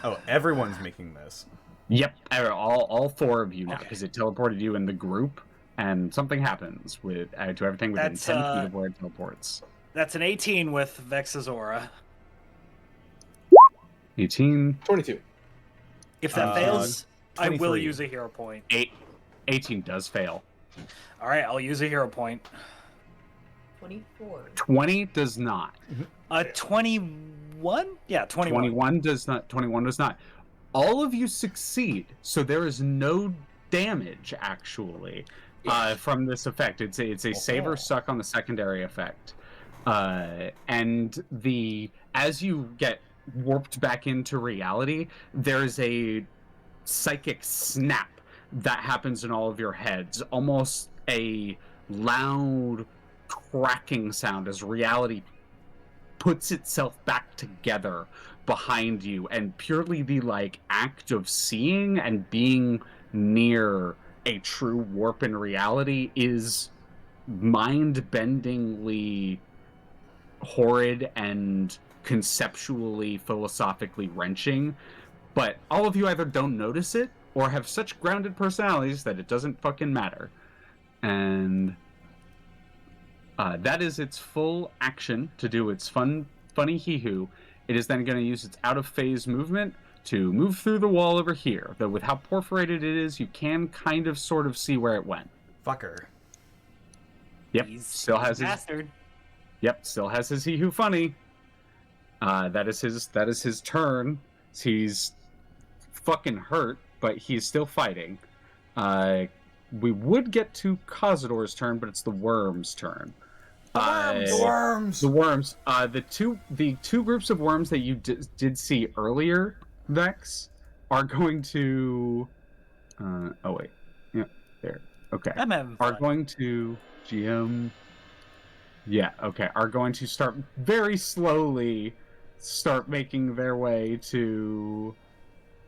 Oh, everyone's making this. Yep, all four of you now, Okay. because it teleported you in the group, and something happens with to everything within That's, 10 feet of where it teleports. That's an 18 with Vex's aura. 18. 22. If that fails, I will 23. use a hero point. 18 does fail. All right, I'll use a hero point. 24. 20 does not. 21? Yeah, 21. 21 does not. 21 does not. All of you succeed, so there is no damage actually from this effect. It's a save or suck on the secondary effect, and as you get warped back into reality, there's a psychic snap that happens in all of your heads, almost a loud cracking sound as reality puts itself back together behind you, and purely the act of seeing and being near a true warp in reality is mind-bendingly horrid and conceptually, philosophically wrenching. But all of you either don't notice it or have such grounded personalities that it doesn't fucking matter. And that is its full action to do its funny hee-hoo. It is then going to use its out-of-phase movement to move through the wall over here. Though with how perforated it is, you can kind of sort of see where it went. Fucker. Yep, He's still has his... bastard. Yep, still has his hee-hoo funny. That is his turn. He's fucking hurt, but he's still fighting. We would get to Kazador's turn, but it's the worm's turn. The worms. The worms. The two groups of worms that you did see earlier, Vex, are going to. Oh wait, yeah, there. Okay. I'm having Are fun. going to GM. Yeah. Okay. Are going to start very slowly. Start making their way to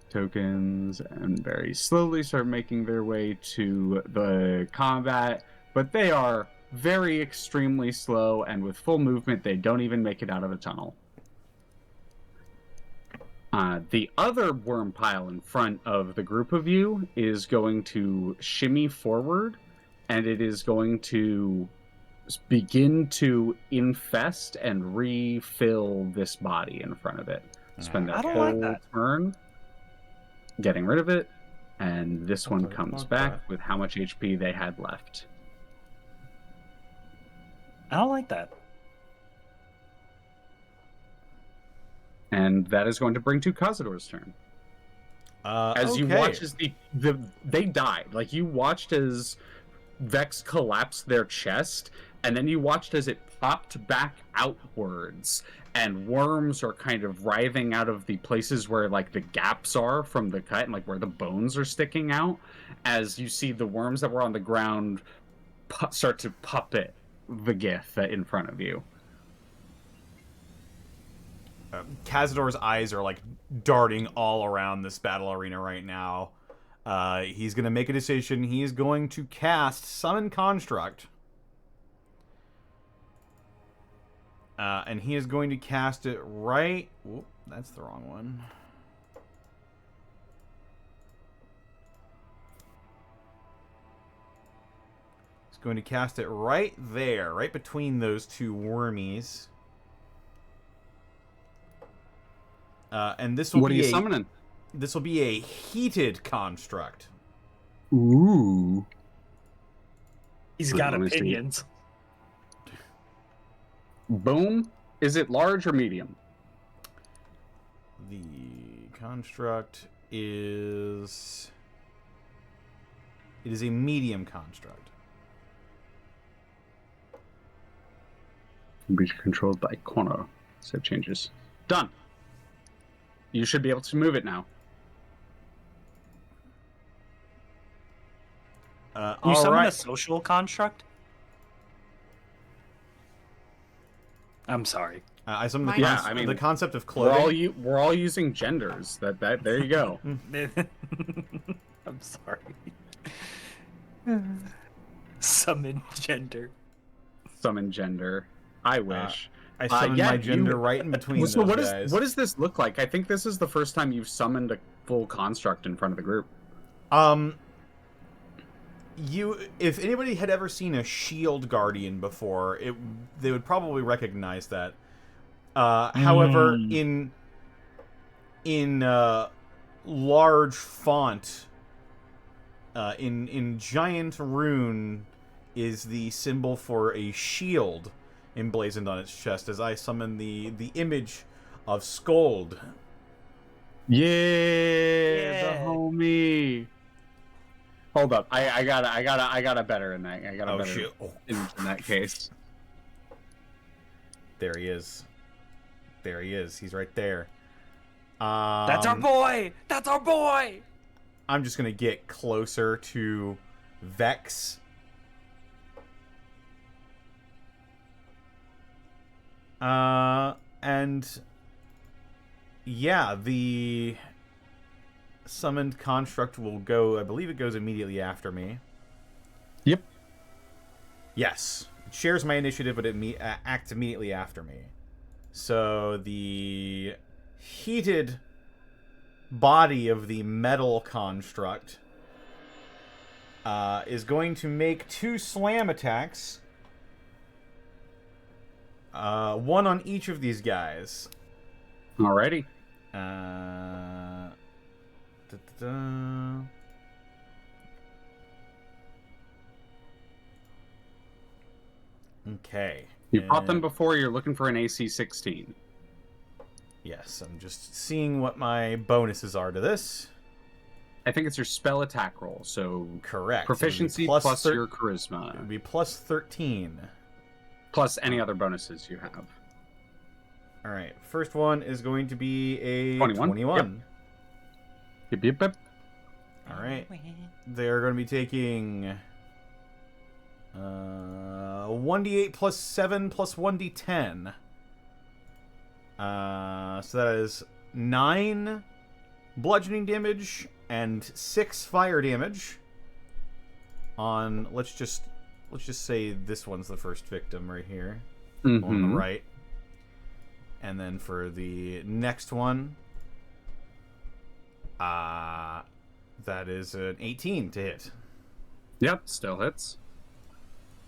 tokens and very slowly start making their way to the combat, but they are very extremely slow, and with full movement they don't even make it out of the tunnel. The other worm pile in front of the group of you is going to shimmy forward, and it is going to begin to infest and refill this body in front of it. Spend I that don't whole like that. turn getting rid of it, and this one Okay, comes okay. back with how much HP they had left. I don't like that. And that is going to bring to Kazador's turn. As you watch as they died. Like, you watched as Vex collapsed their chest, and then you watched as it popped back outwards, and worms are kind of writhing out of the places where, like, the gaps are from the cut, and, like, where the bones are sticking out, as you see the worms that were on the ground start to puppet the Gith in front of you. Kazador's eyes are like darting all around this battle arena right now. He's going to make a decision. He is going to cast Summon Construct. And he is going to cast it right... Whoop, that's the wrong one. He's going to cast it right there, right between those two wormies. And this will What are be you summoning? This will be a heated construct. Ooh. He's Wait, got let me see. opinions. Boom. Is it large or medium? The construct is... It is a medium construct. Can be controlled by corner. Save changes. Done. You should be able to move it now. You All summon right. a social construct? I'm sorry. I summoned the, Yeah, concept, I mean, the concept of We're clothing. all using genders. That there you go. I'm sorry. Summon gender. Summon gender. I wish. I summoned yeah, my gender you- right in between So those what guys. does this look like? I think this is the first time you've summoned a full construct in front of the group. If anybody had ever seen a shield guardian before, they would probably recognize that. However, in large font, in giant rune, is the symbol for a shield emblazoned on its chest. As I summon the image of Scold. Yeah, the homie. Hold up, I got a better in that. I got a better shit. in that case. There he is. There he is. He's right there. That's our boy. That's our boy. I'm just gonna get closer to Vex. And yeah, the summoned construct will go, I believe it goes immediately after me. Yep. Yes. It shares my initiative, but it acts immediately after me. So the heated body of the metal construct is going to make 2 slam attacks. One on each of these guys. Alrighty. Okay. You fought them before, you're looking for an AC 16. Yes, I'm just seeing what my bonuses are to this. I think it's your spell attack roll, so Correct. proficiency plus your charisma. It would be plus 13. Plus any other bonuses you have. Alright, first one is going to be a 21. Yep. Alright. They're going to be taking 1d8 plus 7 plus 1d10. So that is 9 bludgeoning damage and 6 fire damage on, let's just say this one's the first victim right here on the right. And then for the next one, that is an 18 to hit. Yep, still hits.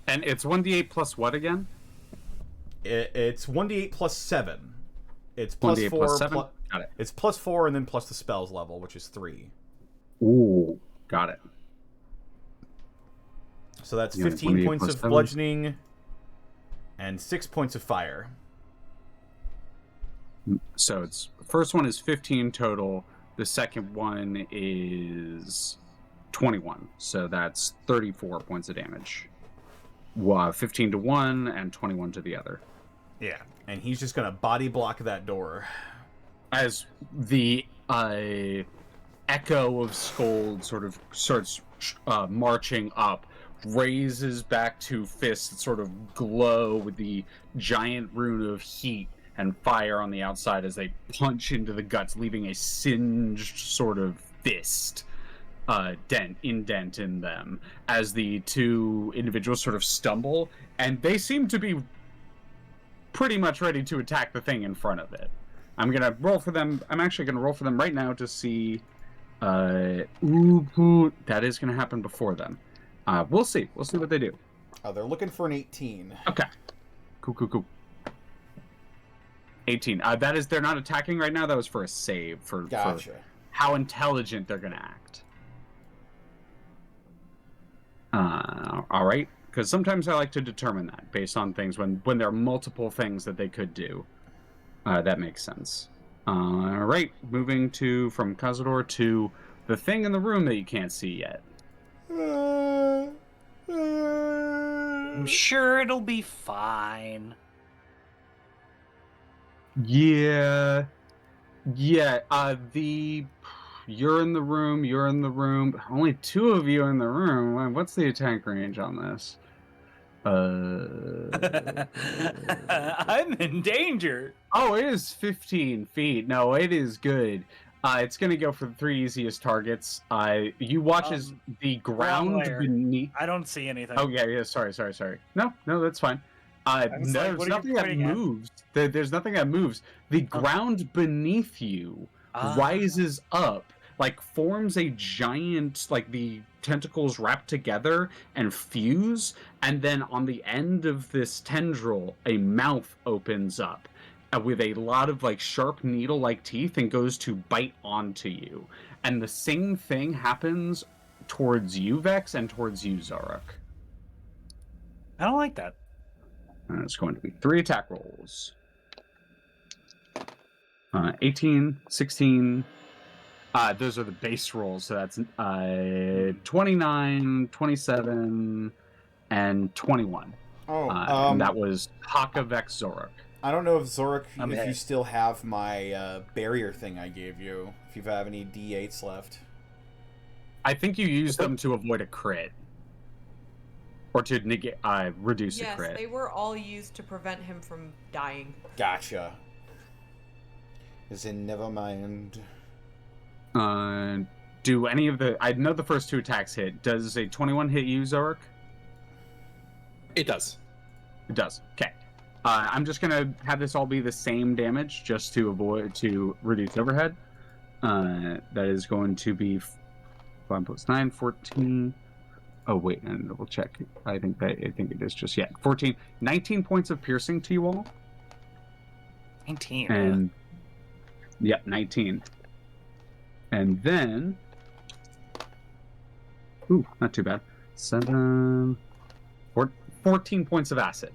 And it's 1d8 plus what again? It's 1d8 plus 7. It's plus 1d8 4. plus 7? Got it. It's plus 4 and then plus the spells level, which is 3. Ooh, got it. So that's Yeah, 15 1d8 points plus of 7. bludgeoning and 6 points of fire. So it's the first one is 15 total. The second one is 21. So that's 34 points of damage. 15 to one and 21 to the other. Yeah, and he's just gonna body block that door. As the echo of Scold sort of starts marching up, raises back 2 fists that sort of glow with the giant rune of heat and fire on the outside as they punch into the guts, leaving a singed sort of fist indent in them as the 2 individuals sort of stumble, and they seem to be pretty much ready to attack the thing in front of it. I'm gonna roll for them. I'm actually gonna roll for them right now to see. That is gonna happen before them. We'll see. We'll see what they do. Oh, they're looking for an 18. Okay. Cool. 18. That is, they're not attacking right now. That was for a save for how intelligent they're gonna act. All right. Because sometimes I like to determine that based on things when there are multiple things that they could do. That makes sense. All right. Moving from Kazador to the thing in the room that you can't see yet. I'm sure it'll be fine. Yeah. You're in the room. Only 2 of you in the room. What's the attack range on this? I'm in danger. Oh, it is 15 feet. No, it is good. It's going to go for the 3 easiest targets. You watch as the ground beneath... I don't see anything. Oh, yeah, sorry. No, that's fine. There's nothing that moves. There's nothing that moves. The ground beneath you rises up like forms a giant, like the tentacles wrap together and fuse, and then on the end of this tendril, a mouth opens up with a lot of like sharp needle-like teeth and goes to bite onto you. And the same thing happens towards you, Vex, and towards you, Xoruk. I don't like that. And it's going to be 3 attack rolls. 18, 16. Those are the base rolls, so that's 29, 27, and 21. And that was Hakka, Vex, Xoruk. I don't know if Xoruk, I'm if you hit. still have my barrier thing I gave you. If you have any D8s left. I think you used them to avoid a crit. Or to negate, reduce a Yes, crit. they were all used to prevent him from dying. Gotcha. As in, never mind. Do any of the... I know the first 2 attacks hit. Does a 21 hit you, Xoruk? It does. It does. Okay. I'm just going to have this all be the same damage, just to reduce overhead. That is going to be 5 plus 9, 14... Oh, wait, and double check. I think it is just, 14. 19 points of piercing to you all. 19. And, 19. And then... Ooh, not too bad. 14 points of acid.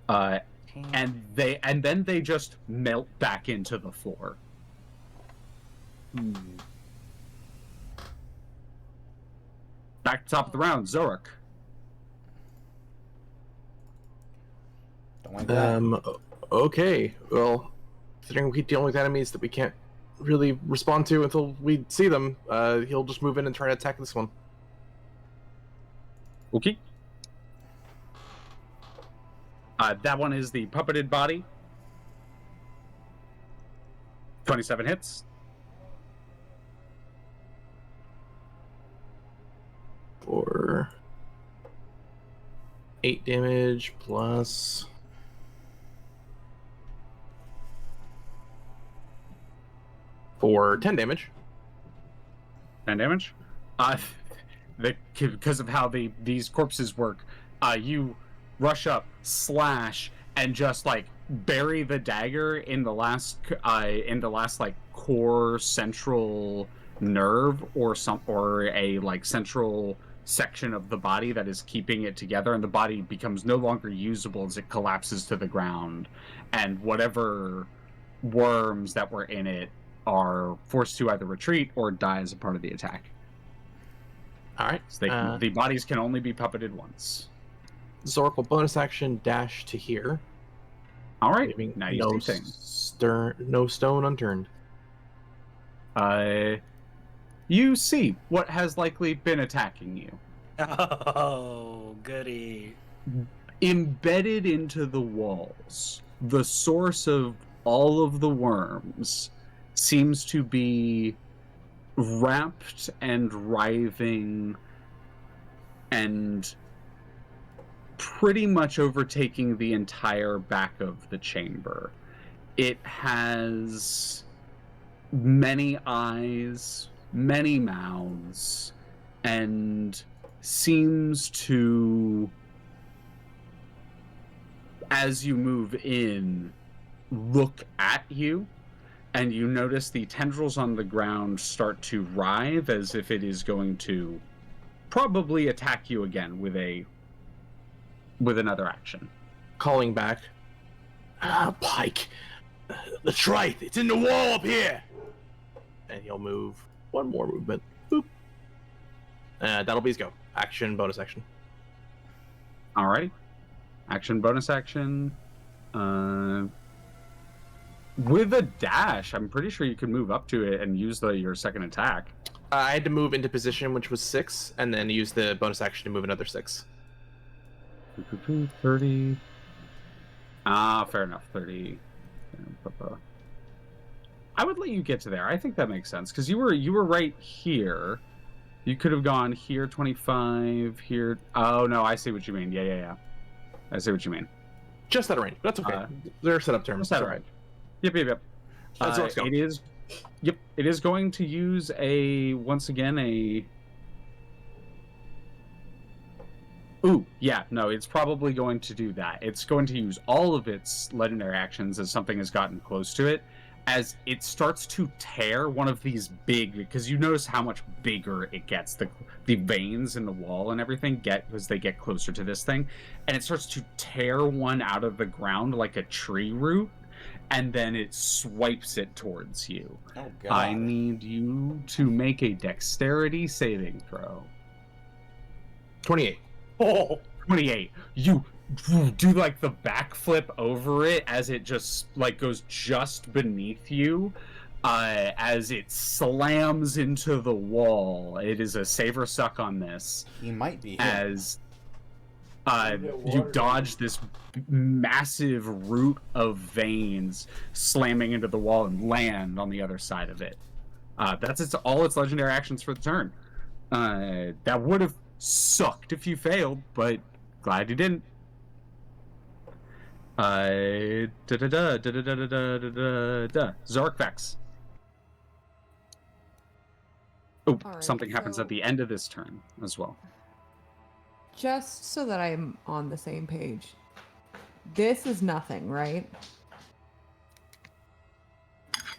And then they just melt back into the floor. Back to top of the round, Xoruk. Don't like that. Okay. Well, considering we keep dealing with enemies that we can't really respond to until we see them, he'll just move in and try to attack this one. Okay. That one is the puppeted body. 27 hits. For 8 damage plus... For 10 damage. 10 damage. Because of how these corpses work, you rush up, slash, and just like bury the dagger in the last like core central nerve or a like central section of the body that is keeping it together, and the body becomes no longer usable as it collapses to the ground, and whatever worms that were in it are forced to either retreat or die as a part of the attack. All right. So the bodies can only be puppeted once. Xoruk will bonus action dash to here. All right. Leaving Now you no do things. no stone unturned. You see what has likely been attacking you. Oh, goody. Embedded into the walls, the source of all of the worms seems to be wrapped and writhing and pretty much overtaking the entire back of the chamber. It has many eyes, many mouths, and seems to, as you move in, look at you, and you notice the tendrils on the ground start to writhe as if it is going to probably attack you again with another action. Calling back. Pike. The trike. It's in the wall up here. And he'll move one more movement. Boop. That'll be his go. Action, bonus action. Alrighty. Action, bonus action. With a dash, I'm pretty sure you can move up to it and use your second attack. I had to move into position, which was 6, and then use the bonus action to move another 6. 30. Fair enough. 30. I would let you get to there. I think that makes sense because you were right here. You could have gone here, 25 here. Oh no, I see what you mean. Yeah. I see what you mean. Just out of range, but that's okay. They're set up terms. Just out of Sorry. range. Yep. That's what's going. It is. Yep, it is going to use once again a. Ooh, yeah, no, it's probably going to do that. It's going to use all of its legendary actions as something has gotten close to it, as it starts to tear one of these big, because you notice how much bigger it gets. The veins in the wall and everything get as they get closer to this thing, and it starts to tear one out of the ground like a tree root, and then it swipes it towards you. Oh, God. I need you to make a dexterity saving throw. 28. Oh, 28. You do like the backflip over it as it just like goes just beneath you, as it slams into the wall. It is a save or suck on this. He might be him. As you dodge this massive root of veins slamming into the wall and land on the other side of it. That's all its legendary actions for the turn. That would have sucked if you failed, but glad you didn't. Xoruk Vex. Oh, Alright, something happens so- at the end of this turn as well. Just so that I'm on the same page. This is nothing, right?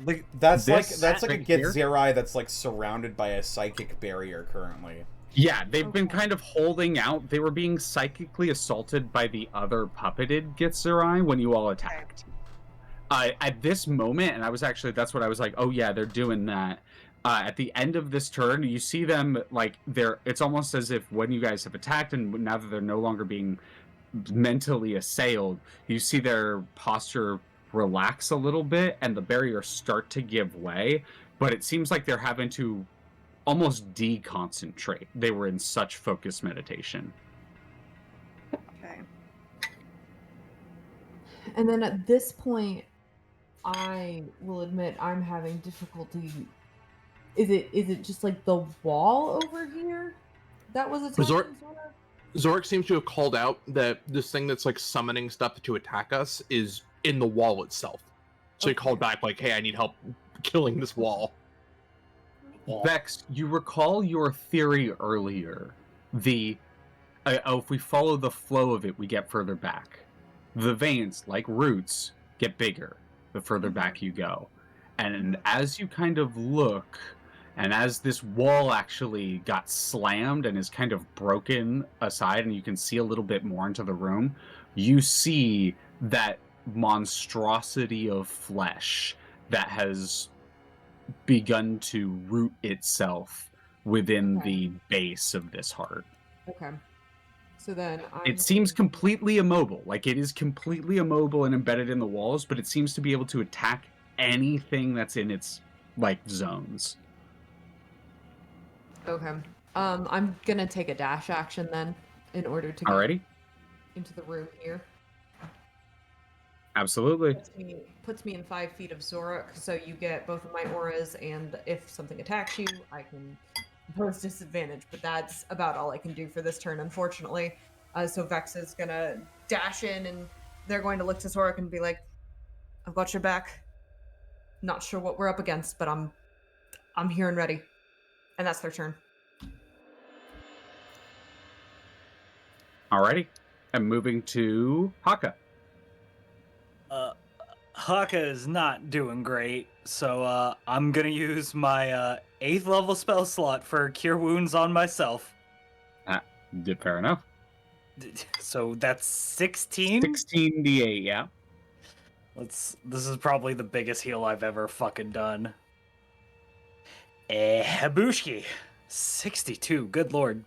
like That's like This a right here? Githzerai that's like surrounded by a psychic barrier currently. Yeah, they've been Okay. kind of holding out. They were being psychically assaulted by the other puppeted Githzerai when you all attacked. At this moment, and that's what I was like, oh yeah, they're doing that. At the end of this turn, you see them like it's almost as if when you guys have attacked and now that they're no longer being mentally assailed, you see their posture relax a little bit and the barrier start to give way, but it seems like they're having to almost deconcentrate. They were in such focused meditation. Okay. And then at this point, I will admit I'm having difficulty. Is it just like the wall over here that was attacking Resort- Zora? Xoruk seems to have called out that this thing that's like summoning stuff to attack us is in the wall itself. So he called back like, hey, I need help killing this wall. Vex, you recall your theory earlier. If we follow the flow of it, we get further back. The veins, like roots, get bigger the further back you go. And as you kind of look, and as this wall actually got slammed and is kind of broken aside, and you can see a little bit more into the room, you see that monstrosity of flesh that has begun to root itself within Okay. the base of this heart. Okay. So then It seems completely immobile. Like it is completely immobile and embedded in the walls, but it seems to be able to attack anything that's in its like zones. Okay. I'm gonna take a dash action then in order to get Alrighty? into the room here. Absolutely. Puts me in 5 feet of Xoruk, so you get both of my auras, and if something attacks you, I can impose disadvantage. But that's about all I can do for this turn, unfortunately. So Vex is gonna dash in, and they're going to look to Xoruk and be like, "I've got your back. Not sure what we're up against, but I'm here and ready." And that's their turn. Alrighty. I'm moving to Hakka. Hakka is not doing great, so I'm gonna use my 8th level spell slot for Cure Wounds on myself. Fair enough. So that's 16. 16d8, yeah. This is probably the biggest heal I've ever fucking done. Habushki, 62. Good lord.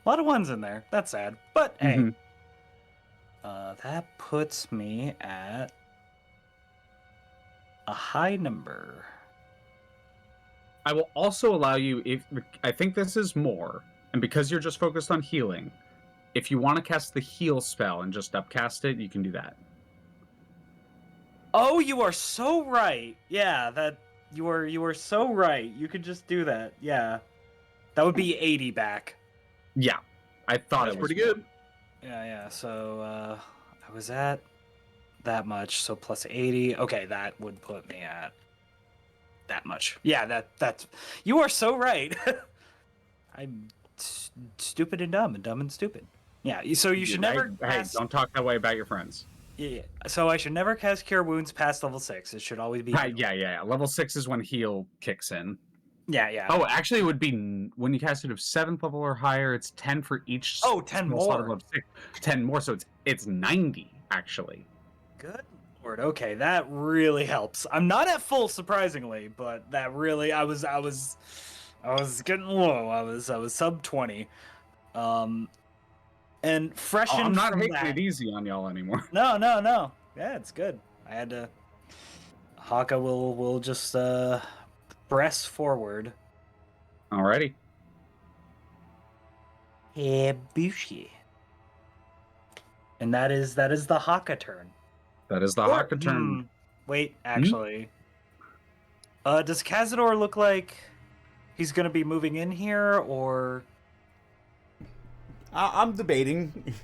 A lot of ones in there. That's sad, but hey. Mhm. That puts me at a high number. I will also allow you, if I think this is more, and because you're just focused on healing, if you want to cast the heal spell and just upcast it, you can do that. Oh, you are so right. Yeah, that you are so right. You could just do that. Yeah. That would be 80 back. Yeah, I thought That's it was pretty good. Yeah. So I was at that much, so plus 80. Okay, that would put me at that much. Yeah, that's you are so right. I'm stupid and dumb and stupid. Yeah, so you should never Hey, cast. don't talk that way about your friends. Yeah, so I should never cast Cure Wounds past level 6. It should always be. Right, yeah. Level 6 is when heal kicks in. Yeah. Oh, actually, it would be when you cast it of 7th level or higher. It's 10 for each. 10 spell slot more. above 6. 10 more, so it's 90 actually. Good lord. Okay, that really helps. I'm not at full, surprisingly, but that really I was getting low. I was sub 20. And freshened I'm not from making that. it easy on y'all anymore. No. Yeah, it's good. I had to. Hakka will just press forward. Alrighty. Bushy. And that is the Hakka turn. That is the Hakka turn. Wait, actually. Does Kazador look like he's gonna be moving in here, or? I'm debating.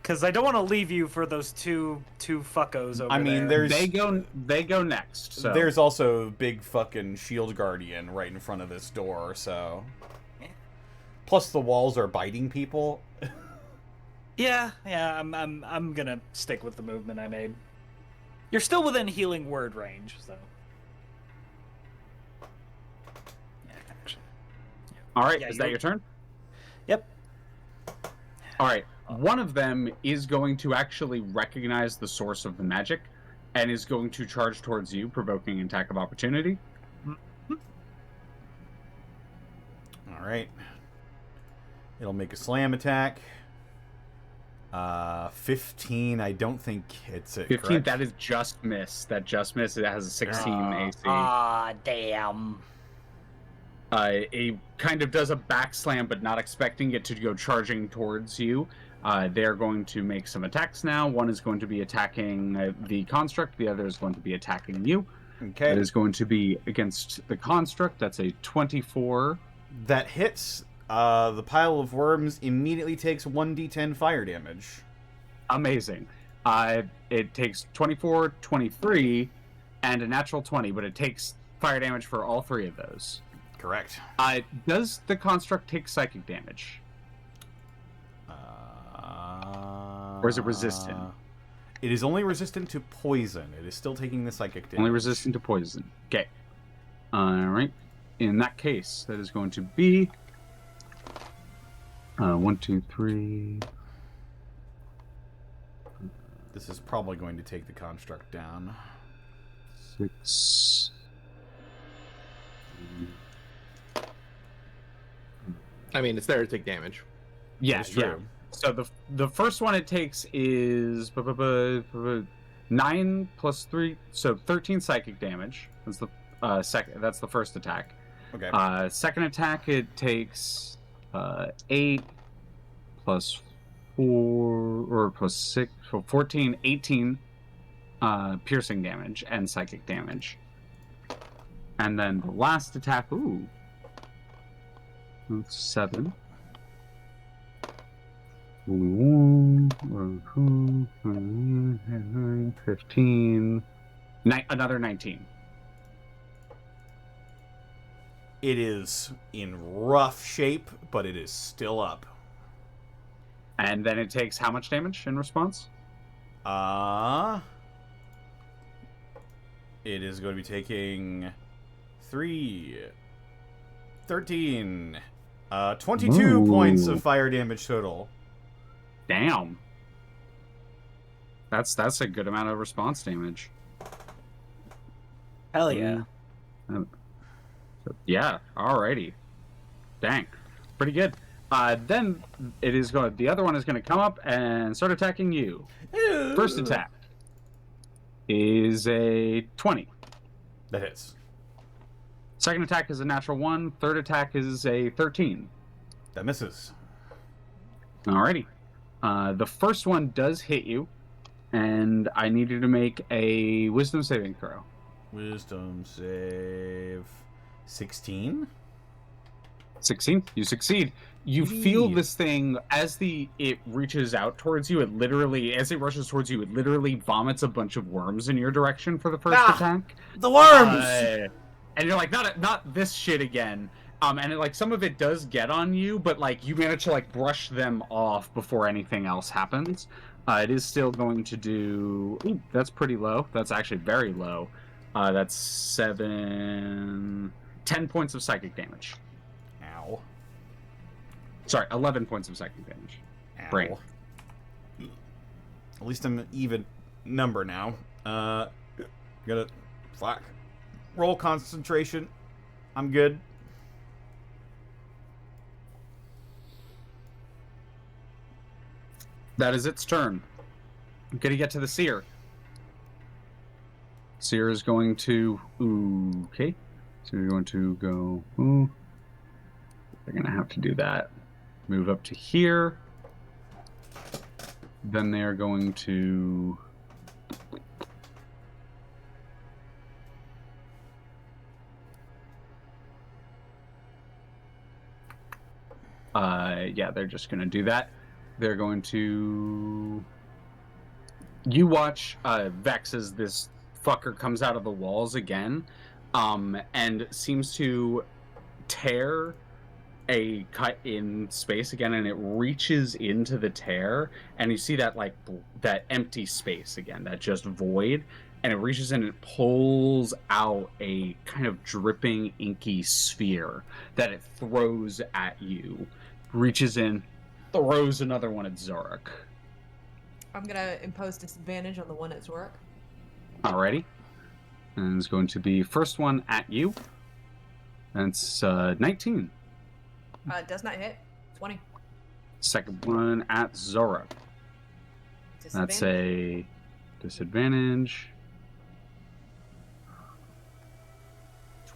Because I don't want to leave you for those two fuckos over there. I mean, there's they go next. So. There's also a big fucking shield guardian right in front of this door. So, plus the walls are biting people. Yeah. I'm gonna stick with the movement I made. You're still within healing word range, so. Yeah, actually. Yeah. All right, Yeah, is that your turn? Yep. All right. One of them is going to actually recognize the source of the magic and is going to charge towards you, provoking an attack of opportunity. All right. It'll make a slam attack. 15, I don't think it's it. 15, correct? that is just miss. That just miss. It has a 16 AC. Damn. It kind of does a back slam, but not expecting it to go charging towards you. They're going to make some attacks now. One is going to be attacking the construct. The other is going to be attacking you. Okay. It is going to be against the construct. That's a 24. That hits. The pile of worms immediately takes 1d10 fire damage. Amazing. It takes 24, 23, and a natural 20, but it takes fire damage for all three of those. Correct. Does the construct take psychic damage? Or is it resistant? It is only resistant to poison. It is still taking the psychic damage. Only resistant to poison. Okay. Alright. In that case, that is going to be 1, 2, 3. This is probably going to take the construct down. 6. I mean, it's there to take damage. Yeah, That's true. So the first one it takes is 9 plus 3, so 13 psychic damage. That's the second. That's the first attack. Okay. Second attack it takes 8 plus 4 or plus 6, so 14, 18 piercing damage and psychic damage. And then the last attack, that's 7. 15. Another 19. It is in rough shape, but it is still up. And then it takes how much damage in response? It is going to be taking 13, 22 points of fire damage total. Damn. That's a good amount of response damage. Hell yeah. Yeah, alrighty. Dang. Pretty good. Then it is going. The other one is going to come up and start attacking you. First attack is a 20. That hits. Second attack is a natural 1. Third attack is a 13. That misses. Alrighty. The first one does hit you, and I need you to make a wisdom saving throw. Wisdom save 16. 16. You succeed. You feel this thing as it reaches out towards you. As it rushes towards you, it literally vomits a bunch of worms in your direction for the first attack. The worms! And you're like, not this shit again. And some of it does get on you, but you manage to brush them off before anything else happens. It is still going to do. Ooh, that's pretty low. That's actually very low. That's 10 points of psychic damage. Ow. Sorry, 11 points of psychic damage. Ow. Brain. At least I'm an even number now. Gotta fuck. Roll concentration. I'm good. That is its turn. I'm gonna get to the seer. Seer is going to. Okay. So you're going to go. They're gonna have to do that. Move up to here. Then they are going to. Yeah, they're just gonna do that. They're going to. You watch Vex as this fucker comes out of the walls again, and seems to tear a cut in space again, and it reaches into the tear, and you see that that empty space again, that just void, and it reaches in and pulls out a kind of dripping inky sphere that it throws at you. Reaches in, throws another one at Xoruk. I'm gonna impose disadvantage on the one at Xoruk. Alrighty. And it's going to be first one at you. That's 19. Does not hit. 20. Second one at Xoruk. That's a disadvantage.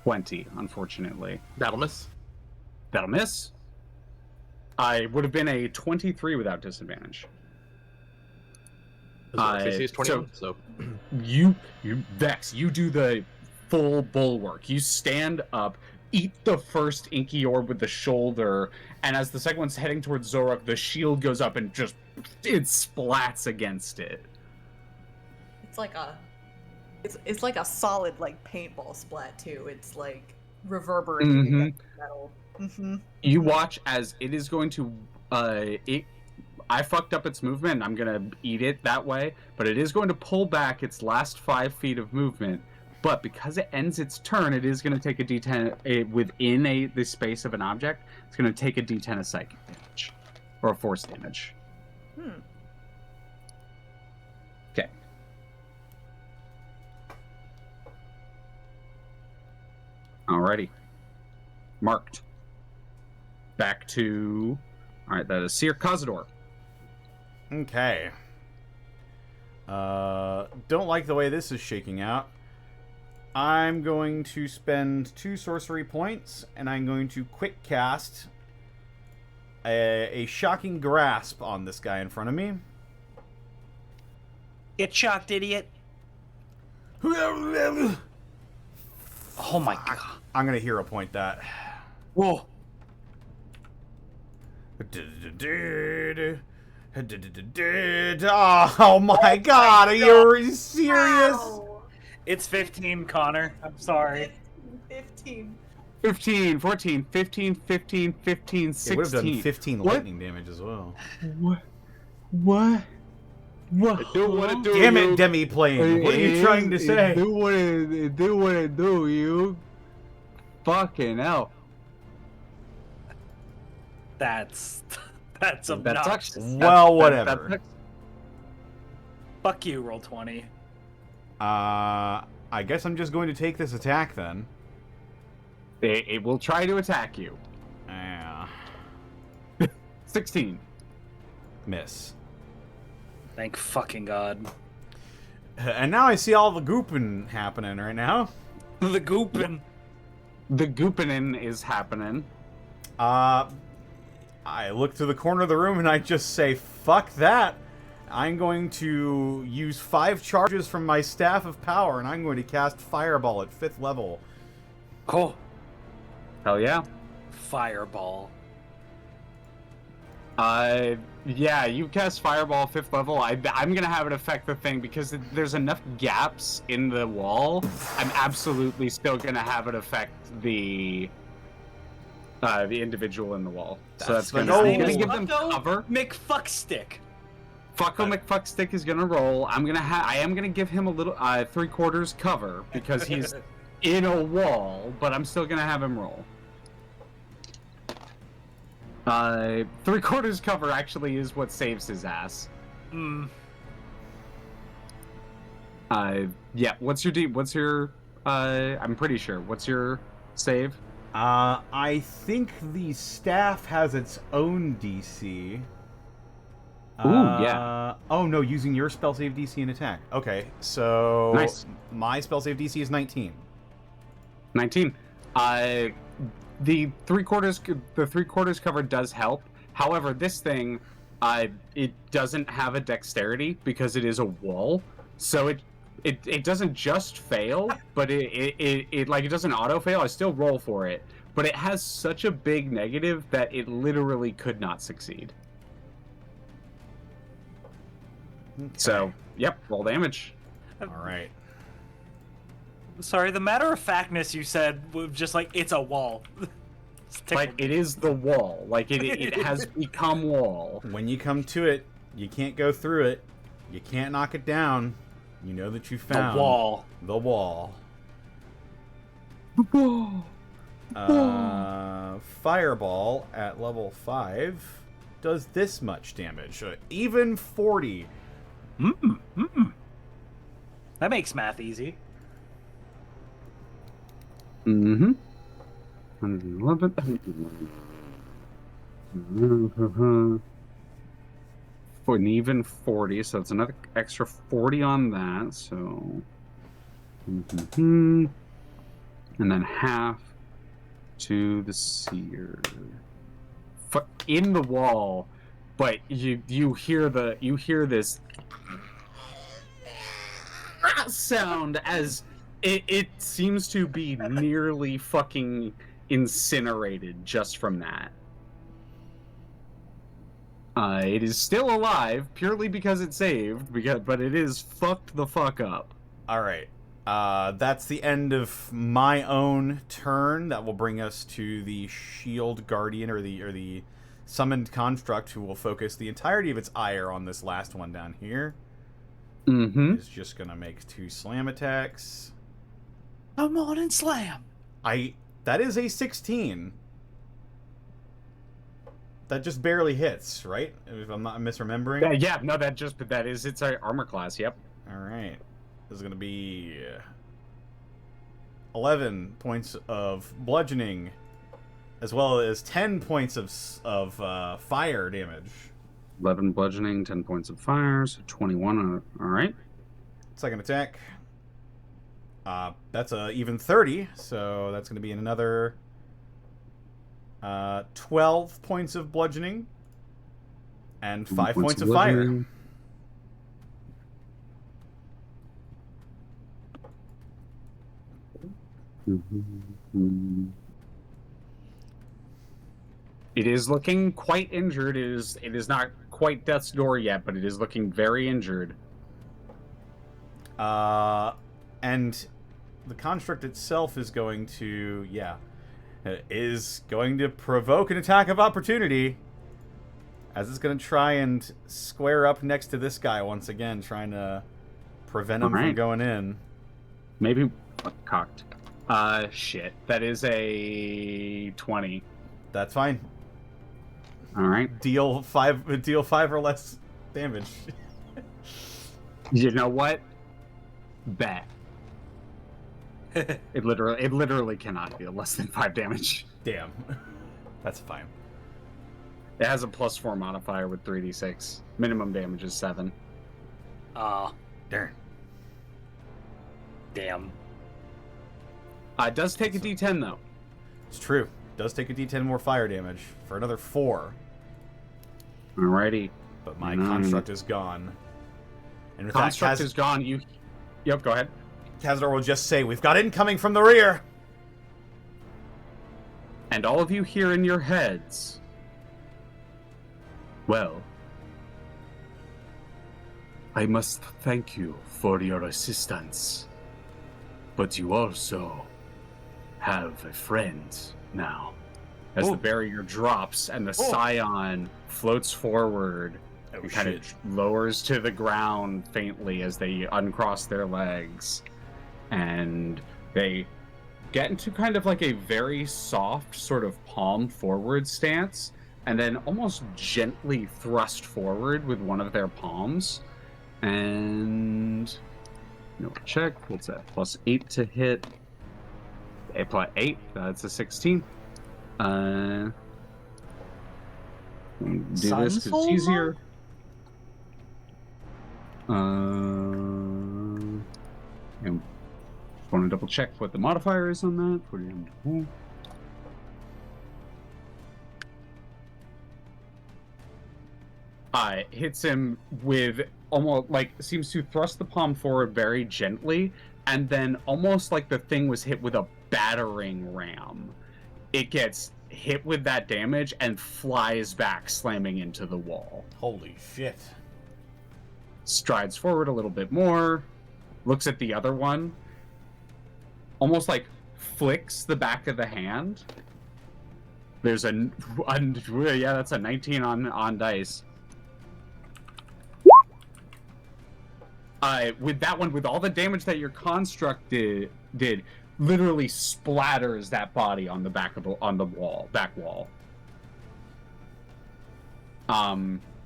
20, unfortunately. That'll miss. That'll miss. I would have been a 23 without disadvantage. AC is 21, so you Vex, you do the full bulwark. You stand up, eat the first inky orb with the shoulder, and as the second one's heading towards Xoruk, the shield goes up and just it splats against it. It's like a solid paintball splat too. It's reverberating against metal. Mm-hmm. You watch as it is going to I fucked up its movement, and I'm gonna eat it that way, but it is going to pull back its last 5 feet of movement. But because it ends its turn, it is going to take a D10 within the space of an object. It's going to take a D10 of psychic damage or a force damage. Okay. Alrighty. Marked. Back to. All right, that is Seer Kazador. Okay. Don't like the way this is shaking out. I'm going to spend 2 sorcery points, and I'm going to quick cast a shocking grasp on this guy in front of me. Get shocked, idiot. Oh my god. I'm going to hero point that. Whoa. Oh my god, are you serious? Wow. It's 15, Connor. I'm sorry. 15. 15, 14, 15, 15, 15, 16. It would have done 15 lightning damage as well. What? do what it do. Damn it, Demi-plane. What are you trying to say? Do what it do, you. Fucking hell. That's obnoxious. Well, whatever. Fuck you, roll 20. I guess I'm just going to take this attack then. It will try to attack you. Yeah. 16. Miss. Thank fucking god. And now I see all the gooping happening right now. The goopin'. The goopinin is happening. I look to the corner of the room and I just say, fuck that. I'm going to use 5 charges from my Staff of Power, and I'm going to cast Fireball at 5th level. Cool. Hell yeah. Fireball. Yeah, you cast Fireball 5th level. I'm gonna have it affect the thing because there's enough gaps in the wall. I'm absolutely still gonna have it affect the individual in the wall. So that's gonna, I'm gonna give them cover. McFuckstick. Fucko McFuckstick is gonna roll. I am gonna give him a little 3/4 cover because he's in a wall, but I'm still gonna have him roll. 3/4 cover actually is what saves his ass. Yeah. What's your I'm pretty sure. What's your save? I think the staff has its own DC. Yeah. Oh no, using your spell save DC and attack. Okay, so Nice. My spell save DC is 19. 19. The 3/4 cover does help. However, this thing, it doesn't have a dexterity because it is a wall. So it doesn't just fail, but it doesn't auto fail. I still roll for it, but it has such a big negative that it literally could not succeed. Okay. So, yep, roll damage. All right. Sorry, the matter of factness you said was just like, it's a wall. Like, it is the wall. Like, it has become wall. When you come to it, you can't go through it. You can't knock it down. You know that you found The wall. The wall. Fireball at level 5 does this much damage. Even 40. That makes math easy. Mm-hmm. 111. For an even 40, so it's another extra 40 on that, so... And then half to the seer. In the wall, but you hear this sound as it seems to be nearly fucking incinerated just from that. It is still alive purely because it saved, but it is fucked the fuck up. All right. That's the end of my own turn. That will bring us to the Shield Guardian, or the summoned construct, who will focus the entirety of its ire on this last one down here. Mm-hmm. It's just gonna make 2 slam attacks. Come on and slam. That is a 16. That just barely hits, right? If I'm not misremembering. Yeah, no, that is its armor class. Yep. All right. This is gonna be 11 points of bludgeoning, as well as 10 points of fire damage. 11 bludgeoning, 10 points of fire, so 21. All right. Second attack. That's a even 30, so that's going to be another 12 points of bludgeoning and 5 points of fire. It is looking quite injured. It is not quite death's door yet, but it is looking very injured. And the construct itself is going to, provoke an attack of opportunity, as it's going to try and square up next to this guy once again, trying to prevent him from going in. Maybe cocked. Shit. That is a 20. That's fine. All right. Deal 5 or less damage. You know what? Bet. It literally cannot deal less than 5 damage. Damn. That's fine. It has a +4 modifier with 3d6. Minimum damage is 7. Darn. Damn. It does take a d10 though. It's true. It does take a d10 more fire damage for another 4. Alrighty. But my construct is gone. And with construct is gone. Yep, go ahead. Kazador will just say, "We've got incoming from the rear." And all of you here in your heads, well, I must thank you for your assistance, but you also have a friend now. As the barrier drops and the scion floats forward and kind of lowers to the ground faintly as they uncross their legs, and they get into kind of like a very soft sort of palm forward stance, and then almost gently thrust forward with one of their palms. And check. What's that? +8 to hit. +8. That's a 16. Do this because it's easier. And want to double check what the modifier is on that. Hits him with almost like seems to thrust the palm forward very gently, and then almost like the thing was hit with a battering ram. It gets hit with that damage and flies back, slamming into the wall. Holy shit. Strides forward a little bit more, looks at the other one, almost like flicks the back of the hand. There's yeah, that's a 19 on dice. With that one, with all the damage that your construct did literally splatters that body on the back wall.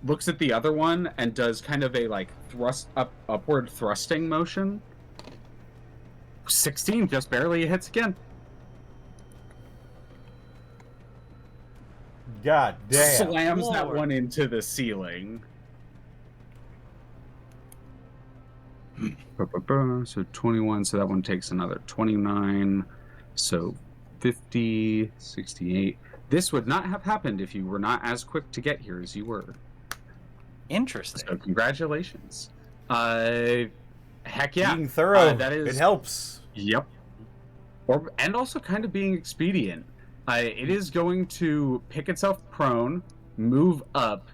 Looks at the other one and does kind of a like upward thrusting motion. 16 just barely hits again. God damn. Slams that one into the ceiling. So 21, so that one takes another 29, so 50, 68. This would not have happened if you were not as quick to get here as you were. Interesting. So congratulations. Heck yeah. Being thorough, that is, it helps. Yep. And also kind of being expedient. It is going to pick itself prone, move up,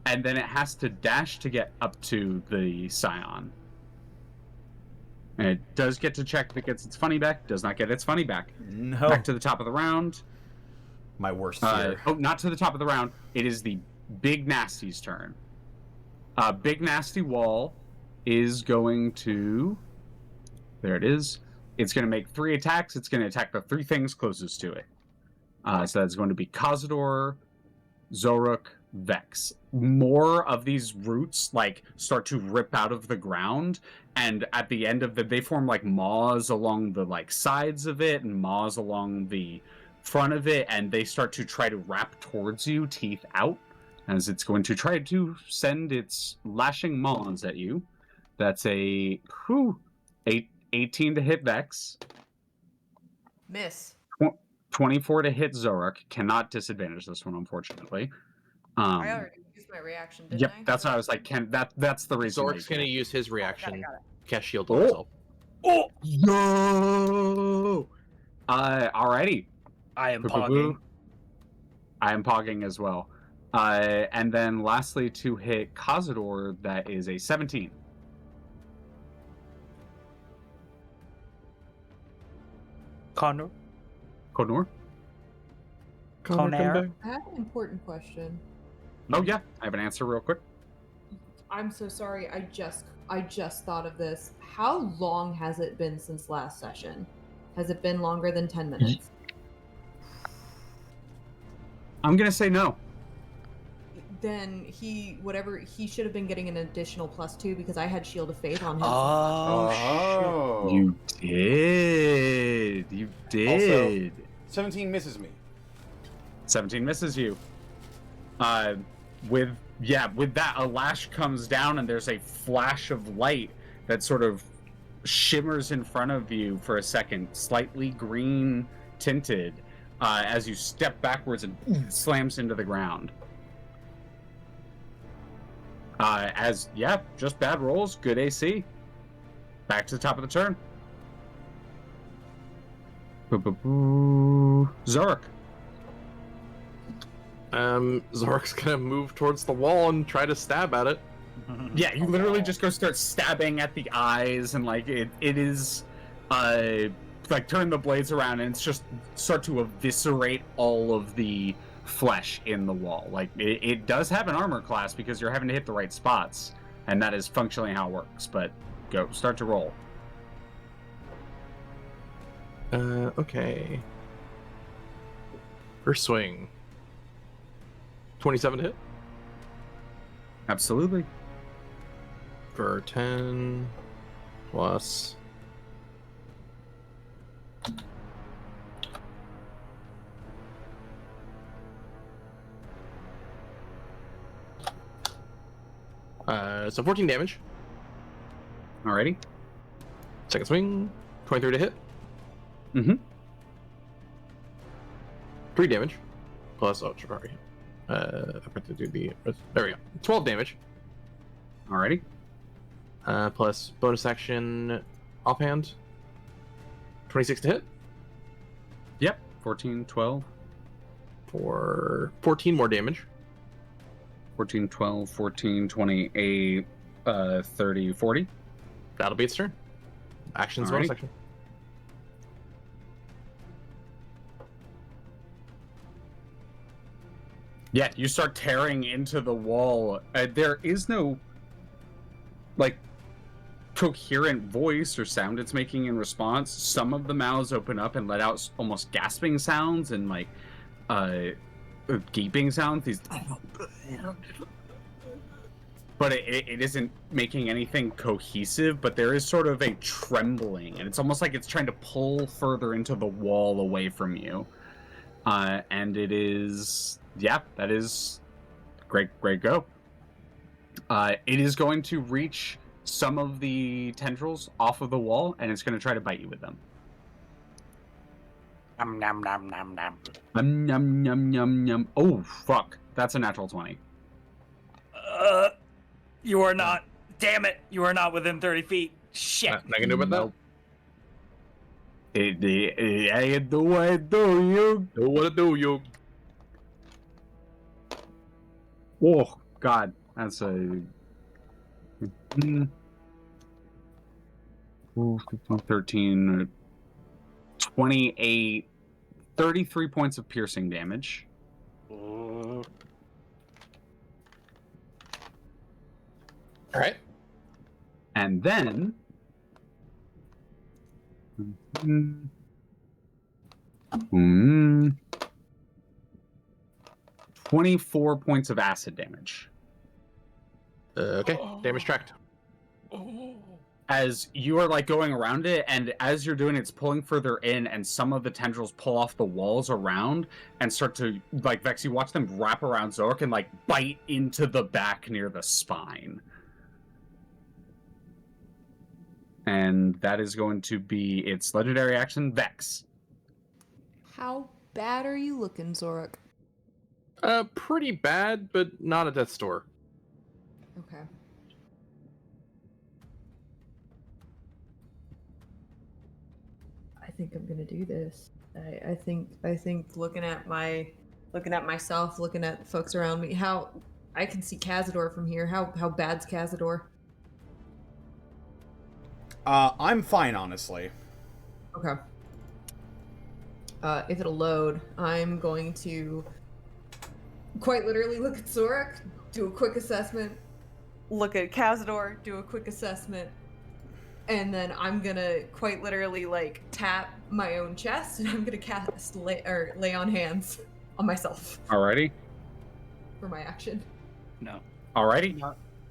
and then it has to dash to get up to the scion. And it does get to check if it gets its funny back. Does not get its funny back. No. Back to the top of the round. My worst fear. Not to the top of the round. It is the Big Nasty's turn. Big Nasty Wall is going to... There it is. It's going to make 3 attacks. It's going to attack the 3 things closest to it. So that's going to be Kazador, Xoruk, Vex. More of these roots like start to rip out of the ground, and at the end of they form like maws along the like sides of it and maws along the front of it, and they start to try to wrap towards you, teeth out, as it's going to try to send its lashing maws at you. That's a 18 to hit Vex. Miss. 24 to hit Xoruk. Cannot disadvantage this one, unfortunately. I already used my reaction, didn't Yep, I? that's what I was like. That's the reason. Xoruk's going to use his reaction. Got it. Cast shield on himself. Oh, yo! Alrighty. I am pogging. I am pogging as well. And then lastly to hit Kazador, that is a 17. Connor? Conor? Conair? I have an important question. Oh yeah, I have an answer real quick. I'm so sorry. I just thought of this. How long has it been since last session? Has it been longer than 10 minutes? I'm gonna say no. Then he should have been getting an additional +2 because I had Shield of Faith on him. Oh. You did. You did. Also, 17 misses me. 17 misses you. With that, a lash comes down and there's a flash of light that sort of shimmers in front of you for a second, slightly green tinted, as you step backwards and slams into the ground. Just bad rolls, good AC. Back to the top of the turn. Xoruk. Xoruk's gonna move towards the wall and try to stab at it. Yeah, you literally just go start stabbing at the eyes, and like it is like turn the blades around, and it's just start to eviscerate all of the flesh in the wall. Like it does have an armor class because you're having to hit the right spots, and that is functionally how it works. But go start to roll. Okay. First swing. 27 to hit Absolutely. for 10 plus. So 14 damage. Alrighty. Second swing, 23 to hit. Mm-hmm. 3 damage. Plus, oh, sorry. I forgot to do the. There we go. 12 damage. Alrighty. Plus bonus action offhand. 26 to hit. Yep. 14, 12. For 14 more damage. 14, 12, 14, 28, 30, 40. That'll be its turn. Actions bonus Alrighty. action. Yeah, you start tearing into the wall. There is no, like, coherent voice or sound it's making in response. Some of the mouths open up and let out almost gasping sounds and, like, gaping sounds. These... But it isn't making anything cohesive, but there is sort of a trembling, and it's almost like it's trying to pull further into the wall away from you. And it is... Yeah, that is great go. It is going to reach some of the tendrils off of the wall, and it's going to try to bite you with them. Nom nom nom nom nom. Yum, yum, yum, yum. Oh, fuck. That's a natural 20. You are not. Damn it! You are not within 30 feet. Shit. Not gonna do about that. I do what I do, you. Do what I do, you. Oh, God. That's a... 13, 28, 33 points of piercing damage. All right. And then... 24 points of acid damage. Okay. Damage tracked. As you are like going around it, and as you're doing it, it's pulling further in, and some of the tendrils pull off the walls around and start to, like, Vex, you watch them wrap around Xoruk and, like, bite into the back near the spine. And that is going to be its legendary action, Vex. How bad are you looking, Xoruk? Pretty bad, but not at death's door. Okay. I think I'm gonna do this. I think looking at myself, looking at folks around me, how I can see Kazador from here. How bad's Kazador? I'm fine, honestly. Okay. If it'll load, I'm going to quite literally look at Xoruk, do a quick assessment, look at Kazador, do a quick assessment, and then I'm gonna quite literally like tap my own chest, and I'm gonna cast lay on hands on myself Alrighty. for my action. No. Alrighty.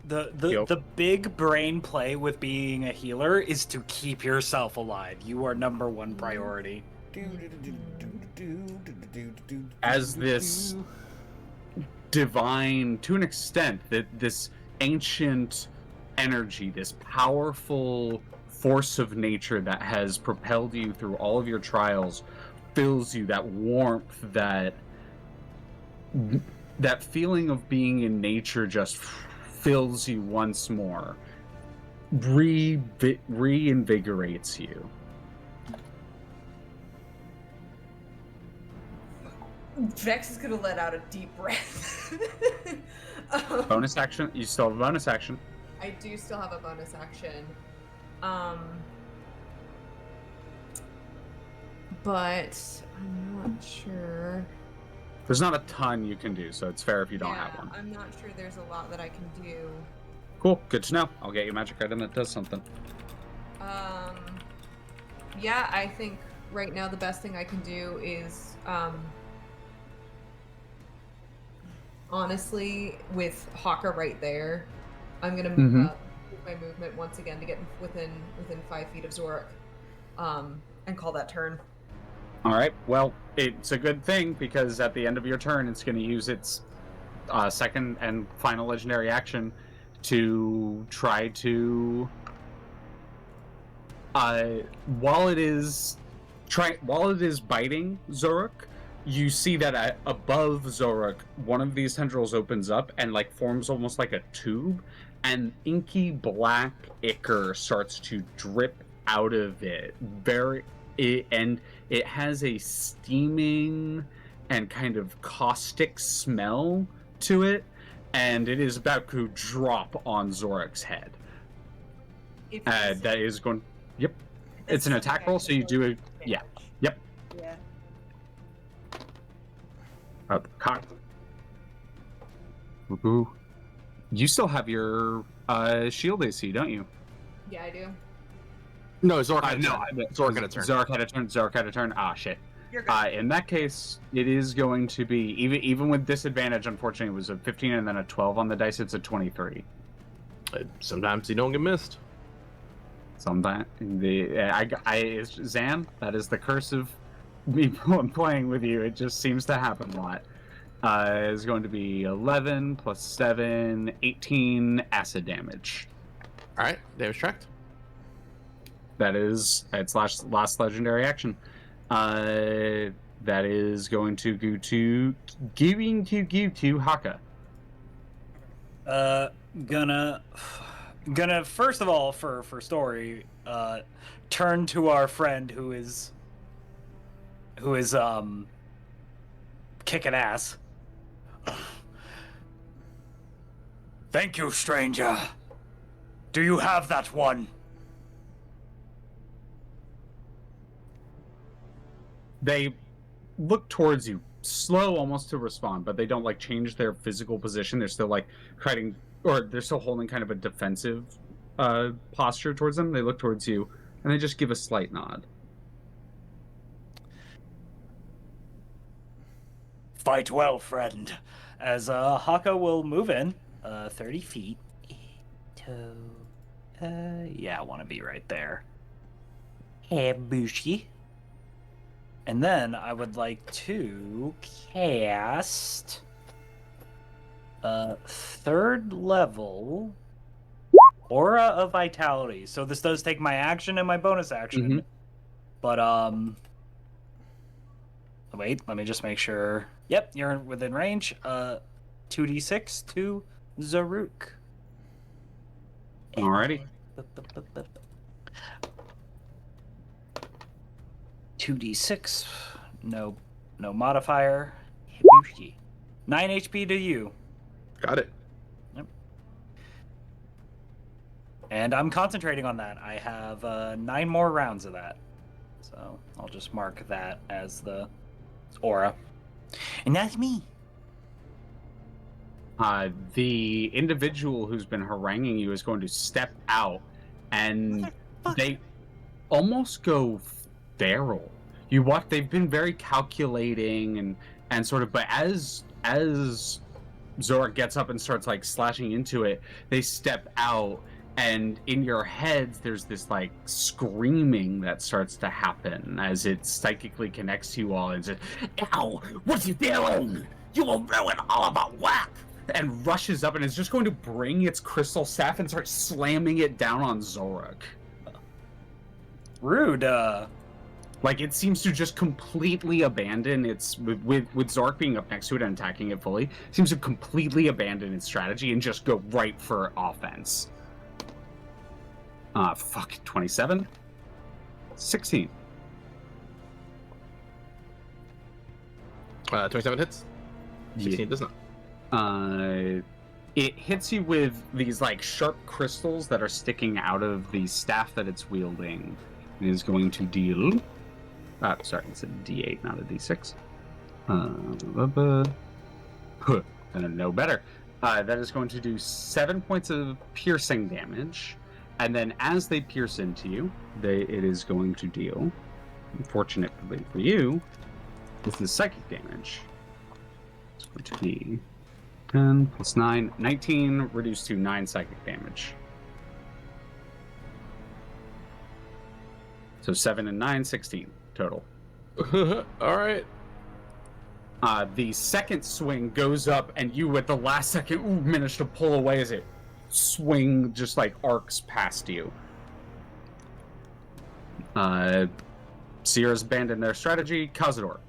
The big brain play with being a healer is to keep yourself alive. You are number one priority. As this divine, to an extent, that this ancient energy, this powerful force of nature that has propelled you through all of your trials, fills you, that warmth, that feeling of being in nature just fills you once more, reinvigorates you. Vex is gonna let out a deep breath. Bonus action. You still have a bonus action. I do still have a bonus action. But I'm not sure. There's not a ton you can do, so it's fair if you don't have one. I'm not sure there's a lot that I can do. Cool. Good to know. I'll get you a magic item that does something. Yeah, I think right now the best thing I can do is, honestly, with Hakka right there, I'm gonna move up with my movement once again to get within 5 feet of Xoruk, and call that turn. All right. Well, it's a good thing because at the end of your turn, it's going to use its second and final legendary action to try to, while it is biting Xoruk, you see that above Xoruk, one of these tendrils opens up and like forms almost like a tube, and inky black ichor starts to drip out of it. And it has a steaming and kind of caustic smell to it, and it is about to drop on Xoruk's head. That is going. Yep, it's an attack roll, so you do it. Yeah. Yep. Yeah. Cock. Ooh. You still have your shield AC, don't you? Yeah, I do. No, Xoruk had a no, turn. Xoruk had a turn. Xoruk had a turn. Ah, shit. You're good. In that case, it is going to be even with disadvantage. Unfortunately, it was a 15 and then a 12 on the dice. It's a 23. Sometimes you don't get missed. Sometimes Zan. That is the curse of me playing with you. It just seems to happen a lot. Is going to be 11 plus 7, 18 acid damage. All right, damage tracked. That is its last legendary action. That is going to go to Hakka. Gonna first of all for story, turn to our friend who is kicking ass. Thank you, stranger. Do you have that one? They look towards you, slow almost to respond, but they don't like change their physical position. They're still like trying, or they're still holding kind of a defensive posture towards them. They look towards you, and they just give a slight nod. Fight well, friend. As Hakka will move in 30 feet to I want to be right there. Hey, Bushi. And then I would like to cast third level Aura of Vitality. So this does take my action and my bonus action. But wait, let me just make sure. Yep, you're within range. 2d6 to Xoruk. Alrighty. 2d6, no modifier. 9 HP to you. Got it. Yep. And I'm concentrating on that. I have 9 more rounds of that. So I'll just mark that as the aura. And that's me. The individual who's been haranguing you is going to step out, and they almost go feral. You watch; they've been very calculating and sort of, but as Xoruk gets up and starts like slashing into it, they step out, and in your heads there's this like screaming that starts to happen as it psychically connects to you all and says, "Ow! What you doing? You will ruin all of our work!" And rushes up and is just going to bring its crystal staff and start slamming it down on Xoruk. Rude. Like, it seems to just completely abandon its, with Xoruk being up next to it and attacking it fully, seems to completely abandon its strategy and just go right for offense. 27? 16. 27 hits. 16 does not. It hits you with these like sharp crystals that are sticking out of the staff that it's wielding. It is going to deal. Sorry, it's a D8, not a D6. I don't know better. That is going to do 7 points of piercing damage, and then as they pierce into you, it is going to deal. Unfortunately for you, this is psychic damage. It's going to be 10 plus 9, 19, reduced to 9 psychic damage. So 7 and 9, 16 total. All right. The second swing goes up, and you, at the last second, manage to pull away as it just like arcs past you. Sierra's abandoned their strategy. Kazador.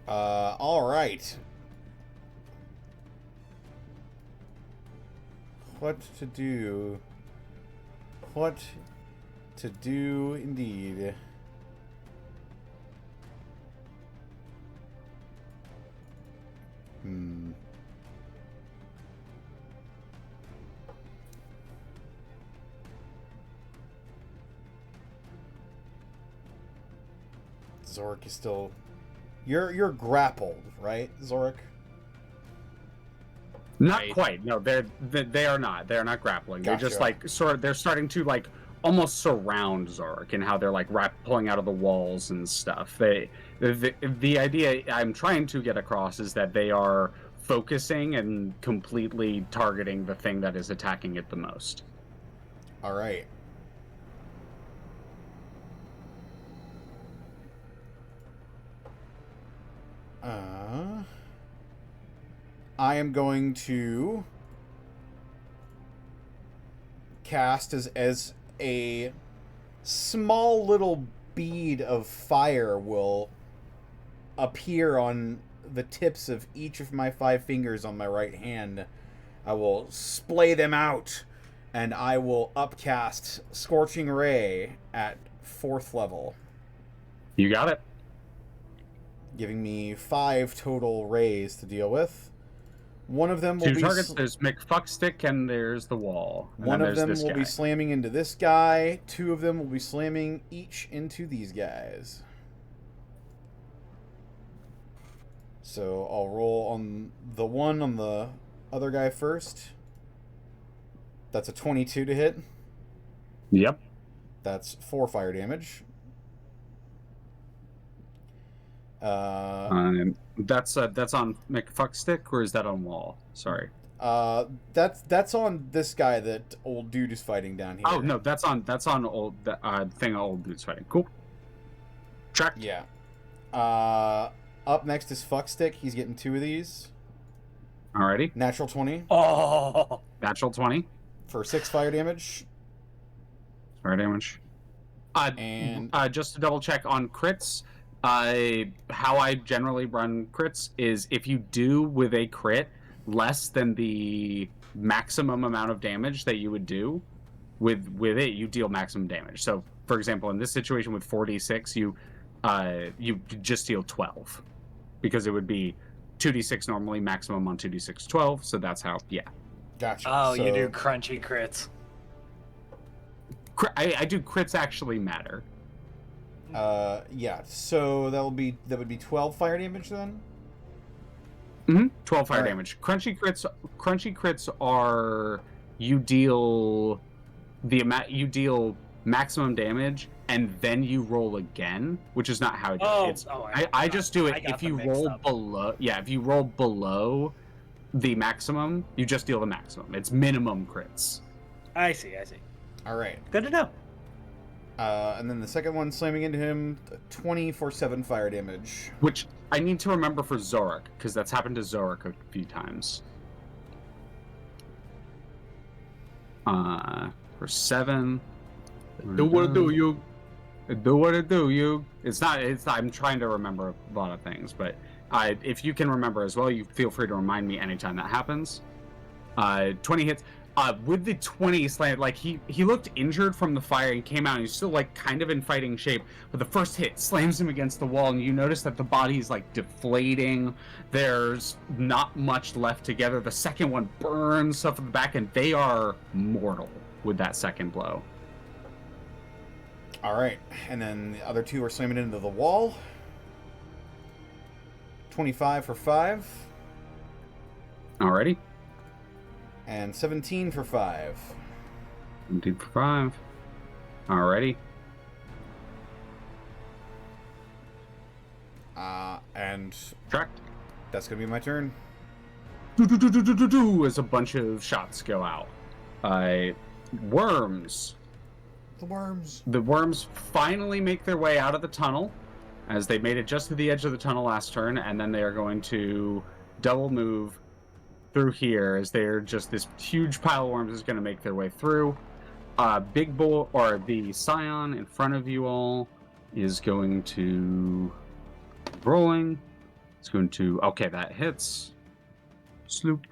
All right. What to do? What to do, indeed. Xoruk is still... You're grappled, right, Xoruk? Not quite. No, they are not. They are not grappling. Gotcha. They're just like they're starting to like almost surround Xoruk and how they're like pulling out of the walls and stuff. The idea I'm trying to get across is that they are focusing and completely targeting the thing that is attacking it the most. All right. I am going to cast as a small little bead of fire will appear on the tips of each of my 5 fingers on my right hand. I will splay them out, and I will upcast Scorching Ray at 4th level. You got it. Giving me 5 total rays to deal with. One of them will 2 be... targets. There's McFuckstick and there's the wall. And one then of there's them this will guy. be slamming into this guy. 2 of them will be slamming each into these guys. So I'll roll on the one on the other guy first. That's a 22 to hit. Yep. That's 4 fire damage. That's on McFuckstick, or is that on wall? Sorry. That's on this guy that old dude is fighting down here. Oh no, that's on old thing old dude's fighting. Cool. Track. Yeah. Up next is Fuckstick. He's getting 2 of these. Alrighty. Natural 20 Oh, Natural 20. for 6 fire damage. Fire damage. And just to double check on crits, how I generally run crits is if you do with a crit less than the maximum amount of damage that you would do with it, you deal maximum damage. So, for example, in this situation with 4d6, you just deal 12 because it would be 2d6 normally, maximum on 2d6 12. So that's how. Yeah. gotcha. oh, So, you do crunchy crits. I do crits actually matter. Yeah. So that would be 12 fire damage then. 12 fire Alright. damage. Crunchy crits are you deal maximum damage and then you roll again, which is not how I do it. I just do it I got if them you mixed roll up. below. Yeah, if you roll below the maximum, you just deal the maximum. It's minimum crits. I see. All right. Good to know. And then the second one slamming into him, 20 for 7 fire damage. Which I need to remember for Xoruk, because that's happened to Xoruk a few times. For 7. Do what it do, you. Do what it do, you. It's not. I'm trying to remember a lot of things, but if you can remember as well, you feel free to remind me anytime that happens. 20 hits. With the 20 slam, like he looked injured from the fire and came out and he's still like kind of in fighting shape, but the first hit slams him against the wall and you notice that the body's like deflating. There's not much left together. The second one burns stuff in the back and they are mortal with that second blow. All right, and then the other two are slamming into the wall. 25 for 5. Alrighty. And 17 for 5. 17 for 5. Alrighty. And Tracked. that's gonna be my turn. As a bunch of shots go out. Worms. The worms. The worms finally make their way out of the tunnel, as they made it just to the edge of the tunnel last turn, and then they are going to double move through here, as they're just this huge pile of worms is going to make their way through. Big Bull, or the Scion in front of you all, is going to rolling. It's going to, okay, that hits. Sloop.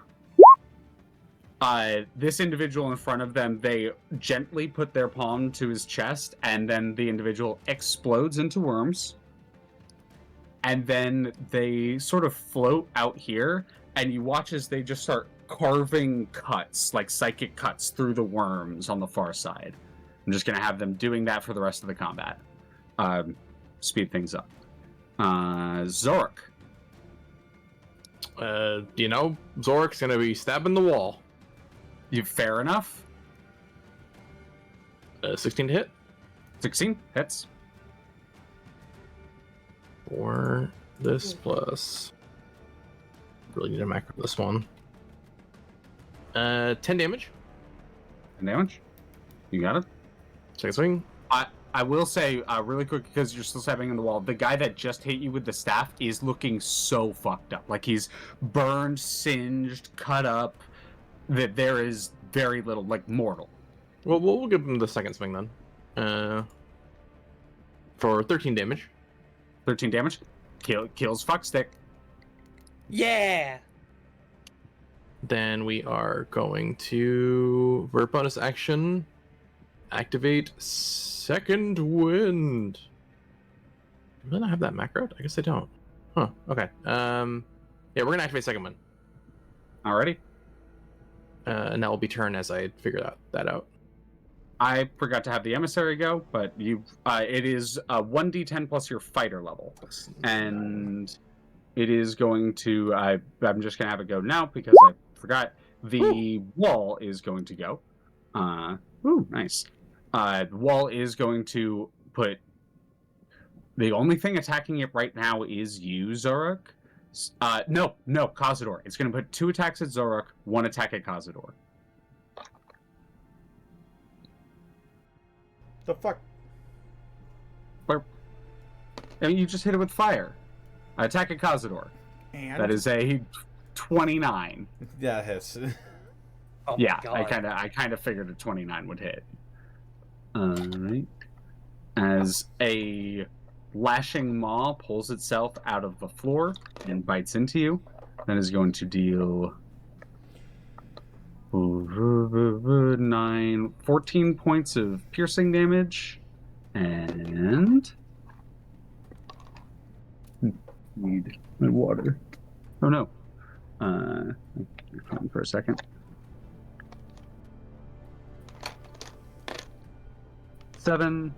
This individual in front of them, they gently put their palm to his chest, and then the individual explodes into worms. And then they sort of float out here, and you watch as they just start carving cuts, like psychic cuts, through the worms on the far side. I'm just going to have them doing that for the rest of the combat. Speed things up. Xoruk. Xoruk's gonna be stabbing the wall. Fair enough. 16 to hit. 16 hits. For this plus. Really need a macro for this one. 10 damage. 10 damage. You got it. Second swing. I will say, really quick, because you're still stabbing in the wall, the guy that just hit you with the staff is looking so fucked up. Like, he's burned, singed, cut up, that there is very little, like, mortal. Well, we'll give him the second swing then. For 13 damage. 13 damage. Kills Fuckstick. Yeah! Then we are going to, for bonus action, activate Second Wind. Do I not have that macroed? I guess I don't. Huh, okay. Yeah, we're gonna activate Second Wind. Alrighty. And that will be turn as I figure that out. I forgot to have the emissary go, but you, it is 1d10 plus your fighter level. And it is going to, I'm just going to have it go now because I forgot. The wall is going to go. Ooh, nice. The wall is going to put, the only thing attacking it right now is you, Xoruk. No, Kazador. It's going to put 2 attacks at Xoruk, 1 attack at Kazador. The fuck? I mean, you just hit it with fire. Attack at Kazador. And? That is a 29. Yeah, it hits. Oh Yeah, my God. I kind of figured a 29 would hit. Alright. As a lashing maw pulls itself out of the floor and bites into you, that is going to deal 14 points of piercing damage, and need my water. Oh no. For a second. 7,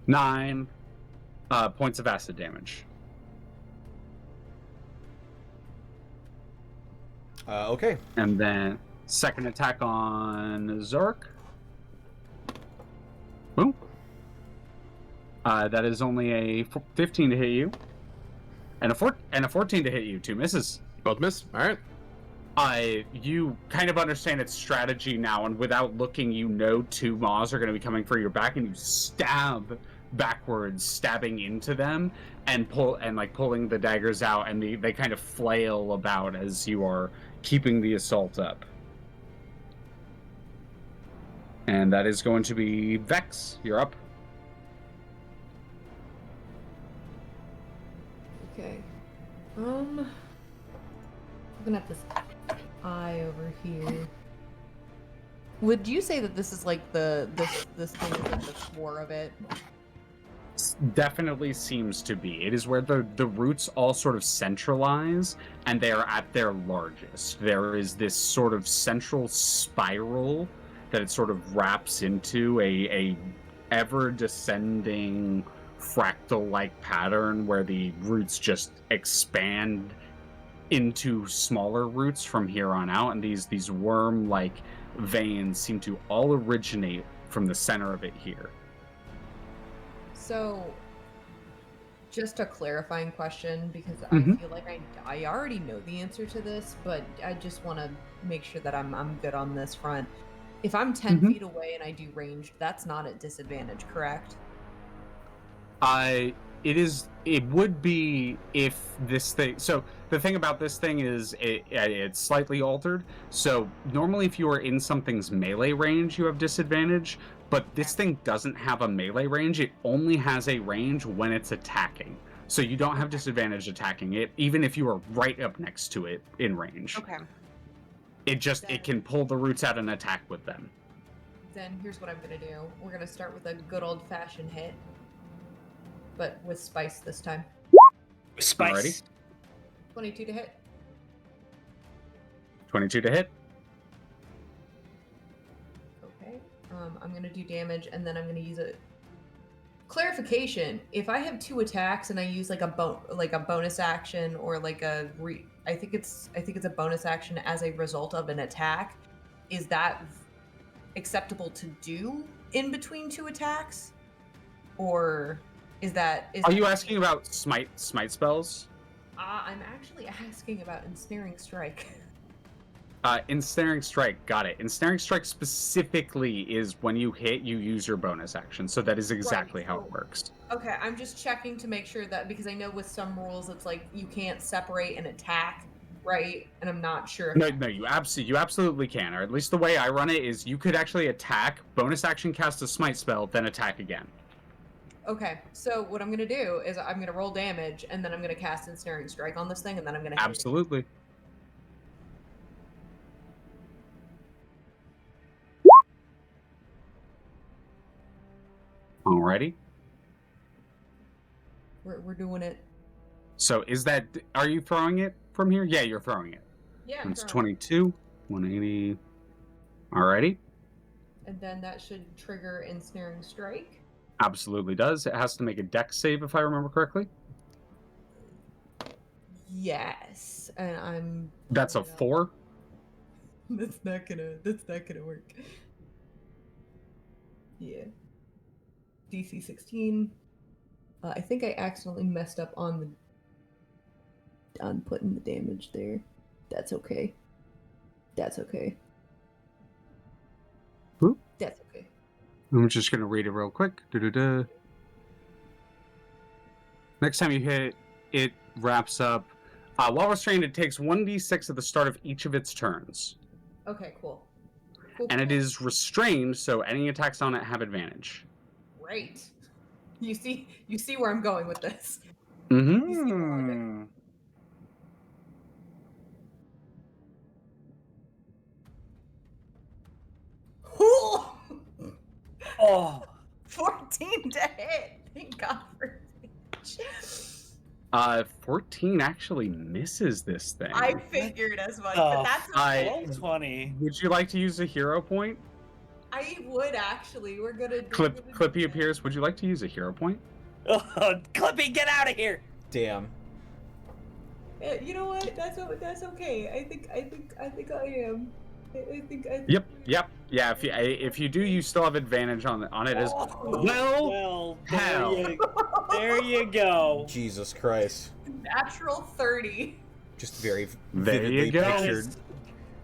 9 points of acid damage. Okay. And then second attack on Xoruk. Boom. That is only a 15 to hit you, and a 14 to hit you. 2 misses. Both miss. All right. You kind of understand its strategy now, and without looking, you know 2 maws are going to be coming for your back, and you stab backwards, stabbing into them, and pulling the daggers out, and they kind of flail about as you are keeping the assault up. And that is going to be Vex. You're up. Okay. Looking at this eye over here. Would you say that this is like this thing is like the core of it? Definitely seems to be. It is where the roots all sort of centralize, and they are at their largest. There is this sort of central spiral that it sort of wraps into a ever descending fractal-like pattern where the roots just expand into smaller roots from here on out, and these worm-like veins seem to all originate from the center of it here. So, just a clarifying question, because Mhm. I feel like I already know the answer to this, but I just want to make sure that I'm good on this front. If I'm 10 Mhm. feet away and I do ranged, that's not at disadvantage, correct? It would be if this thing. So the thing about this thing is it's slightly altered. So normally, if you are in something's melee range, you have disadvantage. But this thing doesn't have a melee range. It only has a range when it's attacking. So you don't have disadvantage attacking it, even if you are right up next to it in range. Okay. It can pull the roots out and attack with them. Then here's what I'm gonna do. We're gonna start with a good old-fashioned hit, but with spice this time. Spice. 22 to hit. 22 to hit. Okay. I'm gonna do damage, and then I'm gonna use a clarification. If I have 2 attacks and I use like a bonus action, or like I think it's a bonus action as a result of an attack, is that acceptable to do in between 2 attacks, or Are you asking about smite spells? I'm actually asking about ensnaring strike. Ensnaring strike, got it. Ensnaring strike specifically is when you hit, you use your bonus action. So that is exactly how it works. Okay, I'm just checking to make sure that, because I know with some rules it's like you can't separate an attack, right? And I'm not sure. No, you absolutely can. Or at least the way I run it is you could actually attack, bonus action cast a smite spell, then attack again. Okay, so what I'm gonna do is I'm gonna roll damage, and then I'm gonna cast ensnaring strike on this thing, and then I'm gonna hit it. Absolutely. Alrighty. We're doing it. So are you throwing it from here? Yeah, you're throwing it. Yeah. It's 22, 180. Alrighty. And then that should trigger ensnaring strike. Absolutely does. It has to make a dex save if I remember correctly. Yes, and I'm. That's a 4. That's not gonna work. Yeah. DC 16. I think I accidentally messed up on putting the damage there. That's okay. Whoop. That's okay. I'm just going to read it real quick. Next time you hit, it wraps up. While restrained, it takes 1d6 at the start of each of its turns. Okay, cool. And it is restrained, so any attacks on it have advantage. Right. You see where I'm going with this. Mm-hmm. You see the logic. Oh. 14 to hit. Thank God for damage. 14 actually misses this thing. I figured as much, Oh, but that's okay. 20. Would you like to use a hero point? I would actually. We're gonna do Clippy appears. Would you like to use a hero point? Oh, Clippy, get out of here! Damn. You know what? That's okay. I think I am. I think. Yep. Yeah. If you do, you still have advantage on it as well. Well, hell. there you go. Jesus Christ. Natural 30. Just very There vividly you go. pictured.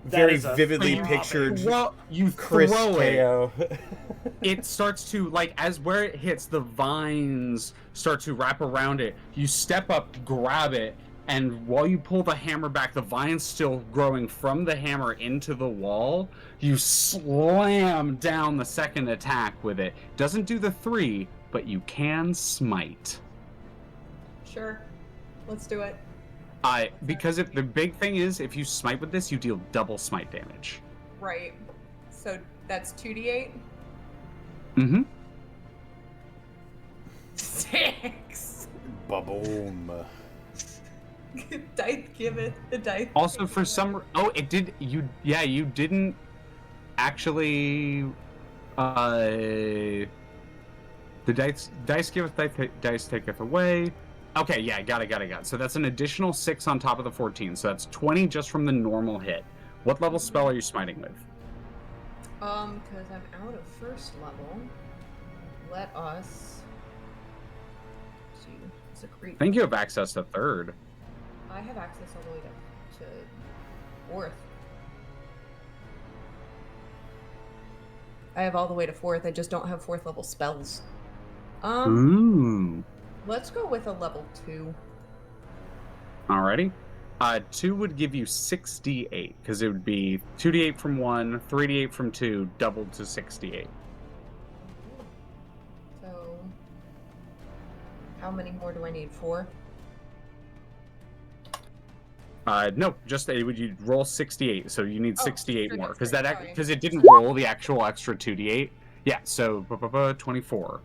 That Very is a vividly throw. pictured Well, you Chris throw it. KO. It starts to, like, as where it hits, the vines start to wrap around it. You step up, grab it, and while you pull the hammer back, the vine's still growing from the hammer into the wall. You slam down the second attack with it. Doesn't do the 3, but you can smite. Sure. Let's do it. Because the big thing is, if you smite with this, you deal double smite damage. Right. So that's 2d8. Mm-hmm. 6. Ba-boom. Dice give it the dice. Also, for some... Oh, it did... You didn't actually... The dice giveth, dice taketh away. Okay, yeah, got it. So that's an additional 6 on top of the 14. So that's 20 just from the normal hit. What level spell are you smiting with? Because I'm out of first level. Let us see. It's a great. I think you have access to third. I have access all the way to fourth. I have all the way to fourth. I just don't have fourth level spells. Ooh. Let's go with a level 2. Alrighty. 2 would give you 6d8, because it would be 2d8 from 1, 3d8 from 2, doubled to 6d8. So, how many more do I need? 4? No, just you'd roll 68, so you need 68 more, because sorry. it didn't roll the actual extra 2d8. Yeah, so 24.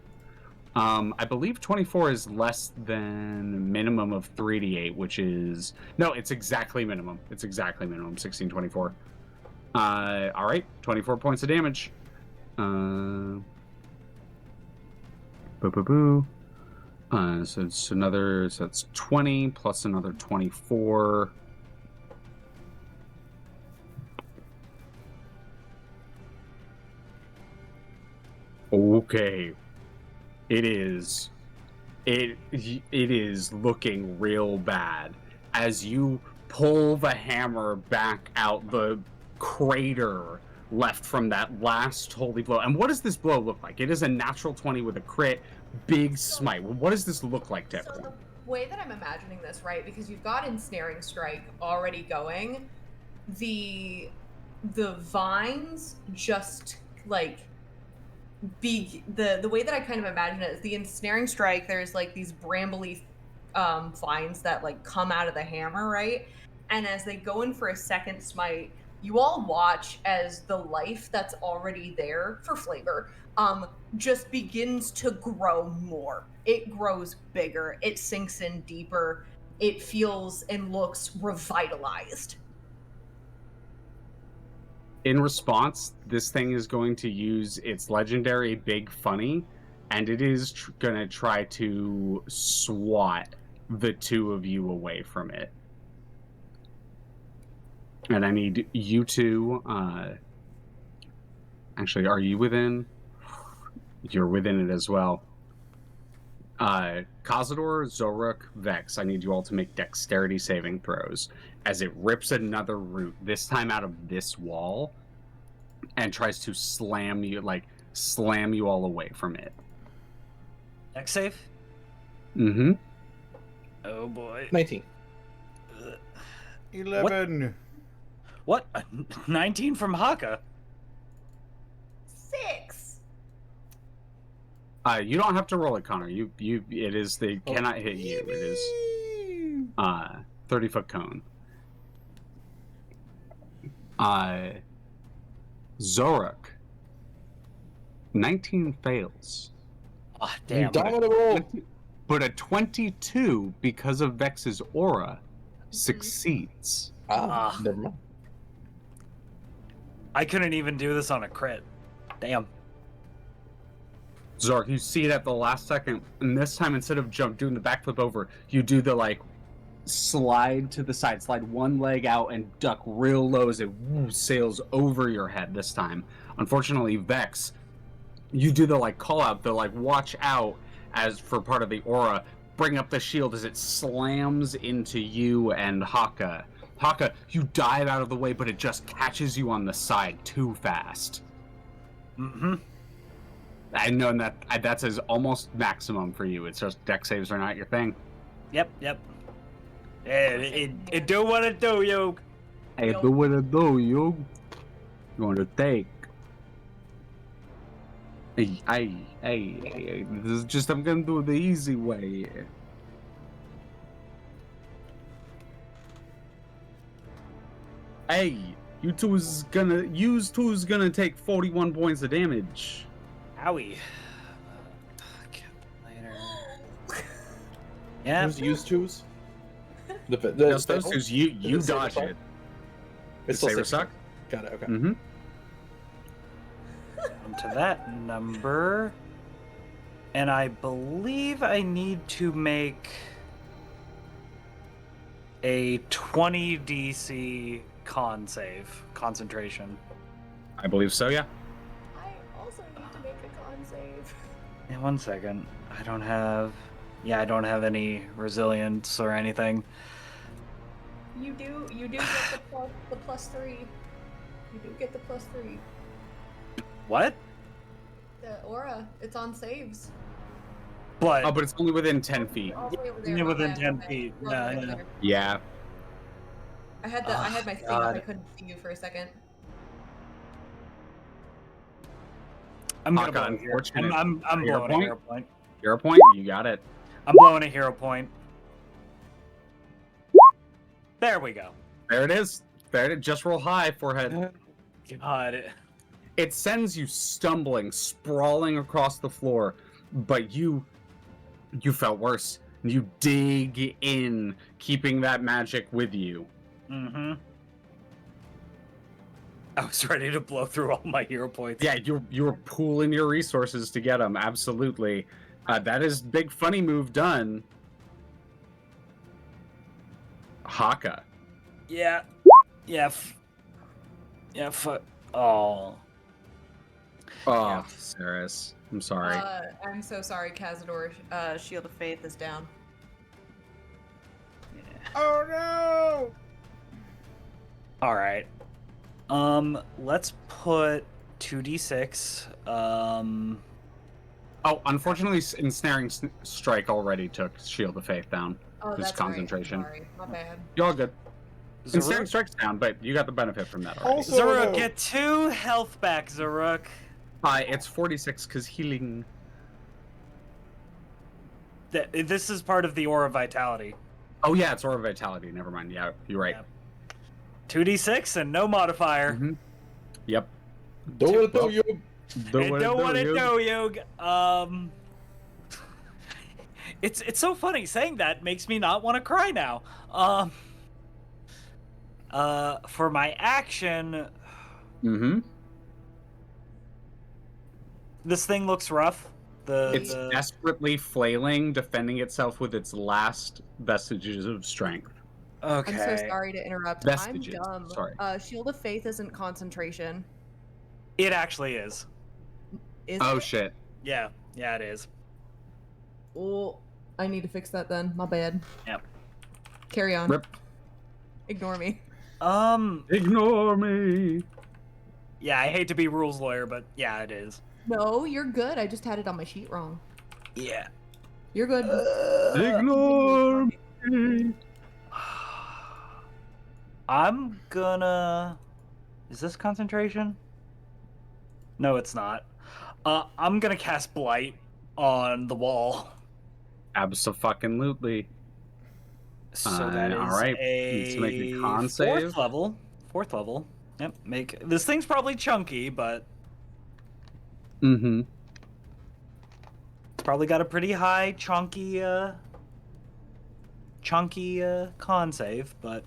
I believe 24 is less than minimum of 3d8, which is... No, it's exactly minimum. 16, 24. Alright, 24 points of damage. So it's another... So that's 20 plus another 24. Okay. It is looking real bad as you pull the hammer back out the crater left from that last holy blow. And what does this blow look like? It is a natural 20 with a crit, big smite. What does this look like to everyone? So the way that I'm imagining this, right, because you've got Ensnaring Strike already going, the vines just like the way that I kind of imagine it is the Ensnaring Strike, there's like these brambly vines that like come out of the hammer, right? And as they go in for a second smite, you all watch as the life that's already there for flavor just begins to grow more. It grows bigger, it sinks in deeper, it feels and looks revitalized. In response, this thing is going to use its legendary Big Funny, and it is going to try to swat the two of you away from it. And I need you two... Actually, are you within? You're within it as well. Kazador, Xoruk, Vex, I need you all to make dexterity saving throws as it rips another root, this time out of this wall, and tries to slam you all away from it. Dex save? Mm-hmm. Oh boy. 19. 11. What? 19 from Hakka? 6. You don't have to roll it, Connor. It is, they cannot hit you. It is 30-foot cone. Xoruk, 19 fails. Oh, damn. But a 22, because of Vex's aura, succeeds. Never mind. I couldn't even do this on a crit. Damn. Xoruk, you see it at the last second, and this time instead of doing the backflip over, you do the slide to the side, slide one leg out and duck real low as it sails over your head this time. Unfortunately, Vex, you do the call out, the watch out as for part of the aura, bring up the shield as it slams into you and Hakka. Hakka, you dive out of the way, but it just catches you on the side too fast. Mm-hmm. I know that's as almost maximum for you. It's just dex saves are not your thing. Yep. Yeah, it do what it do, yo. Hey, do what it do, yo. You want to take. Hey, this is just, I'm gonna do it the easy way. Hey, You two's gonna take 41 points of damage. Owie. Later. Yeah. Who's used twos? Just those two's you Is it dodge Saber it. It's still Saber 6. suck. Got it. Okay. Mm-hmm. To that number. And I believe I need to make a 20 DC concentration. I believe so. Yeah. I also need to make a con save. Yeah, 1 second. I don't have any resilience or anything. You do get the plus 3. You do get the plus 3. What? The aura, it's on saves. But Oh, but it's only within 10 feet. All the way over there. Yeah, my within bad, 10 my bad. feet. All the way Yeah, over yeah. there. Yeah. I had my thing up. I couldn't see you for a second. I'm gonna Hakka, blow a hero. unfortunate. I'm Hero blowing a point? hero point. You're a point. You got it. I'm blowing a hero point. There we go. There it is. There it is. Just roll high, forehead. God. It sends you stumbling, sprawling across the floor, but you felt worse. You dig in, keeping that magic with you. Mm-hmm. I was ready to blow through all my hero points. Yeah, you're pooling your resources to get them. Absolutely. That is big funny move done. Hakka. Yeah. Yeah. Oh. Oh, Saris. I'm sorry. I'm so sorry, Kazador. Shield of Faith is down. Oh no! All right. Let's put 2d6. Oh, unfortunately, Ensnaring Strike already took Shield of Faith down. Oh, Just that's concentration. Right. Sorry, my bad. You're all good. Ensnaring Xoruk, Strike's down, but you got the benefit from that already. Also, Xoruk, no. get 2 health back, Xoruk. It's 46 because healing. This is part of the Aura of Vitality. Oh yeah, it's Aura Vitality. Never mind. Yeah, you're right. Yeah. 2d6 and no modifier. Mm-hmm. Yep. Do it, Well, do you? Don't want to know, Yog. It's so funny saying that makes me not want to cry now. For my action, Mm-hmm. this thing looks rough. It's desperately flailing, defending itself with its last vestiges of strength. Okay. I'm so sorry to interrupt. Vestiges, I'm dumb. sorry. Shield of Faith isn't concentration. It actually is. Is Oh it? shit. Yeah, it is. Oh, I need to fix that then. My bad. Yep. Carry on. Rip. Ignore me. Ignore me. Yeah, I hate to be rules lawyer, but yeah, it is. No, you're good. I just had it on my sheet wrong. Yeah. You're good. Ignore me. I'm gonna... Is this concentration? No, it's not. I'm gonna cast Blight on the wall. Abso-fucking-lutely. So that is alright. a Needs to make a con fourth save. level. Fourth level. Yep. This thing's probably chunky, but Mm-hmm. it's probably got a pretty high chunky con save. But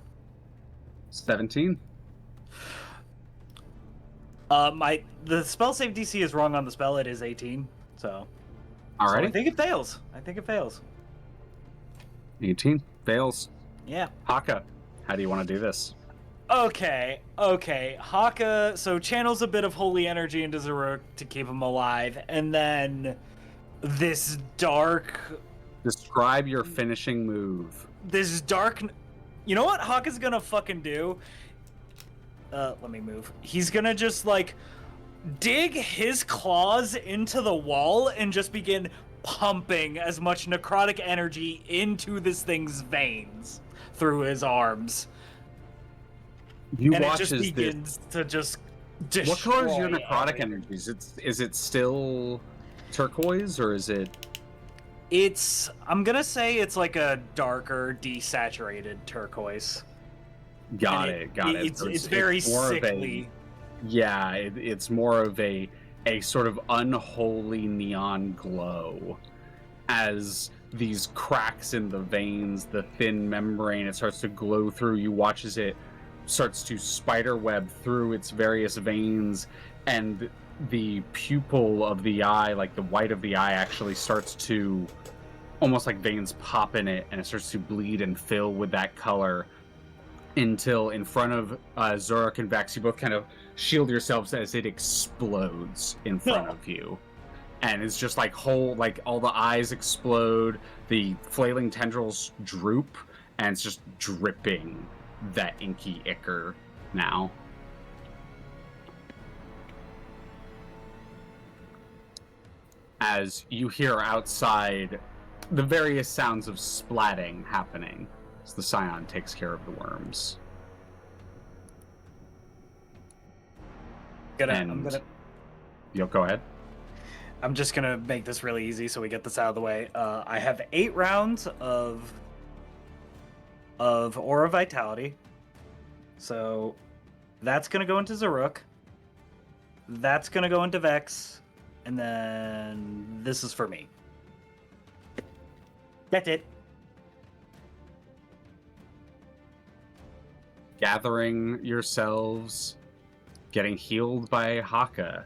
17. the spell save DC is wrong on the spell. It is 18. So Alrighty. I think it fails. 18. Fails. Yeah. Hakka, how do you want to do this? Okay. Hakka, so channels a bit of holy energy into Xoruk to keep him alive, and then this dark... Describe your finishing move. You know what Hakka's gonna fucking do? Let me move. He's gonna just, like, dig his claws into the wall and just begin pumping as much necrotic energy into this thing's veins through his arms. You And it watch just as begins to just destroy. What color is your necrotic everything. energies? Is it still turquoise or is it? I'm gonna say it's like a darker, desaturated turquoise. Got And it. Got it. It's, So it's very more of sickly. yeah, it's more of a sort of unholy neon glow as these cracks in the veins, the thin membrane, it starts to glow through. You watch as it starts to spider web through its various veins, and the pupil of the eye, like the white of the eye, actually starts to almost like veins pop in it, and it starts to bleed and fill with that color until in front of Xoruk and Vex, you both kind of shield yourselves as it explodes in front of you. And it's just like like all the eyes explode, the flailing tendrils droop, and it's just dripping that inky ichor now. As you hear outside the various sounds of splatting happening as the Scion takes care of the worms. You'll go ahead. I'm just gonna make this really easy so we get this out of the way. I have 8 rounds of Aura Vitality. So that's gonna go into Xoruk. That's gonna go into Vex. And then this is for me. That's it. Gathering yourselves, getting healed by Hakka,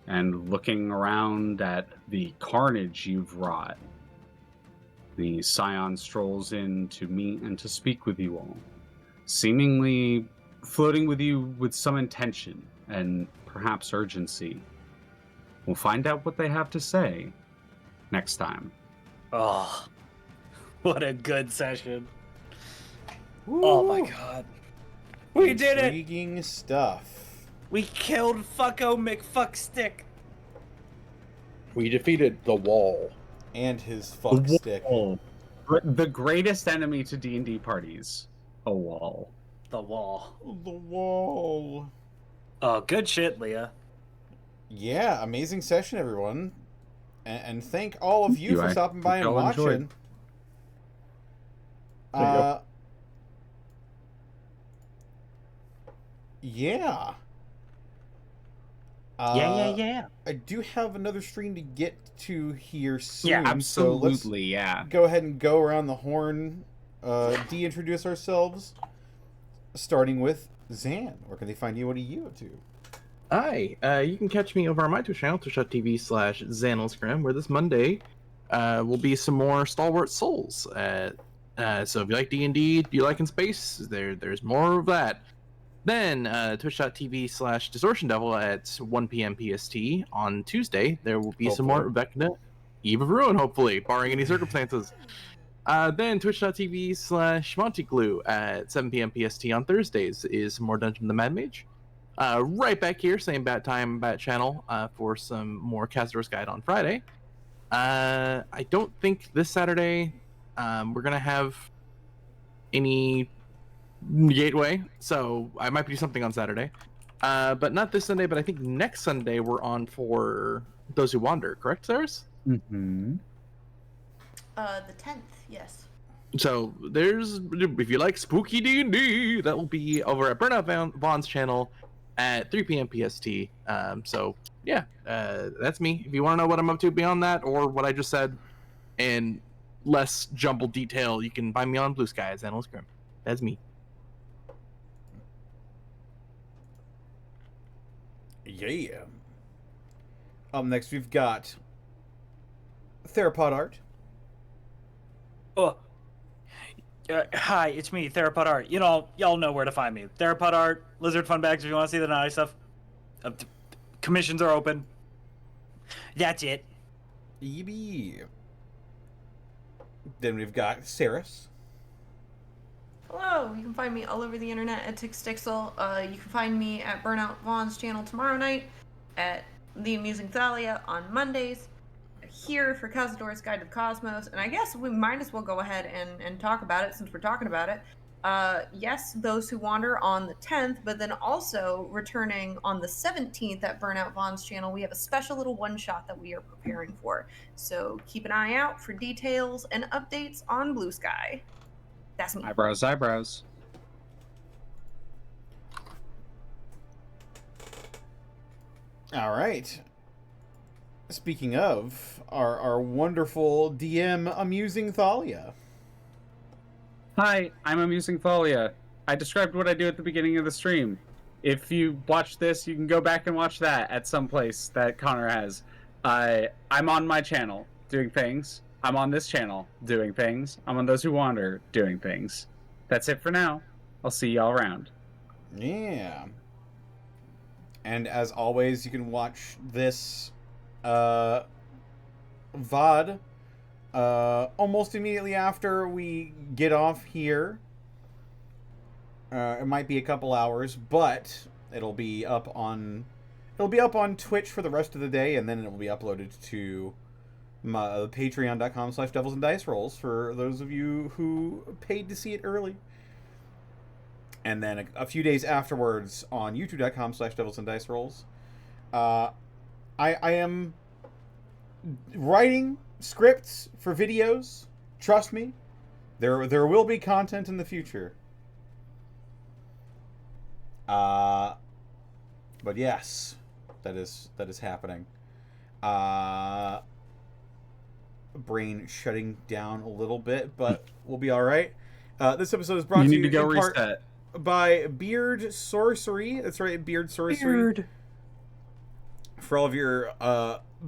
and looking around at the carnage you've wrought. The Scion strolls in to meet and to speak with you all, seemingly floating with you with some intention and perhaps urgency. We'll find out what they have to say next time. Oh, what a good session. Oh my god. We did it! Intriguing stuff. We killed Fucko McFuckstick. We defeated the wall. And his fuck stick. The greatest enemy to D&D parties, a wall. The wall. The wall. Oh, good shit, Leah. Yeah, amazing session, everyone. And thank all of you for stopping by and watching. Yeah. Yeah. I do have another stream to get to here soon. Yeah, absolutely, so yeah. Go ahead and go around the horn, de-introduce ourselves, starting with Zan. Where can they find you? What are you up to? Hi, you can catch me over on my Twitch channel, twitch.tv/XanillisGrimm, where this Monday will be some more Stalwart Souls. So if you like D&D, you like in space, there's more of that. Then twitch.tv/DistortionDevil at 1 p.m. PST on Tuesday. There will be some more Vecna Eve of Ruin, hopefully, barring any circumstances. Then twitch.tv/MontyGlue at 7 p.m. PST on Thursdays is some more Dungeon of the Mad Mage. Right back here, same bat time, bat channel, for some more Kazador's Guide on Friday. I don't think this Saturday we're going to have any Gateway, so I might do something on Saturday. But not this Sunday, but I think next Sunday we're on for Those Who Wander, correct, Saris? Mm-hmm. The 10th, yes. So there's, if you like spooky D&D, that will be over at Burnout Vaughn's channel at 3 p.m. PST. So yeah, that's me. If you want to know what I'm up to beyond that, or what I just said in less jumbled detail, you can find me on Blue Sky as XanillisGrimm. That's me. Yeah. Up next, we've got TheropodArt. Oh. Hi, it's me, TheropodArt. You know, y'all know where to find me. TheropodArt, Lizard Fun Bags if you want to see the nice stuff. Commissions are open. That's it. EB. Then we've got Saris. Hello, you can find me all over the internet at Tixdixl. You can find me at Burnout Vaughn's channel tomorrow night, at The Amusing Thalia on Mondays, here for Kazador's Guide to the Cosmos, and I guess we might as well go ahead and talk about it since we're talking about it. Yes, Those Who Wander on the 10th, but then also returning on the 17th at Burnout Vaughn's channel, we have a special little one-shot that we are preparing for. So keep an eye out for details and updates on Blue Sky. That's me. Eyebrows. All right. Speaking of, our wonderful DM, Amusing Thalia. Hi, I'm Amusing Thalia. I described what I do at the beginning of the stream. If you watch this, you can go back and watch that at some place that Connor has. I'm on my channel doing things. I'm on this channel doing things. I'm on Those Who Wander doing things. That's it for now. I'll see y'all around. Yeah. And as always, you can watch this VOD almost immediately after we get off here. It might be a couple hours, but it'll be up on Twitch for the rest of the day, and then it will be uploaded to my patreon.com/devilsanddicerolls for those of you who paid to see it early. And then a few days afterwards on youtube.com/devilsanddicerolls. I am writing scripts for videos. Trust me, there will be content in the future. But yes, that is happening. Brain shutting down a little bit, but we'll be all right. This episode is brought You to need you to go in part reset. by Beard Sorcery. That's right, Beard Sorcery. Beard. For all of your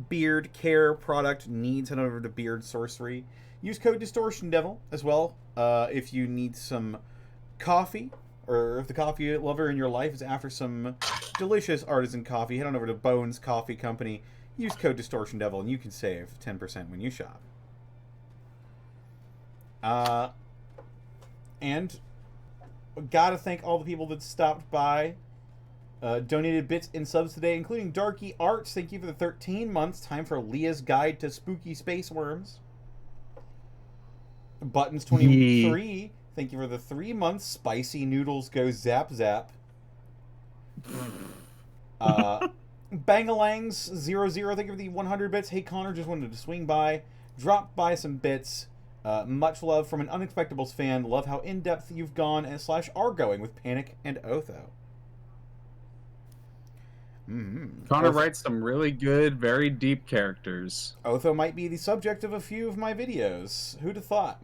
beard care product needs, head over to Beard Sorcery. Use code DistortionDevil as well if you need some coffee, or if the coffee lover in your life is after some delicious artisan coffee. Head on over to Bones Coffee Company. Use code DistortionDevil and you can save 10% when you shop. And gotta thank all the people that stopped by, donated bits and subs today, including Darky Arts. Thank you for the 13 months. Time for Leah's Guide to Spooky Space Worms. Buttons 23. Thank you for the 3 months. Spicy Noodles Go Zap Zap. Bangalangs00. Thank you for the 100 bits. Hey Connor, just wanted to swing by, drop by some bits. Much love from an Unexpectables fan. Love how in-depth you've gone and / are going with Panic and Otho. Connor writes some really good, very deep characters. Otho might be the subject of a few of my videos. Who'd have thought?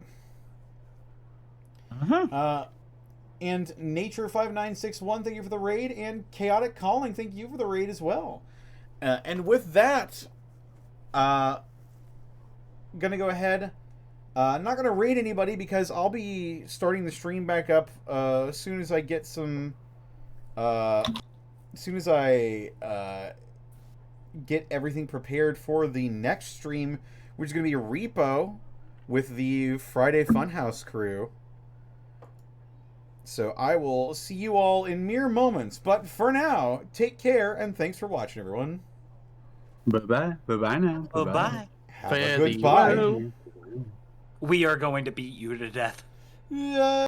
And Nature5961, thank you for the raid. And Chaotic Calling, thank you for the raid as well. And with that, gonna go ahead. I'm not gonna raid anybody because I'll be starting the stream back up as soon as I get some. As soon as I get everything prepared for the next stream, which is gonna be a repo with the Friday Funhouse crew. So I will see you all in mere moments. But for now, take care and thanks for watching, everyone. Bye-bye. Bye-bye now. Bye-bye. Have a good bye. We are going to beat you to death. Yeah.